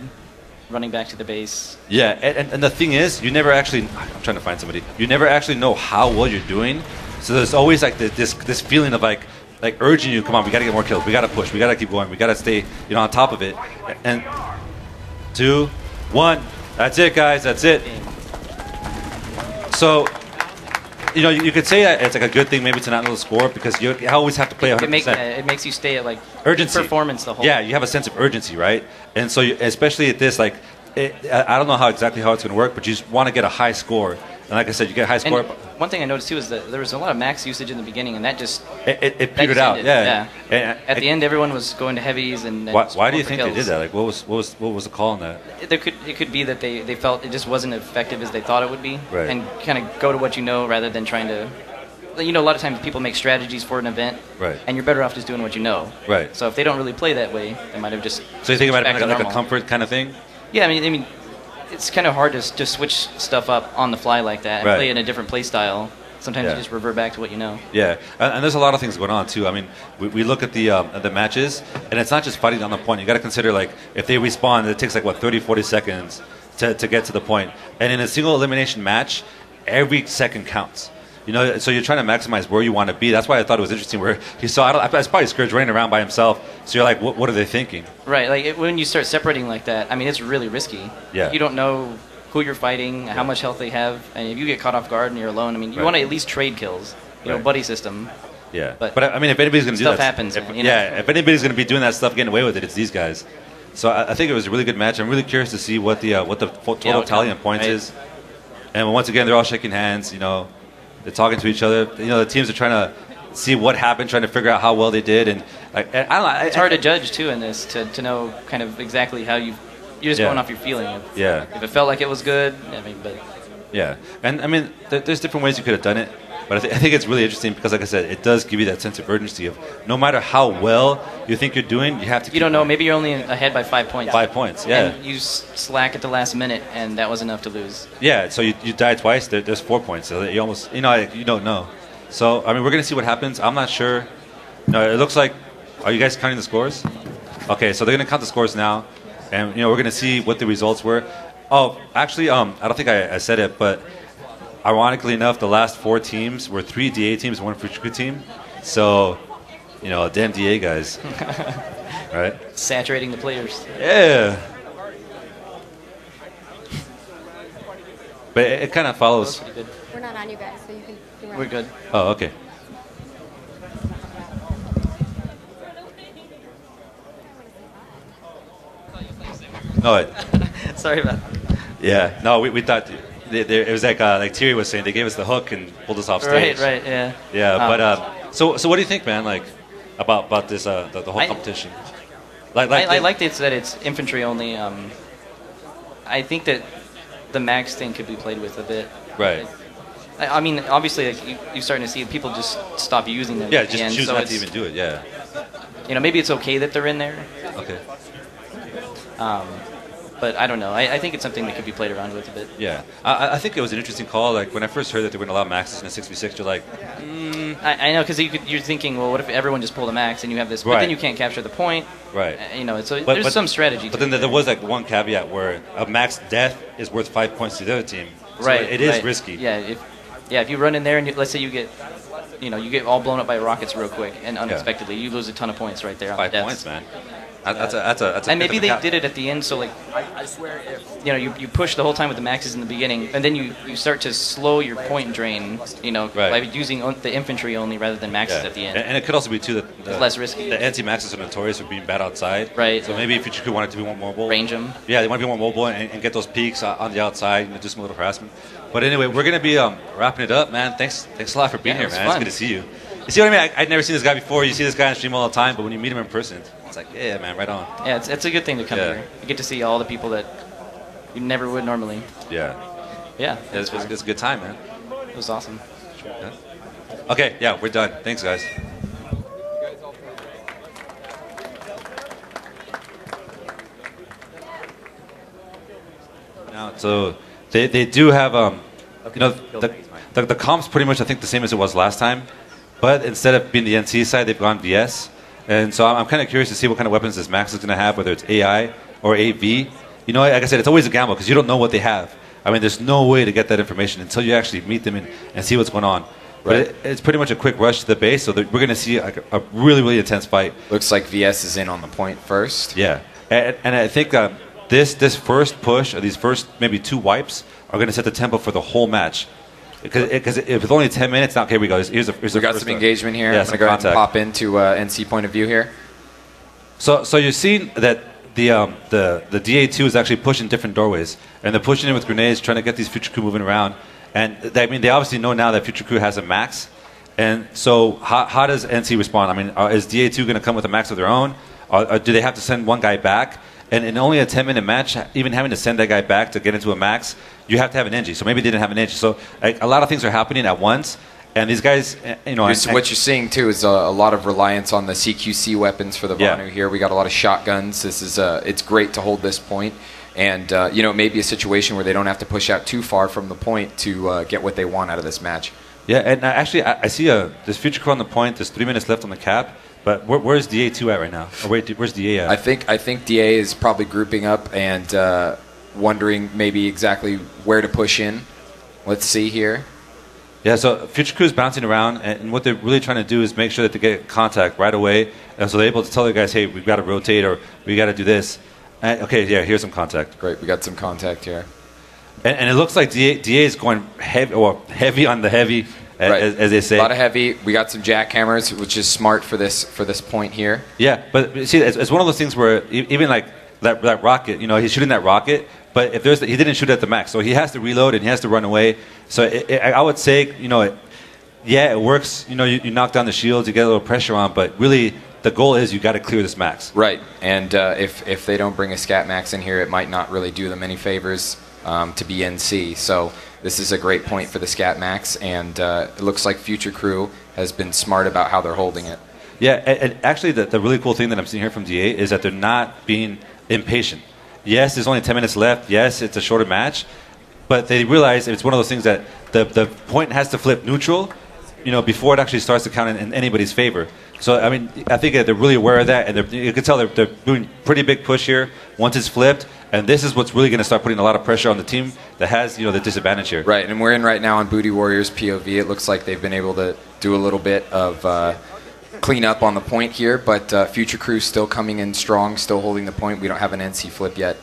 running back to the base. Yeah, and the thing is, you never actually. I'm trying to find somebody. You never actually know how well you're doing. So there's always like this feeling of like urging you, come on, we got to get more kills. We got to push. We got to keep going. We got to stay, on top of it. And 2, 1. That's it, guys. That's it. So, you could say that it's like a good thing maybe to not know the score, because you always have to play 100%. It makes you stay at like urgency, performance the whole. Yeah, you have a sense of urgency, right? And so, especially at this, I don't know exactly how it's going to work, but you just want to get a high score. And like I said, you get a high score. And one thing I noticed too is that there was a lot of max usage in the beginning, and that just it petered out. Yeah. At the end, everyone was going to heavies and. Why do you think they did that? Like, what was the call on that? It could be that they felt it just wasn't effective as they thought it would be, right. And kind of go to what you know rather than trying to. A lot of times people make strategies for an event, right? And you're better off just doing what you know, right? So if they don't really play that way, they might have just. So you think it might have been like a comfort kind of thing? Yeah, I mean. It's kind of hard to just switch stuff up on the fly like that and right. play in a different play style. Sometimes you just revert back to what you know. Yeah, and there's a lot of things going on too. I mean, we look at the matches, and it's not just fighting on the point. You got to consider, like, if they respawn, it takes like 30, 40 seconds to get to the point. And in a single elimination match, every second counts. You know, so you're trying to maximize where you want to be. That's why I thought it was interesting. Where he saw, I was probably scared running around by himself. So you're like, what are they thinking? Right. Like when you start separating like that, I mean, it's really risky. Yeah. You don't know who you're fighting, how much health they have, and if you get caught off guard and you're alone, I mean, you want to at least trade kills. You know, buddy system. Yeah. But I mean, if anybody's going to do that, stuff happens. if anybody's going to be doing that stuff, getting away with it, it's these guys. So I think it was a really good match. I'm really curious to see what the total tally in points is. And once again, they're all shaking hands. You know, they're talking to each other. You know, the teams are trying to see what happened, trying to figure out how well they did. And I don't know. It's hard to judge too in this to know kind of exactly how you're just going off your feeling. If it felt like it was good, I mean, but yeah. And I mean, there's different ways you could have done it. But I think it's really interesting because, like I said, it does give you that sense of urgency of no matter how well you think you're doing, you have to. You don't know. Maybe you're only ahead by 5 points. 5 points, yeah. And you slack at the last minute, and that was enough to lose. Yeah. So you die twice. There's 4 points. So you almost, you don't know. So I mean, we're gonna see what happens. I'm not sure. No, it looks like. Are you guys counting the scores? Okay. So they're gonna count the scores now, and we're gonna see what the results were. Oh, actually, I don't think I said it, but. Ironically enough, the last 4 teams were 3 DA teams and 1 Future team. So, damn DA guys. Right? Saturating the players. Yeah. But it kind of follows. We're not on you guys, so you can. We're good. Oh, okay. No, sorry about that. Yeah, no, we thought. It was like Thierry was saying, they gave us the hook and pulled us off stage. Right, yeah. Yeah, but so what do you think, man? Like about this the whole competition? I like that it's infantry only. I think that the max thing could be played with a bit. Right. I mean, obviously, you're starting to see people just stop using them. Yeah, at the just end, choose so not to even do it. Yeah. Maybe it's okay that they're in there. Okay. But I don't know. I think it's something that could be played around with a bit. Yeah. I think it was an interesting call. Like, when I first heard that they were going to allow maxes in a 6v6, you're like... I know, because you're thinking, well, what if everyone just pulled a max and you have this... But then you can't capture the point. Right. There's some strategy. But then there was, like, one caveat where a max death is worth 5 points to the other team. So right. it is risky. Yeah, if you run in there and let's say you get... you get all blown up by rockets real quick and unexpectedly, you lose a ton of points right there on 5 the deaths. points, man. That's a and maybe they did it at the end, so like I swear if you push the whole time with the maxes in the beginning, and then you start to slow your point drain, by using the infantry only rather than maxes at the end. And it could also be too that it's less risky. The anti-maxes are notorious for being bad outside. Right. So maybe if Future wanted to be more mobile, range them. Yeah, they want to be more mobile and get those peaks on the outside, do some little harassment. But anyway, we're gonna be wrapping it up, man. Thanks a lot for being here, man. It's good to see you. You see what I mean? I'd never seen this guy before. You see this guy on stream all the time, but when you meet him in person, it's like, yeah, man, right on. Yeah, it's a good thing to come here. You get to see all the people that you never would normally. Yeah. Yeah. It's a good time, man. It was awesome. Yeah. Okay, yeah, we're done. Thanks, guys. Now, so they do have the comp's pretty much I think the same as it was last time, but instead of being the NC side, they've gone VS, and so I'm kind of curious to see what kind of weapons this Max is going to have, whether it's AI or AV. Like I said, it's always a gamble because you don't know what they have. I mean, there's no way to get that information until you actually meet them and see what's going on. Right. But it's pretty much a quick rush to the base, so we're going to see a really, really intense fight. Looks like VS is in on the point first. Yeah, and I think this first push, or these first maybe 2 wipes, are going to set the tempo for the whole match. Because if it's only 10 minutes, now here we go. Here's we got some engagement here. I'm going to go ahead and pop into NC point of view here. So you're seeing that the DA2 is actually pushing different doorways, and they're pushing in with grenades, trying to get these Future Crew moving around. And they obviously know now that Future Crew has a max. And so how does NC respond? I mean, is DA2 going to come with a max of their own? Or do they have to send one guy back? And in only a 10-minute match, even having to send that guy back to get into a max, you have to have an NG. So maybe they didn't have an NG. So a lot of things are happening at once. And these guys, what you're seeing too is a lot of reliance on the CQC weapons for the Vanu here. We got a lot of shotguns. This is it's great to hold this point. And, it may be a situation where they don't have to push out too far from the point to get what they want out of this match. Yeah, and actually, I see there's Future Crew on the point. There's 3 minutes left on the cap. But where's DA2 at right now? Or where's DA at? I think DA is probably grouping up and wondering maybe exactly where to push in. Let's see here. Yeah, so Future Crew's bouncing around, and what they're really trying to do is make sure that they get contact right away, and so they're able to tell their guys, hey, we've got to rotate, or we got to do this. And, okay, yeah, here's some contact. Great, we got some contact here. And it looks like DA is going heavy on the heavy, as they say. A lot of heavy. We got some jackhammers, which is smart for this point here. Yeah, but see, it's one of those things where even like that rocket, he's shooting that rocket, but if he didn't shoot at the max, so he has to reload and he has to run away. So I would say, it works. You knock down the shields, you get a little pressure on, but really the goal is you got to clear this max. Right, and if they don't bring a scat max in here, it might not really do them any favors to be NC. So this is a great point for the scat max, and it looks like Future Crew has been smart about how they're holding it. Yeah, and actually the really cool thing that I'm seeing here from DA is that they're not being impatient. Yes, there's only 10 minutes left. Yes, it's a shorter match. But they realize it's one of those things that the point has to flip neutral, before it actually starts to count in anybody's favor. So, I mean, I think that they're really aware of that. And you can tell they're doing pretty big push here once it's flipped. And this is what's really going to start putting a lot of pressure on the team that has, the disadvantage here. Right, and we're in right now on Booty Warriors POV. It looks like they've been able to do a little bit of clean up on the point here, but Future Crew still coming in strong, still holding the point. We don't have an NC flip yet.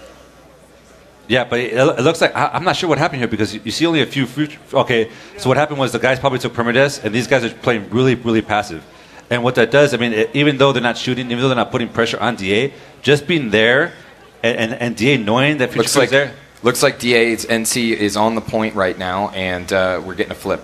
Yeah, but it looks like I'm not sure what happened here because you see only a few. Okay, so what happened was the guys probably took permadeath, and these guys are playing really, really passive. And what that does, I mean, even though they're not shooting, even though they're not putting pressure on DA, just being there and DA knowing that Future Crew is there. Looks like DA's NC is on the point right now, and we're getting a flip.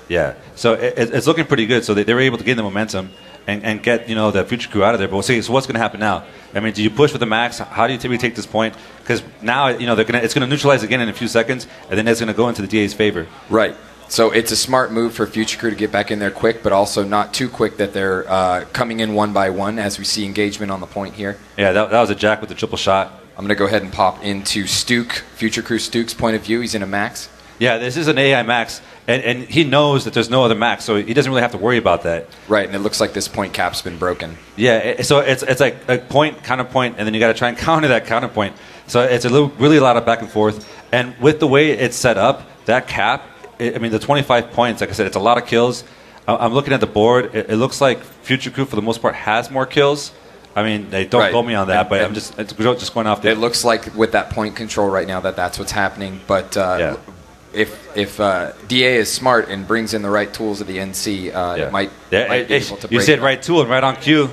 Yeah, so it's looking pretty good. So they were able to gain the momentum and get the Future Crew out of there. But we'll see. So what's going to happen now? I mean, do you push with the max? How do you typically take this point? Because now it's going to neutralize again in a few seconds, and then it's going to go into the DA's favor. Right. So it's a smart move for Future Crew to get back in there quick, but also not too quick that they're coming in one by one as we see engagement on the point here. Yeah, that was a jack with the triple shot. I'm going to go ahead and pop into Stuke, Future Crew Stuke's point of view. He's in a max. Yeah, this is an AI max, and he knows that there's no other max, so he doesn't really have to worry about that. Right, and it looks like this point cap's been broken. Yeah, so it's like a point, counterpoint, and then you got to try and counter that counterpoint. So it's really a lot of back and forth. And with the way it's set up, that cap, the 25 points, like I said, it's a lot of kills. I'm looking at the board. It looks like Future Crew, for the most part, has more kills. I mean, they don't quote me on that, but I'm just going off the... It looks like with that point control right now that's what's happening, but... If DA is smart and brings in the right tools of the NC, it might be able to break. You said right tool and right on cue.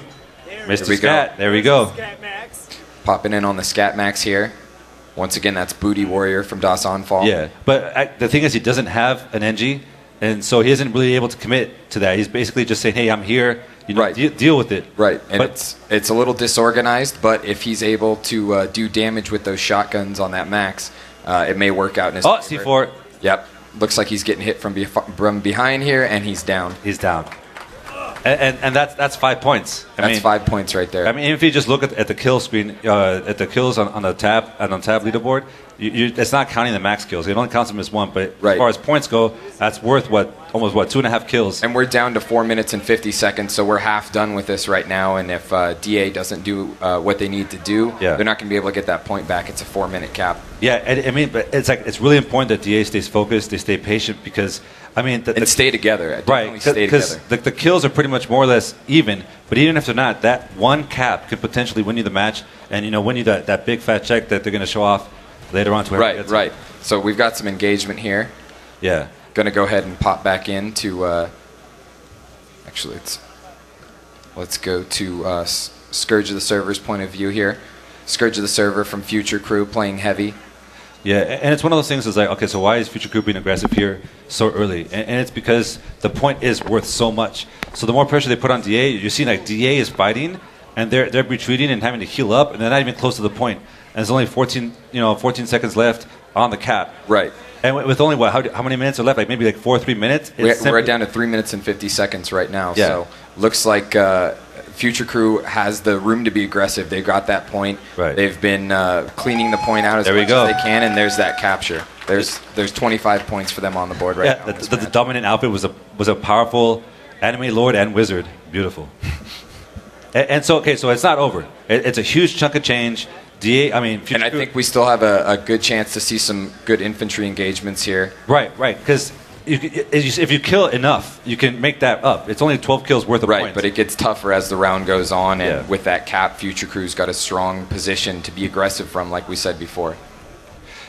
Mr. Scat. There we go. Popping in on the Scat Max here. Once again, that's Booty Warrior from Das Onfall. Yeah, but the thing is he doesn't have an NG, and so he isn't really able to commit to that. He's basically just saying, hey, I'm here. Deal with it. Right, and it's a little disorganized, but if he's able to do damage with those shotguns on that max, it may work out in his favor. C4. Yep. Looks like he's getting hit from behind here, and he's down. He's down. And that's 5 points. That's 5 points right there. I mean, if you just look at the kill screen, at the kills on the tab leaderboard, it's not counting the max kills. It only counts them as one. But as far as points go, that's worth almost 2.5 kills. And we're down to 4 minutes and 50 seconds, so we're half done with this right now. And if DA doesn't do what they need to do, they're not going to be able to get that point back. It's a 4-minute cap. Yeah, but it's really important that DA stays focused, they stay patient, because and stay together. Right, because the kills are pretty much more or less even. But even if they're not, that one cap could potentially win you the match, and win you that big fat check that they're going to show off later on. To right. So we've got some engagement here. Yeah. Going to go ahead and pop back into. Actually, let's go to Scourge of the Server's point of view here. Scourge of the Server from Future Crew playing heavy. Yeah, and it's one of those things that's like, okay, so why is Future Crew being aggressive here so early? And it's because the point is worth so much. So the more pressure they put on DA, you see like DA is fighting, and they're retreating and having to heal up, and they're not even close to the point. And there's only 14 seconds left on the cap. Right. And with only how many minutes are left? Like maybe 4 or 3 minutes. We're right down to 3 minutes and 50 seconds right now. Yeah. So looks like Future Crew has the room to be aggressive. They got that point. Right. They've been cleaning the point out as much as they can, and there's that capture. There's 25 points for them on the board right now. The dominant outfit was a powerful anime lord and wizard. Beautiful. so it's not over. It's a huge chunk of change. DA, Future and I think we still have a good chance to see some good infantry engagements here. Right, because if you kill enough, you can make that up. It's only 12 kills worth of Right, points. but it gets tougher as the round goes on, and with that cap, Future Crew's got a strong position to be aggressive from, like we said before.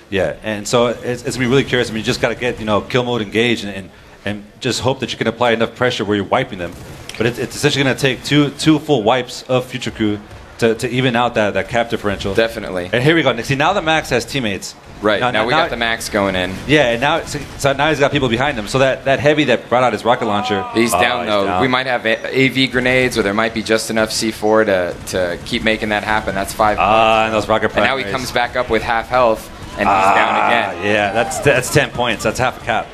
Yeah, and so it's going to be really curious. I mean, you just got to get kill mode engaged and just hope that you can apply enough pressure where you're wiping them. But it's essentially going to take two full wipes of Future Crew to even out that cap differential. Definitely. And here we go. See, now the Max has teammates. Right, now we got the Max going in. Yeah, and now he's got people behind him. So that heavy that brought out his rocket launcher. He's down, though. Down. We might have AV grenades, or there might be just enough C4 to keep making that happen. That's 5 points. And those rocket primaries. And now he comes back up with half health, and he's down again. Yeah, that's 10 points. That's half a cap.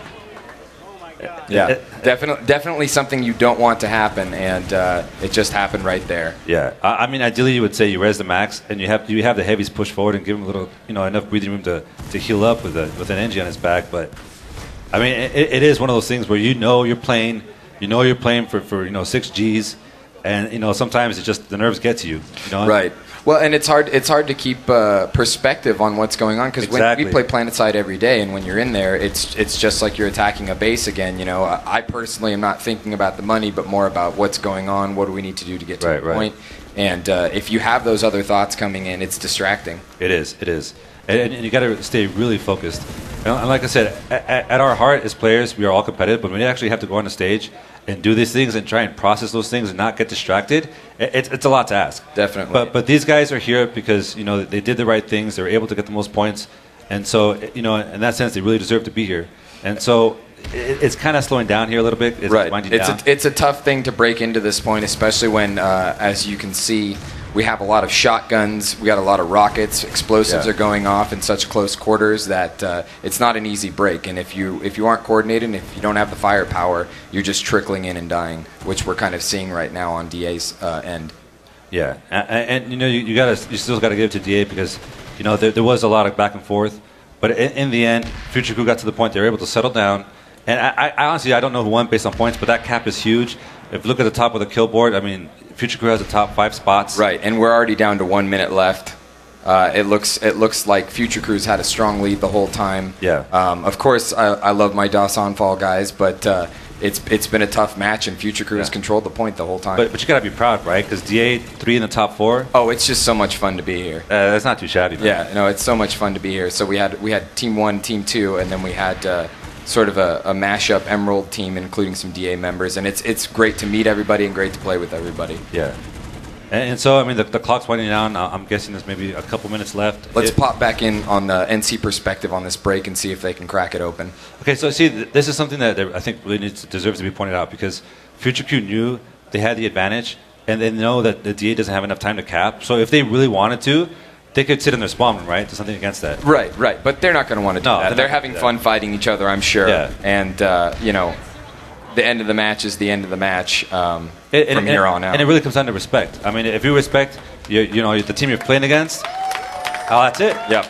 Yeah, definitely something you don't want to happen, and it just happened right there. Yeah, I mean, ideally you would say you res the Max, and you have the heavies push forward and give him a little, enough breathing room to heal up with an NG on his back. But I mean, it is one of those things where you're playing for 6 Gs, and sometimes it just the nerves get to you. Right. Well, and it's hard to keep perspective on what's going on, because when we play PlanetSide every day, and when you're in there, it's just like you're attacking a base again. I personally am not thinking about the money, but more about what's going on, what do we need to do to get to the point. And if you have those other thoughts coming in, it's distracting. It is. And you got to stay really focused. And like I said, at our heart as players, we are all competitive, but when you actually have to go on the stage and do these things and try and process those things and not get distracted, it's a lot to ask. Definitely. But these guys are here because they did the right things. They were able to get the most points, and so in that sense, they really deserve to be here. And so it's kind of slowing down here a little bit. It's winding down. It's a tough thing to break into this point, especially when, as you can see, we have a lot of shotguns, we got a lot of rockets, explosives are going off in such close quarters that it's not an easy break. And if you aren't coordinated, and if you don't have the firepower, you're just trickling in and dying, which we're kind of seeing right now on DA's end. Yeah, and you still got to give it to DA because there was a lot of back and forth, but in the end, Future Crew got to the point they were able to settle down. And I honestly don't know who won based on points, but that cap is huge. If you look at the top of the kill board, I mean, Future Crew has the top 5 spots. Right, and we're already down to 1 minute left. It looks like Future Crew's had a strong lead the whole time. Yeah. Of course, I love my DOS on fall guys, but it's been a tough match, and Future Crew has controlled the point the whole time. But you got to be proud, right? Because DA 3 in the top 4. Oh, it's just so much fun to be here. That's not too shabby, man. Yeah, no, it's so much fun to be here. So we had Team 1, Team 2, and then we had sort of a mashup Emerald team, including some DA members, and it's great to meet everybody and great to play with everybody. Yeah. And so, I mean, the clock's winding down. I'm guessing there's maybe a couple minutes left. Let's pop back in on the NC perspective on this break and see if they can crack it open. Okay, so see, this is something that I think really deserves to be pointed out, because Future Q knew they had the advantage, and they know that the DA doesn't have enough time to cap. So if they really wanted to, they could sit in their spawn room, right? There's something against that. Right. But they're not going to want to do that. They're having fun fighting each other, I'm sure. Yeah. And, the end of the match is the end of the match from here on out. And it really comes down to respect. I mean, if you respect the team you're playing against, that's it. Yep.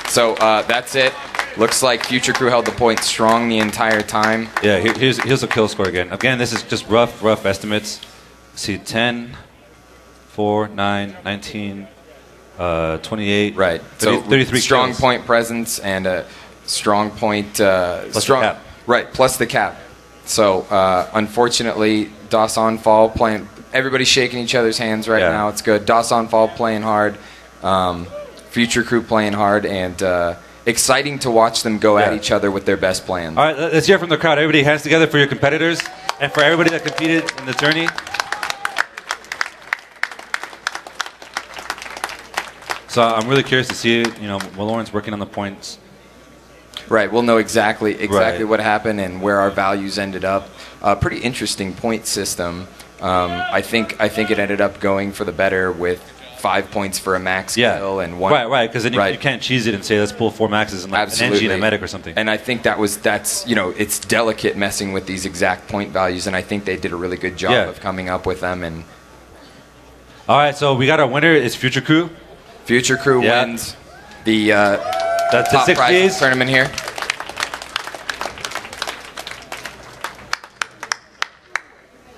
So that's it. Looks like Future Crew held the point strong the entire time. Yeah, here's the kill score again. Again, this is just rough estimates. See, 10, 4, 9, 19, 28. Right. 33 strong kills. Point presence and a strong point. Plus the cap. Right, plus the cap. So, unfortunately, DOS on fall playing. Everybody's shaking each other's hands right now. It's good. DOS on fall playing hard. Future Crew playing hard, and exciting to watch them go at each other with their best plans. All right, let's hear from the crowd. Everybody, hands together for your competitors and for everybody that competed in the tourney. So I'm really curious to see, Lauren's working on the points. Right, we'll know exactly what happened and where our values ended up. Pretty interesting point system. I think it ended up going for the better with 5 points for a max kill and 1. Right, because then you can't cheese it and say let's pull 4 maxes and like an NG and a medic or something. And I think that's it's delicate messing with these exact point values, and I think they did a really good job of coming up with them. And all right, so we got our winner. It's Future Crew. Future Crew wins the top the prize tournament here.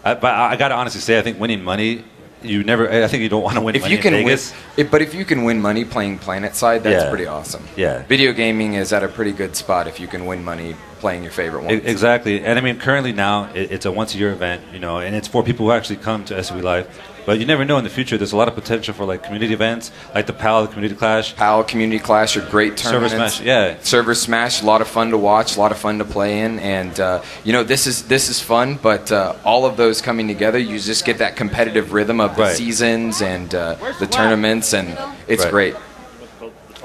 But I got to honestly say, I think winning money, I think you don't want to win money in Vegas. But if you can win money playing PlanetSide, that's pretty awesome. Yeah. Video gaming is at a pretty good spot if you can win money playing your favorite ones. Exactly. And I mean, currently now, it's a once-a-year event, and it's for people who actually come to SOE Live. But you never know in the future. There's a lot of potential for like community events, like the PAL, the Community Clash. PAL, Community Clash are great tournaments. Server Smash, yeah. Server Smash, a lot of fun to watch, a lot of fun to play in, and this is fun. But all of those coming together, you just get that competitive rhythm of the seasons and the tournaments, and it's great.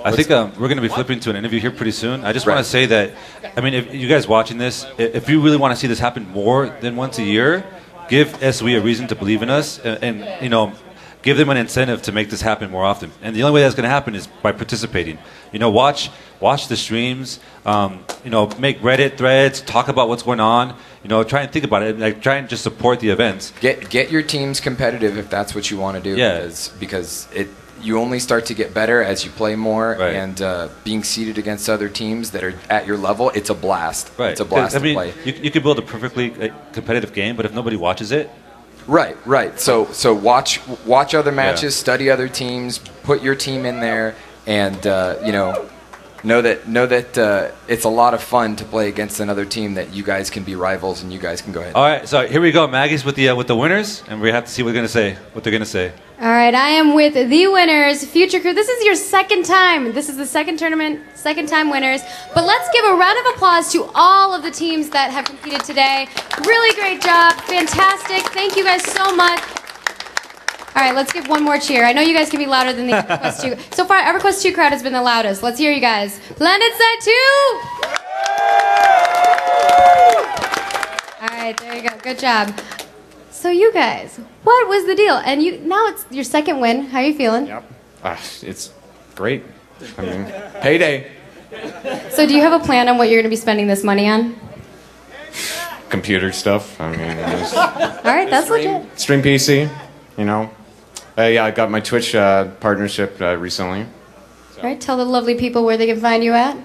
I think we're going to be flipping to an interview here pretty soon. I just want to say that, I mean, if you guys watching this, if you really want to see this happen more than once a year, give SOE a reason to believe in us, and give them an incentive to make this happen more often. And the only way that's going to happen is by participating. Watch the streams. Make Reddit threads. Talk about what's going on. Try and think about it. Like, try and just support the events. Get your teams competitive if that's what you want to do. Yeah. Because you only start to get better as you play more, and being seated against other teams that are at your level, it's a blast. Right. It's a blast to play. You can build a perfectly competitive game, but if nobody watches it. Right. So watch other matches, study other teams, put your team in there, and know that it's a lot of fun to play against another team that you guys can be rivals and you guys can go ahead. All right, so here we go. Maggie's with the winners, and we have to see what they're going to say. All right, I am with the winners, Future Crew. This is your second time. This is the second tournament, second time winners. But let's give a round of applause to all of the teams that have competed today. Really great job. Fantastic. Thank you guys so much. All right, let's give one more cheer. I know you guys can be louder than the EverQuest 2. So far, EverQuest 2 crowd has been the loudest. Let's hear you guys. PlanetSide 2! All right, there you go. Good job. So you guys, what was the deal? And now it's your second win. How are you feeling? Yep. It's great. I mean, payday. So do you have a plan on what you're going to be spending this money on? Computer stuff. I mean, all right, that's legit. Stream PC, Yeah, I got my Twitch partnership recently. All right, tell the lovely people where they can find you at.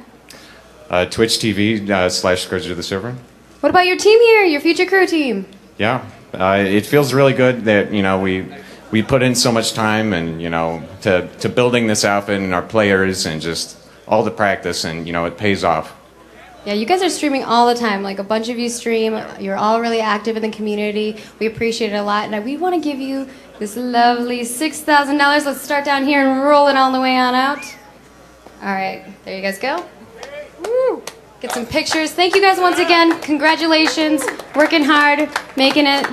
Twitch TV / Scourge of the Server. What about your team here, your Future Crew team? Yeah, it feels really good that we put in so much time and to building this outfit and our players and just all the practice, and it pays off. Yeah, you guys are streaming all the time. Like, a bunch of you stream. You're all really active in the community. We appreciate it a lot, and we want to give you this lovely $6,000. Let's start down here and roll it all the way on out. All right, there you guys go. Woo. Get some pictures. Thank you guys once again. Congratulations. Working hard, making it.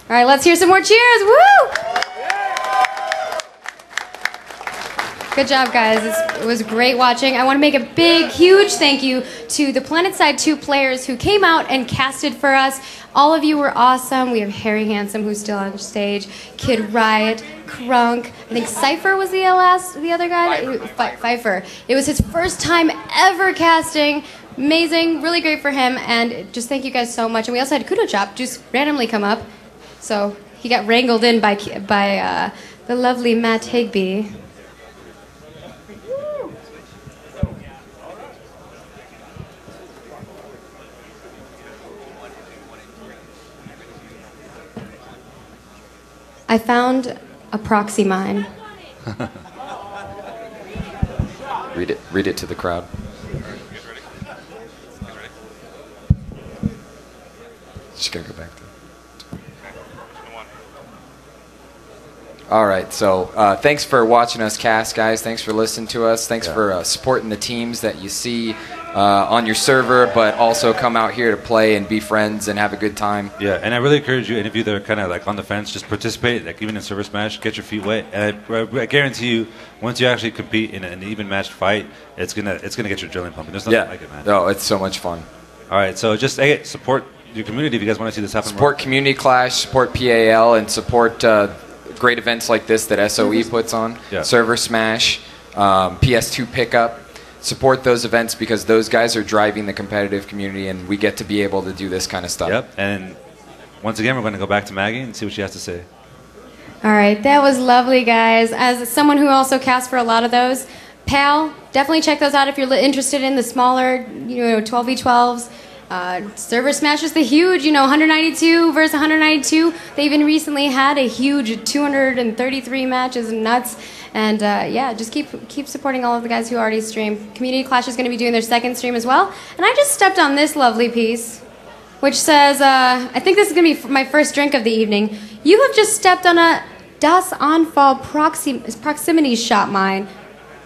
All right, let's hear some more cheers. Woo! Good job, guys. It was great watching. I want to make a big, huge thank you to the PlanetSide 2 players who came out and casted for us. All of you were awesome. We have Harry Handsome, who's still on stage, Kid Riot, Crunk. I think Cypher was the other guy. Pfeiffer. It was his first time ever casting. Amazing, really great for him, and just thank you guys so much. And we also had Kudo Chop just randomly come up, so he got wrangled in by the lovely Matt Higby. I found a proxy mine. Read it to the crowd. Just gotta go back to. All right, so thanks for watching us cast, guys. Thanks for listening to us. Thanks for supporting the teams that you see on your server, but also come out here to play and be friends and have a good time. Yeah, and I really encourage you, any of you that are kind of like on the fence, just participate. Like, even in Server Smash, get your feet wet. And I guarantee you, once you actually compete in an even matched fight, it's gonna get your adrenaline pumping. There's nothing like it, man. No, it's so much fun. All right, so just support your community if you guys want to see this happen. Support Community Clash, support PAL, and support great events like this that SOE puts on. Yeah. Server Smash, PS2 Pickup. Support those events because those guys are driving the competitive community, and we get to be able to do this kind of stuff. Yep, and once again, we're going to go back to Maggie and see what she has to say. All right, that was lovely, guys. As someone who also casts for a lot of those, PAL, definitely check those out if you're interested in the smaller, 12v12s. Server Smash is the huge, 192 versus 192. They even recently had a huge 233 matches, nuts. And yeah, just keep supporting all of the guys who already stream. Community Clash is going to be doing their second stream as well. And I just stepped on this lovely piece, which says, I think this is going to be my first drink of the evening. You have just stepped on a Das Anfall proximity shot mine.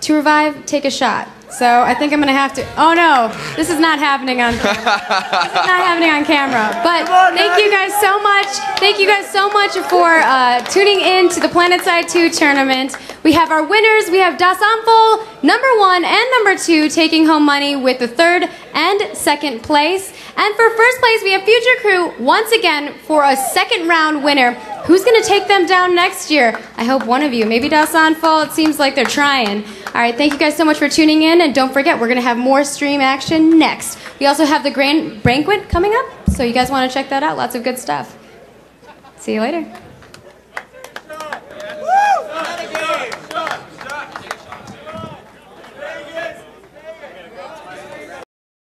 To revive, take a shot. So I think I'm going to have to... Oh, no. This is not happening on camera. This is not happening on camera. But thank you guys so much. Thank you guys so much for tuning in to the PlanetSide 2 tournament. We have our winners. We have Das Anfall, #1 and #2, taking home money with the 3rd and 2nd place. And for 1st place, we have Future Crew once again for a 2nd round winner. Who's going to take them down next year? I hope one of you. Maybe Das Anfall. It seems like they're trying. All right, thank you guys so much for tuning in. And don't forget, we're going to have more stream action next. We also have the Grand Banquet coming up. So you guys want to check that out. Lots of good stuff. See you later.